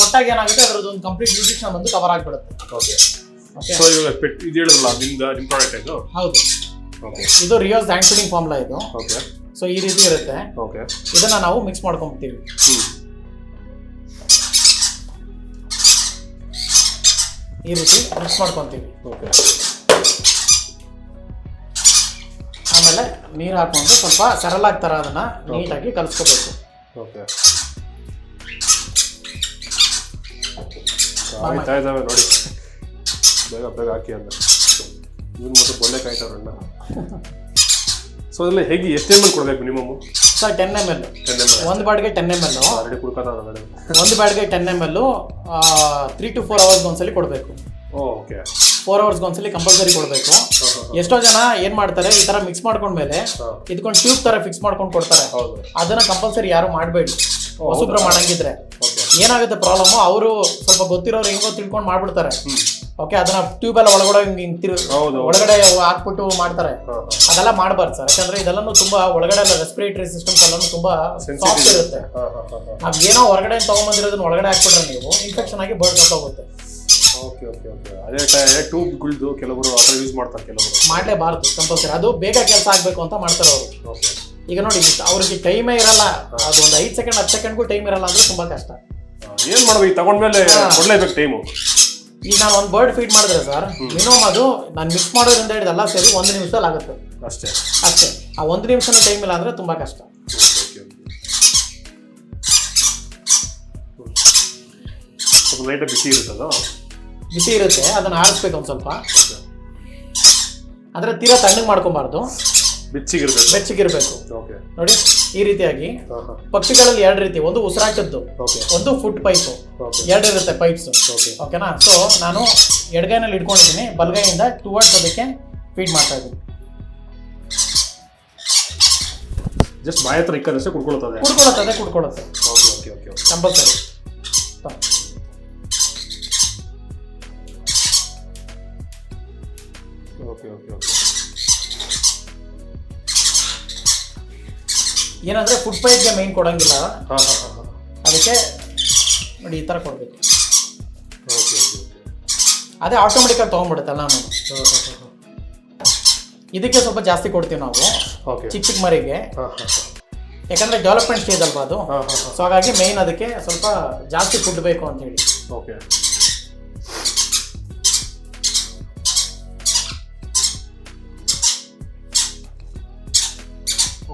ಕೊಟ್ಟಾಗ ಏನಾಗುತ್ತೆ, ಅದ್ರದ್ದು ಒಂದು ಕಂಪ್ಲೀಟ್ ನ್ಯೂಟ್ರಿಷನ್ ಬಂದು ಕವರ್ ಆಗ್ಬಿಡುತ್ತೆ. ಓಕೆ ಸೊ ಇವಾಗ ಇದು ಹೇಳಿದ್ರಲ್ಲ ನಿಮ್ಮ ಪ್ರಾಡಕ್ಟ್ ಇದು. ಹೌದು, ಓಕೆ ಇದು ರಿಯೋಸ್ ಹ್ಯಾಂಡ್ ಫೀಡಿಂಗ್ ಫಾರ್ಮುಲಾ ಇದು. ಓಕೆ ಸೊ ಈ ರೀತಿ ಇರುತ್ತೆ. ಓಕೆ ಇದನ್ನ ನಾವು ಮಿಕ್ಸ್ ಮಾಡ್ಕೊಂಡ್ಬಿಡ್ತೀವಿ. ಈ ರೀತಿ ಮಿಕ್ಸ್ ಮಾಡ್ಕೊಂತೀವಿ. ಓಕೆ ಆಮೇಲೆ ನೀರು ಹಾಕೊಂಡು ಸ್ವಲ್ಪ ಸರಳಾಗಿ ಥರ ಅದನ್ನ ನೀಟಾಗಿ ಕಲಿಸ್ಕೋಬೇಕು. ಓಕೆ ಕಾಯ್ತಾ ಇದ್ದಾವೆ ನೋಡಿ, ಬೇಗ ಬೇಗ ಹಾಕಿ ಅಂತ. ಇವ್ನು ಮತ್ತೆ ಕೊನೆ ಕಾಯ್ತಾವ್ರಣ್ಣ. ಸೊ ಅದರಲ್ಲಿ ಹೇಗೆ ಎಷ್ಟು ml ಕೊಡಬೇಕು ಮಿನಿಮಮ್? Sir 10 ml. 10 ml. ಒಂದು ಬ್ಯಾಡ್ಗೆ 10 ml. ಆಲ್ರೆಡಿ ಕುಡ್ಕೋತಾರ ಮೇಡಮ್. ಒಂದು ಬ್ಯಾಡ್ಗೆ 10 ml 3 to 4 hours ಒಂದ್ಸಲಿ ಕೊಡಬೇಕು. ಓಕೆ 4 hours ಒಂದ್ಸಲಿ ಕಂಪಲ್ಸರಿ ಕೊಡಬೇಕು. ಎಷ್ಟೋ ಜನ ಏನ್ ಮಾಡ್ತಾರೆ, ಈ ತರ ಮಿಕ್ಸ್ ಮಾಡ್ಕೊಂಡ್ಮೇಲೆ ಇದಕ್ಕೊಂದು ಟ್ಯೂಬ್ ತರ ಫಿಕ್ಸ್ ಮಾಡ್ಕೊಂಡು ಕೊಡ್ತಾರೆ. ಹೌದು. ಅದನ್ನ ಕಂಪಲ್ಸರಿ ಯಾರು ಮಾಡಬೇಡಿ. ಹೊಸಬ್ರು ಮಾಡಂಗಿದ್ರೆ ಓಕೆ ಏನಾಗುತ್ತೆ ಪ್ರಾಬ್ಲಮ್, ಅವರು ಸ್ವಲ್ಪ ಗೊತ್ತಿರೋರು ಹೆಂಗೋ ತಿಳ್ಕೊಂಡು ಮಾಡ್ಬಿಡ್ತಾರೆ. ಓಕೆ ಅದನ್ನ ಟ್ಯೂಬ್ ಎಲ್ಲ ಒಳಗಡೆ ಹೌದು. ಒಳಗಡೆ ಹಾಕ್ಬಿಟ್ಟು ಮಾಡ್ತಾರೆ. ಅದೆಲ್ಲ ಮಾಡಬಾರ್ದು ಸರ್, ಯಾಕಂದ್ರೆ ಇದೆಲ್ಲನೂ ತುಂಬಾ ಒಳಗಡೆ ರೆಸ್ಪಿರೇಟರಿ ಸಿಸ್ಟಮ್ಸ್ ಎಲ್ಲಾನು ತುಂಬಾ ಸಾಫ್ಟ್ ಇರುತ್ತೆ. ನಾವ್ ಏನೋ ಹೊರಗಡೆ ತಗೊಂಡ್ಬಂದಿರೋದನ್ನ ಒಳಗಡೆ ಹಾಕ್ಬಿಟ್ರೆ ನೀವು ಇನ್ಫೆಕ್ಷನ್ ಆಗಿ ಬರ್ಡ್ ಹೋಗುತ್ತೆ. ಓಕೆ ಓಕೆ ಓಕೆ ಅದೇ ಟ್ಯೂಬ್ಗಳ್ದು ಕೆಲವರು ಆ ಥರ ಯೂಸ್ ಮಾಡ್ತಾರೆ, ಕೆಲವರು ಮಾಡಲೇಬಾರ್ದು ಕಂಪಲ್ಸರಿ. ಅದು ಬೇಗ ಕೆಲಸ ಆಗಬೇಕು ಅಂತ ಮಾಡ್ತಾರೆ ಅವರು. ಓಕೆ ಈಗ ನೋಡಿ ಅವ್ರಿಗೆ ಟೈಮೇ ಇರಲ್ಲ, ಅದು ಒಂದು 5 ಸೆಕೆಂಡ್ 10 ಸೆಕೆಂಡ್ಗೂ ಟೈಮ್ ಇರಲ್ಲ ಅಂದ್ರೆ ತುಂಬಾ ಕಷ್ಟ. ಏನು ಮಾಡ್ಬೇಕು, ತಗೊಂಡ್ಮೇಲೆ ಕೊಡ್ಲೇಬೇಕು ಟೈಮು. ಈಗ ನಾನು ಒಂದು ಬರ್ಡ್ ಫೀಡ್ ಮಾಡಿದ್ರೆ ಸರ್ ಮಿನಿಮಮ್ ಅದು ನಾನು ಮಿಕ್ಸ್ ಮಾಡೋದ್ರಿಂದ ಹಿಡಿದೆಲ್ಲ ಸೇರಿ 1 ನಿಮಿಷದಲ್ಲಿ ಆಗುತ್ತೆ ಅಷ್ಟೇ. ಅಷ್ಟೇ. ಆ 1 ನಿಮಿಷನೂ ಟೈಮ್ ಇಲ್ಲ ಅಂದ್ರೆ ತುಂಬಾ ಕಷ್ಟ. ಸ್ವಲ್ಪ ಲೈಟಾಗಿ ಬಿಸಿ ಇರುತ್ತದು. ಬಿಸಿ ಇರುತ್ತೆ, ಅದನ್ನ ಆರಿಸ್ಬೇಕು ಒಂದು ಸ್ವಲ್ಪ. ಅಂದ್ರೆ ತೀರಾ ತಣ್ಣಗೆ ಮಾಡ್ಕೊಬಾರ್ದು, ಬೆಚ್ಚಗಿರ್ಬೇಕು. ಬೆಚ್ಚಗಿರ್ಬೇಕು. ಓಕೆ ನೋಡಿ ಈ ರೀತಿಯಾಗಿ ಪಕ್ಷಿಗಳಲ್ಲಿ 2 ರೀತಿ, ಒಂದು ಉಸಿರಾಟದ್ದು, ಓಕೆ ಒಂದು ಫುಡ್ ಪೈಪು, ಓಕೆ 2 ಇರುತ್ತೆ ಪೈಪ್ಸ್. ಓಕೆ ಓಕೆನಾ. ಸೊ ನಾನು ಎಡಗೈನಲ್ಲಿ ಇಟ್ಕೊಂಡಿದ್ದೀನಿ, ಬಲಗೈಯಿಂದ ಟುವರ್ಡ್ಸ್ ಅದಕ್ಕೆ ಫೀಡ್ ಮಾಡ್ತಾ ಇದ್ದೀನಿ. ಜಸ್ಟ್ ಬಾಯಿ ಹತ್ರ ಇಕ್ಕದಷ್ಟೇ ಕುಡ್ಕೊಳ್ತದೆ. ಕುಡ್ಕೊಳ್ಳುತ್ತೆ okay okay okay okay compulsory. Okay okay okay ಏನಂದ್ರೆ ಫುಡ್ ಪೈಪ್ಗೆ ಮೈನ್ ಕೊಡಂಗಿಲ್ಲ, ಹಾಂ ಹಾಂ ಹಾಂ ಹಾಂ ಅದಕ್ಕೆ ನೋಡಿ ಈ ಥರ ಕೊಡಬೇಕು. ಓಕೆ ಓಕೆ ಓಕೆ ಅದೇ ಆಟೋಮೆಟಿಕಾಗಿ ತೊಗೊಂಡ್ಬಿಡುತ್ತೆ ಎಲ್ಲಾನು. ಹಾಂ ಹಾಂ ಹಾಂ ಇದಕ್ಕೆ ಸ್ವಲ್ಪ ಜಾಸ್ತಿ ಕೊಡ್ತೀವಿ ನಾವು ಓಕೆ ಚಿಕ್ಕ ಮರಿಗೆ, ಹಾಂ ಹಾಂ ಹಾಂ ಯಾಕಂದ್ರೆ ಡೆವಲಪ್ಮೆಂಟ್ ಸ್ಟೇಜ್ ಅಲ್ವಾ ಅದು. ಹಾಂ ಹಾಂ ಹಾಂ ಸೊ ಹಾಗಾಗಿ ಮೈನ್ ಅದಕ್ಕೆ ಸ್ವಲ್ಪ ಜಾಸ್ತಿ ಫುಡ್ ಬೇಕು ಅಂತ ಹೇಳಿ. ಓಕೆ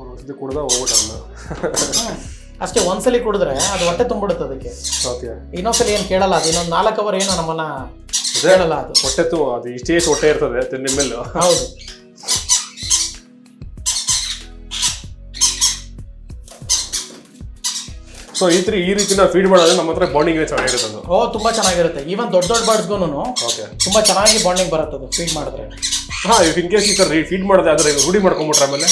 ಒಂದ್ಸತಿ ಕುಡ್ದ ಹೋಗ್ಬಿಟ್ಟಲ್ಲ. ಅಷ್ಟೇ, ಒಂದ್ಸಲಿ ಕುಡಿದ್ರೆ ಅದು ಹೊಟ್ಟೆ ತುಂಬಿಡುತ್ತೆ ಅದಕ್ಕೆ. ಓಕೆ ಇನ್ನೊಂದ್ಸಲಿ ಏನು ಕೇಳಲ್ಲ, ಅದು ಇನ್ನೊಂದು 4 ಅವರ್ ಏನು ನಮ್ಮನ್ನ ಕೇಳಲ್ಲ ಅದು. ಹೊಟ್ಟೆ ಅದು ಇಷ್ಟೇ ಹೊಟ್ಟೆ ಇರ್ತದೆ ನಿಮ್ಮೆಲ್ಲ. ಹೌದು. ಸೊ ಈ ರೀತಿ ನಾವು ಫೀಡ್ ಮಾಡೋದ್ರೆ ನಮ್ಮ ಹತ್ರ ಬಾಂಡಿಂಗ್ ಚೆನ್ನಾಗಿರುತ್ತೆ ಅದು. ತುಂಬಾ ಚೆನ್ನಾಗಿರುತ್ತೆ. ಈವನ್ ದೊಡ್ಡ ಬರ್ಡ್ಸ್ಗೂನು ಓಕೆ ತುಂಬಾ ಚೆನ್ನಾಗಿ ಬಾಂಡಿಂಗ್ ಬರುತ್ತೆ ಅದು ಫೀಡ್ ಮಾಡಿದ್ರೆ. ಹಾಂ ಇನ್ ಕೇಸ್ ಈ ಥರ ಫೀಡ್ ಮಾಡಿದೆ ಆದರೆ ರೂಢಿ ಮಾಡ್ಕೊಂಬಿಟ್ರೆ ಆಮೇಲೆ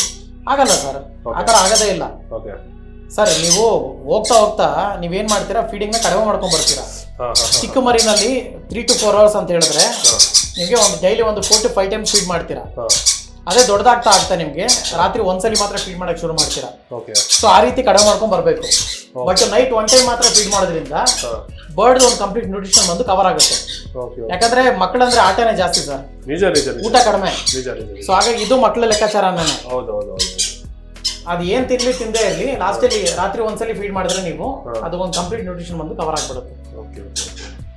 ಆಗಲ್ಲ ಸರ್, ಆ ಥರ ಆಗೋದೇ ಇಲ್ಲ. ಓಕೆ ಸರ್ ನೀವು ಹೋಗ್ತಾ ಹೋಗ್ತಾ ನೀವೇನ್ ಮಾಡ್ತೀರಾ, ಫೀಡಿಂಗ್ನ ಕಡಿಮೆ ಮಾಡ್ಕೊಂಡ್ ಬರ್ತೀರಾ. ಚಿಕ್ಕ ಮರಿನಲ್ಲಿ 3 to 4 hours ಅಂತ ಹೇಳಿದ್ರೆ ನಿಮಗೆ ಒಂದು ಡೈಲಿ ಒಂದು 4 to 5 ಟೈಮ್ಸ್ ಫೀಡ್ ಮಾಡ್ತೀರಾ. ಅದೇ ದೊಡ್ಡದಾಗ್ತಾ ಆಗ್ತಾ ನಿಮ್ಗೆ ರಾತ್ರಿ ಒಂದ್ಸಲಿ ಮಾತ್ರ ಫೀಡ್ ಮಾಡಕ್ ಶುರು ಮಾಡ್ತೀರಾ. ಓಕೆ ಸೊ ಆ ರೀತಿ ಕಡಿಮೆ ಮಾಡ್ಕೊಂಡ್ ಬರ್ಬೇಕು. ಬಟ್ ನೈಟ್ 1 ಟೈಮ್ ಮಾತ್ರ ಫೀಡ್ ಮಾಡೋದ್ರಿಂದ ಬರ್ಡ್ ಒಂದು ಕಂಪ್ಲೀಟ್ ನ್ಯೂಟ್ರಿಷನ್ ಬಂದು ಕವರ್ ಆಗುತ್ತೆ. ಯಾಕಂದ್ರೆ ಮಕ್ಕಳಂದ್ರೆ ಆಟನೇ ಜಾಸ್ತಿ ಸರ್, ನಿಜ ನಿಜ ಊಟ ಕಡಿಮೆ. ನಿಜ ನಿಜ. ಸೊ ಹಾಗಾಗಿ ಇದು ಮಕ್ಕಳ ಲೆಕ್ಕಾಚಾರ. ಹೌದು ಹೌದು ಹೌದು. ಅದು ಏನ್ ತಿಂದೇ ಇರಲಿ, ಲಾಸ್ಟಲ್ಲಿ ರಾತ್ರಿ ಒಂದ್ಸಲಿ ಫೀಡ್ ಮಾಡಿದ್ರೆ ನೀವು ಅದು ಒಂದು ಕಂಪ್ಲೀಟ್ ನ್ಯೂಟ್ರಿಷನ್ ಬಂದು ಕವರ್ ಆಗ್ಬಿಡುತ್ತೆ.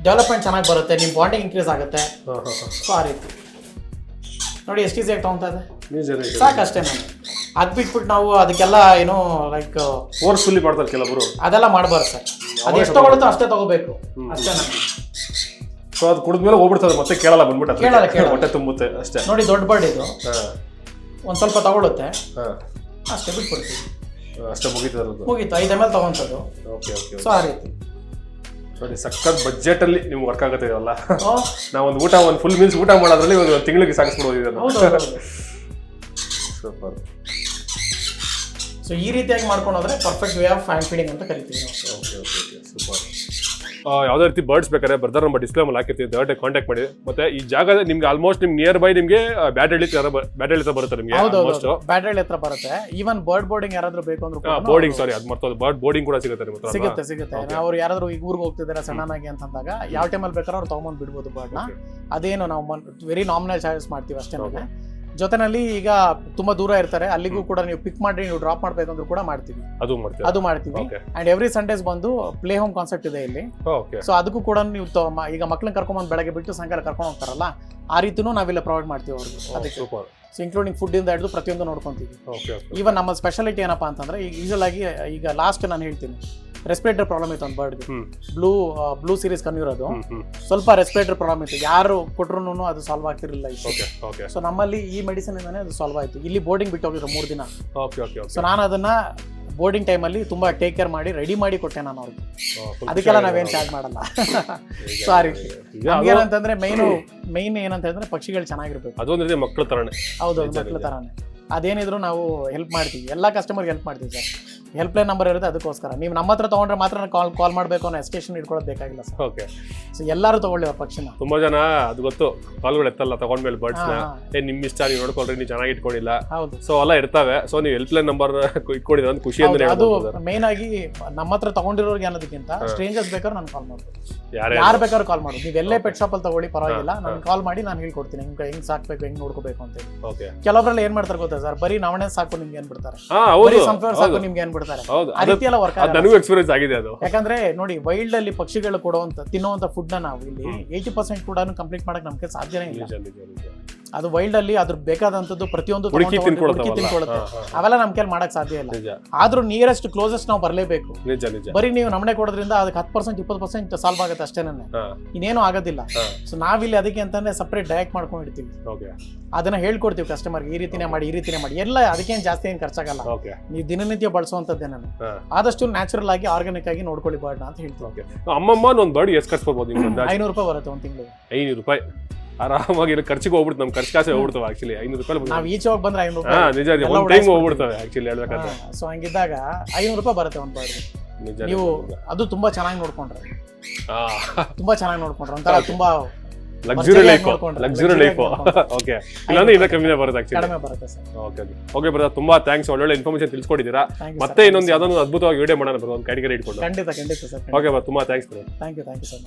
ಡೆವಲಪ್ಮೆಂಟ್ ಚೆನ್ನಾಗಿ ಬರುತ್ತೆ, ನಿಮ್ಮ ಬಾಂಡಿಂಗ್ ಇನ್ಕ್ರೀಸ್ ಆಗುತ್ತೆ. ಸೊ ಆ ರೀತಿ ನೋಡಿ ಎಷ್ಟು ಈಸಿಯಾಗಿ ತಗೊಂತಾ ಇದೆ. ಸಾಕಷ್ಟೇ. ನಾನು ಅದು ಬಿಟ್ಬಿಟ್ಟು ನಾವು ಅದಕ್ಕೆಲ್ಲ ಏನೋ ಲೈಕ್ ಫೋರ್ಸ್ಫುಲ್ಲಿ ಮಾಡ್ತಾರೆ ಕೆಲವರು, ಅದೆಲ್ಲ ಮಾಡಬಾರ್ದು ಸರ್. ಅದು ಎಷ್ಟು ತಗೊಳುತ್ತೋ ಅಷ್ಟೇ ತಗೋಬೇಕು ಅಷ್ಟೇ. ನಾನು ಸೊ ಅದು ಕುಡಿದ್ಮೇಲೆ ಹೋಗ್ಬಿಡ್ತದೆ, ಮತ್ತೆ ಕೇಳಲ್ಲ ಬಂದ್ಬಿಟ್ಟು. ಕೇಳಲ್ಲ, ಹೊಟ್ಟೆ ತುಂಬುತ್ತೆ ಅಷ್ಟೇ. ನೋಡಿ ದೊಡ್ಡ ಬರ್ಡ್ ಇದು ಒಂದು ಸ್ವಲ್ಪ ತಗೊಳುತ್ತೆ ಅಷ್ಟೇ, ಬಿಟ್ಬಿಡ್ತೀವಿ ಅಷ್ಟೇ, ಮುಗೀತು. 5 ml ತಗೊಂತದ್ದು. Okay okay. ಸೊ ಆ ರೀತಿ ನೋಡಿ ಸಕ್ಕತ್ ಬಜೆಟ್ ಅಲ್ಲಿ ನಿಮ್ಗೆ ವರ್ಕ್ ಆಗುತ್ತೆ ಇದೆಲ್ಲ. ನಾವು ಒಂದು ಫುಲ್ ಮೀಲ್ಸ್ ಊಟ ಮಾಡೋದ್ರಲ್ಲಿ ಒಂದು ತಿಂಗಳಿಗೆ ಸಾಗಿಸ್ಬಿಡೋದು ಇದನ್ನು. ಸೂಪರ್. ಸೊ ಈ ರೀತಿಯಾಗಿ ಮಾಡ್ಕೊಂಡು ಹೋದ್ರೆ perfect way of hand feeding ಅಂತ ಕರಿತೀವಿ ನಾವು. Okay okay okay super. ಯಾವ್ದೇ ರೀತಿ ಬರ್ಡ್ಸ್ ಬೇಕಾದ್ರೆ ಬ್ರದರ್ ನಂಬರ್ ಡಿಸ್ಪ್ಲೇ ಮೇಲೆ ಹಾಕಿರ್ತೀವಿ, ದಯವಿಟ್ಟು ಕಾಂಟ್ಯಾಕ್ಟ್ ಮಾಡಿ. ಮತ್ತೆ ಈ ಜಾಗ ನಿಮ್ಗೆ ಆಲ್ಮೋಸ್ಟ್ ನಿಮ್ಗೆ ನಿಯರ್ ಬೈ ನಿಮ್ಗೆ ಬ್ಯಾಟರಿ ಬರುತ್ತೆ ನಿಮ್ಗೆ. ಹೌದು ಬ್ಯಾಟರಿ ಹತ್ರ ಬರುತ್ತೆ. ಈವನ್ ಬರ್ಡ್ ಬೋರ್ಡಿಂಗ್ ಯಾರಾದ್ರೂ ಬೇಕು ಅಂದ್ರೂ ಬೋರ್ಡಿಂಗ್, ಸಾರಿ ಅದು ಮರ್ತೋದು, ಬರ್ಡ್ ಬೋರ್ಡಿಂಗ್ ಕೂಡ ಸಿಗುತ್ತೆ ನಿಮ್ಮ ಹತ್ರ. ಸಿಗುತ್ತೆ. ಅವ್ರು ಯಾರಾದ್ರೂ ಈಗ ಊರಿಗೆ ಹೋಗ್ತಿದ್ದಾರೆ ಸಣ್ಣನಾಗಿ ಅಂತಂದಾಗ ಯಾವ ಟೈಮಲ್ಲಿ ಬೇಕಾದ್ರೂ ಅವ್ರು ತಗೊಂಡ್ ಬಿಡ್ಬೋದು ಬರ್ಡ್ನ. ಅದೇನು ನಾವು ವೆರಿ ನಾಮಿನಲ್ ಚಾರ್ಜಸ್ ಮಾಡ್ತೀವಿ ಅಷ್ಟೇ. ಜೊತೆನಲ್ಲಿ ಈಗ ತುಂಬಾ ದೂರ ಇರ್ತಾರೆ, ಅಲ್ಲಿಗೂ ಕೂಡ ನೀವು ಪಿಕ್ ಮಾಡಿ ನೀವು ಡ್ರಾಪ್ ಮಾಡ್ಬೇಕಂದ್ರೂ ಕೂಡ ಮಾಡ್ತೀವಿ, ಅದು ಮಾಡ್ತೀವಿ. ಅಂಡ್ ಎವ್ರಿ ಸಂಡೇಸ್ ಬಂದು ಪ್ಲೇ ಹೋಮ್ ಕಾನ್ಸೆಪ್ಟ್ ಇದೆ ಇಲ್ಲಿ. ಸೊ ಅದಕ್ಕೂ ಕೂಡ ನೀವು ಈಗ ಮಕ್ಳನ್ನ ಕರ್ಕೊಂಡ್ ಬೆಳಗ್ಗೆ ಬಿಟ್ಟು ಸಾಯಂಕಾಲ ಕರ್ಕೊಂಡು ಹೋಗ್ತಾರಲ್ಲ, ಆ ರೀತಿನೂ ನಾವಿಲ್ಲ ಪ್ರೊವೈಡ್ ಮಾಡ್ತೀವಿ ಅವ್ರಿಗೆ. ಅದಕ್ಕೆ ಸೊ ಇನ್ಕ್ಲೂಡಿಂಗ್ ಫುಡ್ ಇಂದ ಹಿಡಿದು ಪ್ರತಿಯೊಂದು ನೋಡ್ಕೊಂತೀವಿ. ಈವನ್ ನಮ್ಮ ಸ್ಪೆಷಾಲಿಟಿ ಏನಪ್ಪಾ ಅಂತಂದ್ರೆ, ಈಗ ಯೂಶಲ್ ಆಗಿ ಈಗ ಲಾಸ್ಟ್ ನಾನು ಹೇಳ್ತೀನಿ, ರೆಸ್ಪಿರೇಟರ್ ಪ್ರಾಬ್ಲಮ್ ಇತ್ತು ಒಂದು ಬರ್ಡ್ಗೆ, ಬ್ಲೂ ಸೀರೀಸ್ ಕಣ್ಣಿರೋದು, ಸ್ವಲ್ಪ ರೆಸ್ಪಿರೇಟರ್ ಪ್ರಾಬ್ಲಮ್ ಇತ್ತು, ಯಾರು ಕೊಟ್ರು ಅದು ಸಾಲ್ವ್ ಆಗ್ತಿರ್ಲಿಲ್ಲ. ಸೊ ನಮ್ಮಲ್ಲಿ ಈ ಮೆಡಿಸಿನ್ ಇಂದಾನೆ ಅದು ಸಾಲ್ವ್ ಆಯ್ತು. ಇಲ್ಲಿ ಬೋರ್ಡಿಂಗ್ ಬಿಟ್ಟು ಹೋಗಿದ್ರು 3 ದಿನ. ಸೊ ನಾನು ಅದನ್ನ ಬೋರ್ಡಿಂಗ್ ಟೈಮಲ್ಲಿ ತುಂಬಾ ಟೇಕ್ ಕೇರ್ ಮಾಡಿ ರೆಡಿ ಮಾಡಿ ಕೊಟ್ಟೆ ನಾನು ಅವ್ರಿಗೆ. ಅದಕ್ಕೆಲ್ಲ ನಾವೇನು ಚಾರ್ಜ್ ಮಾಡಲ್ಲ. ಸೊ ಆ ರೀತಿ ಏನಂತಂದ್ರೆ ಮೈನ್ ಏನಂತ ಹೇಳಿದ್ರೆ ಪಕ್ಷಿಗಳು ಚೆನ್ನಾಗಿರ್ಬೇಕು. ಅದೊಂದು ರೀತಿ ಮಕ್ಕಳ ತರಾನೆ. ಹೌದು, ಮಕ್ಕಳ ತರಾನೆ. ಅದೇನಿದ್ರು ನಾವು ಹೆಲ್ಪ್ ಮಾಡ್ತೀವಿ, ಎಲ್ಲ ಕಸ್ಟಮರ್ಗೆ ಹೆಲ್ಪ್ ಮಾಡ್ತೀವಿ ಸರ್. ಹೆಲ್ಪ್ ಲೈನ್ ನಂಬರ್ ಇರುತ್ತೆ, ಅದಕ್ಕೋಸ್ಕರ ನೀವು ನಮ್ಮ ಹತ್ರ ತಗೊಂಡ್ರೆ ಮಾತ್ರ ಕಾಲ್ ಮಾಡಬೇಕು ಅನ್ನೋ ಎಸ್ಟೇಷನ್ ಇಟ್ಕೊಳ್ಳೋದು ಬೇಕಾಗಿಲ್ಲ ಸರ್. ಓಕೆ. ಸೊ ಎಲ್ಲರೂ ತಗೊಳ್ಳಿ ಅವ್ರ ಪಕ್ಷಿನ. ತುಂಬಾ ಜನ ಅದು ಗೊತ್ತು, ಕಾಲ್ಗಳು ಎತ್ತಲ್ಲ ತಗೊಂಡ್ಮೇಲೆ ಬರ್ಡ್ಸ್ ನಿಮ್ ಇಷ್ಟ, ನೀವು ನೋಡ್ಕೊಳ್ರಿ, ನೀವು ಚೆನ್ನಾಗಿ ಇಟ್ಕೊಂಡಿಲ್ಲ. ಹೌದು. ಸೊ ಎಲ್ಲ ಇರ್ತವೆ. ಸೊ ನೀವು ಹೆಲ್ಪ್ ಲೈನ್ ನಂಬರ್ ಇಟ್ಕೊಂಡಿದ್ರೆ ಒಂದು ಖುಷಿ ಅಂದ್ರೆ ಅದು ಮೇನ್ ಆಗಿ ನಮ್ಮ ಹತ್ರ ತಗೊಂಡಿರೋರಿಗೆ ಅನ್ನೋದಕ್ಕಿಂತ ಸ್ಟ್ರೇಂಜರ್ಸ್ ಬೇಕಾದ್ರೆ ನಾನು ಕಾಲ್ ಮಾಡ್ಬೋದು, ಯಾರು ಬೇಕಾದ್ರೂ ಕಾಲ್ ಮಾಡೋದು. ನೀವು ಎಲ್ಲೇ ಪೆಟ್ ಶಾಪ್ ಅಲ್ಲಿ ತಗೊಳ್ಳಿ ಪರವಾಗಿಲ್ಲ, ನಾನು ಕಾಲ್ ಮಾಡಿ ನಾನು ಹೇಳ್ಕೊಡ್ತೀನಿ ಹೆಂಗ್ ಸಾಕ್ಬೇಕು, ಹೆಂಗ್ ನೋಡ್ಕೋಬೇಕು ಅಂತ ಹೇಳಿ. ಕೆಲವೊಬ್ರಲ್ಲಿ ಏನ್ ಮಾಡ್ತಾರೆ ಗೊತ್ತಾ ಸರ್, ಬರೀ ನವಣೆ ಸಾಕು ನಿಮ್ಗೆ ಏನ್ ಬಿಡ್ತಾರೆ, ಸನ್ಫ್ಲವರ್ ಸಾಕು ನಿಮ್ಗೆ ಏನ್ ಬಿಡ್ತಾರೆ. ನನಗೂ ಎಕ್ಸ್ಪೀರಿಯನ್ಸ್ ಆಗಿದೆ ಅದು. ಯಾಕಂದ್ರೆ ನೋಡಿ, ವೈಲ್ಡ್ ಅಲ್ಲಿ ಪಕ್ಷಿಗಳು ತಿನ್ನುವಂತ ಫುಡ್ ನ ನಾವು ಇಲ್ಲಿ 80% ಕೂಡ ಕಂಪ್ಲೀಟ್ ಮಾಡಕ್ ನಮ್ಗೆ ಸಾಧ್ಯನೇ ಇಲ್ಲ. ಅದು ವೈಲ್ಡ್ ಅಲ್ಲಿ ಅದ್ರ ಬೇಕಾದಂತದ್ದು ಪ್ರತಿಯೊಂದು ತಿನ್ಕೊಳ್ಳುತ್ತೆ. ಅವೆಲ್ಲ ನಮ್ ಕೈಲಿ ಮಾಡಕ್ ಸಾಧ್ಯ ಇಲ್ಲ. ಆದ್ರೂ ನಿಯರೆಸ್ಟ್ ಕ್ಲೋಸೆಸ್ಟ್ ನಾವು ಬರ್ಲೇಬೇಕು. ಬರೀ ನೀವು ನಮನೆ ಕೊಡೋದ್ರಿಂದ ಅದಕ್ಕೆ 10% 20% ಸಾಲ್ವ್ ಆಗುತ್ತೆ ಅಷ್ಟೇನೆ, ಇನ್ನೇನು ಆಗೋದಿಲ್ಲ. ಸೊ ನಾವಿಲ್ಲಿ ಅದಕ್ಕೆ ಅಂತಾನೆ ಸಪರೇಟ್ ಡಯಟ್ ಮಾಡ್ಕೊಂಡಿರ್ತೀವಿ. ಅದನ್ನ ಹೇಳ್ಕೊಡ್ತೀವಿ ಕಸ್ಟಮರ್ಗೆ, ಈ ರೀತಿನೇ ಮಾಡಿ ಎಲ್ಲ. ಅದಕ್ಕೇನು ಜಾಸ್ತಿ ಏನ್ ಖರ್ಚಾಗಲ್ಲ, ನೀವು ದಿನನಿತ್ಯ ಬಳಸುವಂತದ್ದೇನ. ಆದಷ್ಟು ನ್ಯಾಚುರಲ್ ಆಗಿ ಆರ್ಗಾನಿಕ್ ಆಗಿ ನೋಡ್ಕೊಳ್ಳಿ ಬರ್ಡ್ ಅಂತ ಹೇಳ್ತೀವಿ. ಅಮ್ಮಮ್ಮ ಒಂದು ಬರ್ಡ್ ಎಷ್ಟು ಖರ್ಚು 500 ರೂಪಾಯಿ ಬರುತ್ತೆ ಒಂದು ತಿಂಗಳು. 500 ರೂಪಾಯಿ ಆರಾಮಾಗಿ ಖರ್ಚಿಗೆ ಹೋಗ್ಬಿಡ್ತು, ನಮ್ ಖರ್ಚು ಕಾಸೆ ಹೋಗ್ಬಿಡ್ತವೆ. ಆಕ್ಚುಲಿ 500 ರೂಪಾಯಿ ನಾವು ಈಚೆ ಹೋಗಿ ಬಂದ್ರೆ 500 ರೂಪಾಯಿ ನಿಜ ಒಂದು ಟೈಮ್ ಹೋಗ್ಬಿಡ್ತವೆ ಆಕ್ಚುಲಿ ಹೇಳ್ಬೇಕಂದ್ರೆ. ಸೊ ಹಂಗಿದ್ದಾಗ 500 ರೂಪಾಯಿ ಬರುತ್ತೆ ಒಂದು ಬರ್ಡ್. ನೀವು ಅದು ತುಂಬಾ ಚೆನ್ನಾಗಿ ನೋಡ್ಕೊಂಡ್ರೆ ಒಂಥರ ತುಂಬಾ ಲಕ್ಸುರಿ ಲೈಫ್. ಓಕೆ, ಇಲ್ಲಾಂದ್ರೆ ಇನ್ನ ಕಮ್ಮಿನೇ ಬರುತ್ತೆ ಆಕ್ಚುಲಿ. ಕಡಿಮೆ ಬರುತ್ತೆ ಸರ್. ಓಕೆ ಬ್ರದರ್, ತುಂಬಾ ಥ್ಯಾಂಕ್ಸ್, ಒಳ್ಳೊಳ್ಳೆ ಇನ್ಫಾರ್ಮೇಶನ್ ತಿಳಿಸ್ಕೊಟ್ಟಿದ್ದೀರಾ. ಮತ್ತೆ ಇನ್ನೊಂದು ಯಾವ್ದೊಂದು ಅದ್ಭುತವಾಗಿ ವಿಡಿಯೋ ಮಾಡೋಣ, ಒಂದು ಕ್ಯಾಟಗರಿ ಇಟ್ಕೊಂಡು. ಖಂಡಿತ ಸರ್. ಓಕೆ, ತುಂಬಾ ಥ್ಯಾಂಕ್ಸ್. Thank you sir.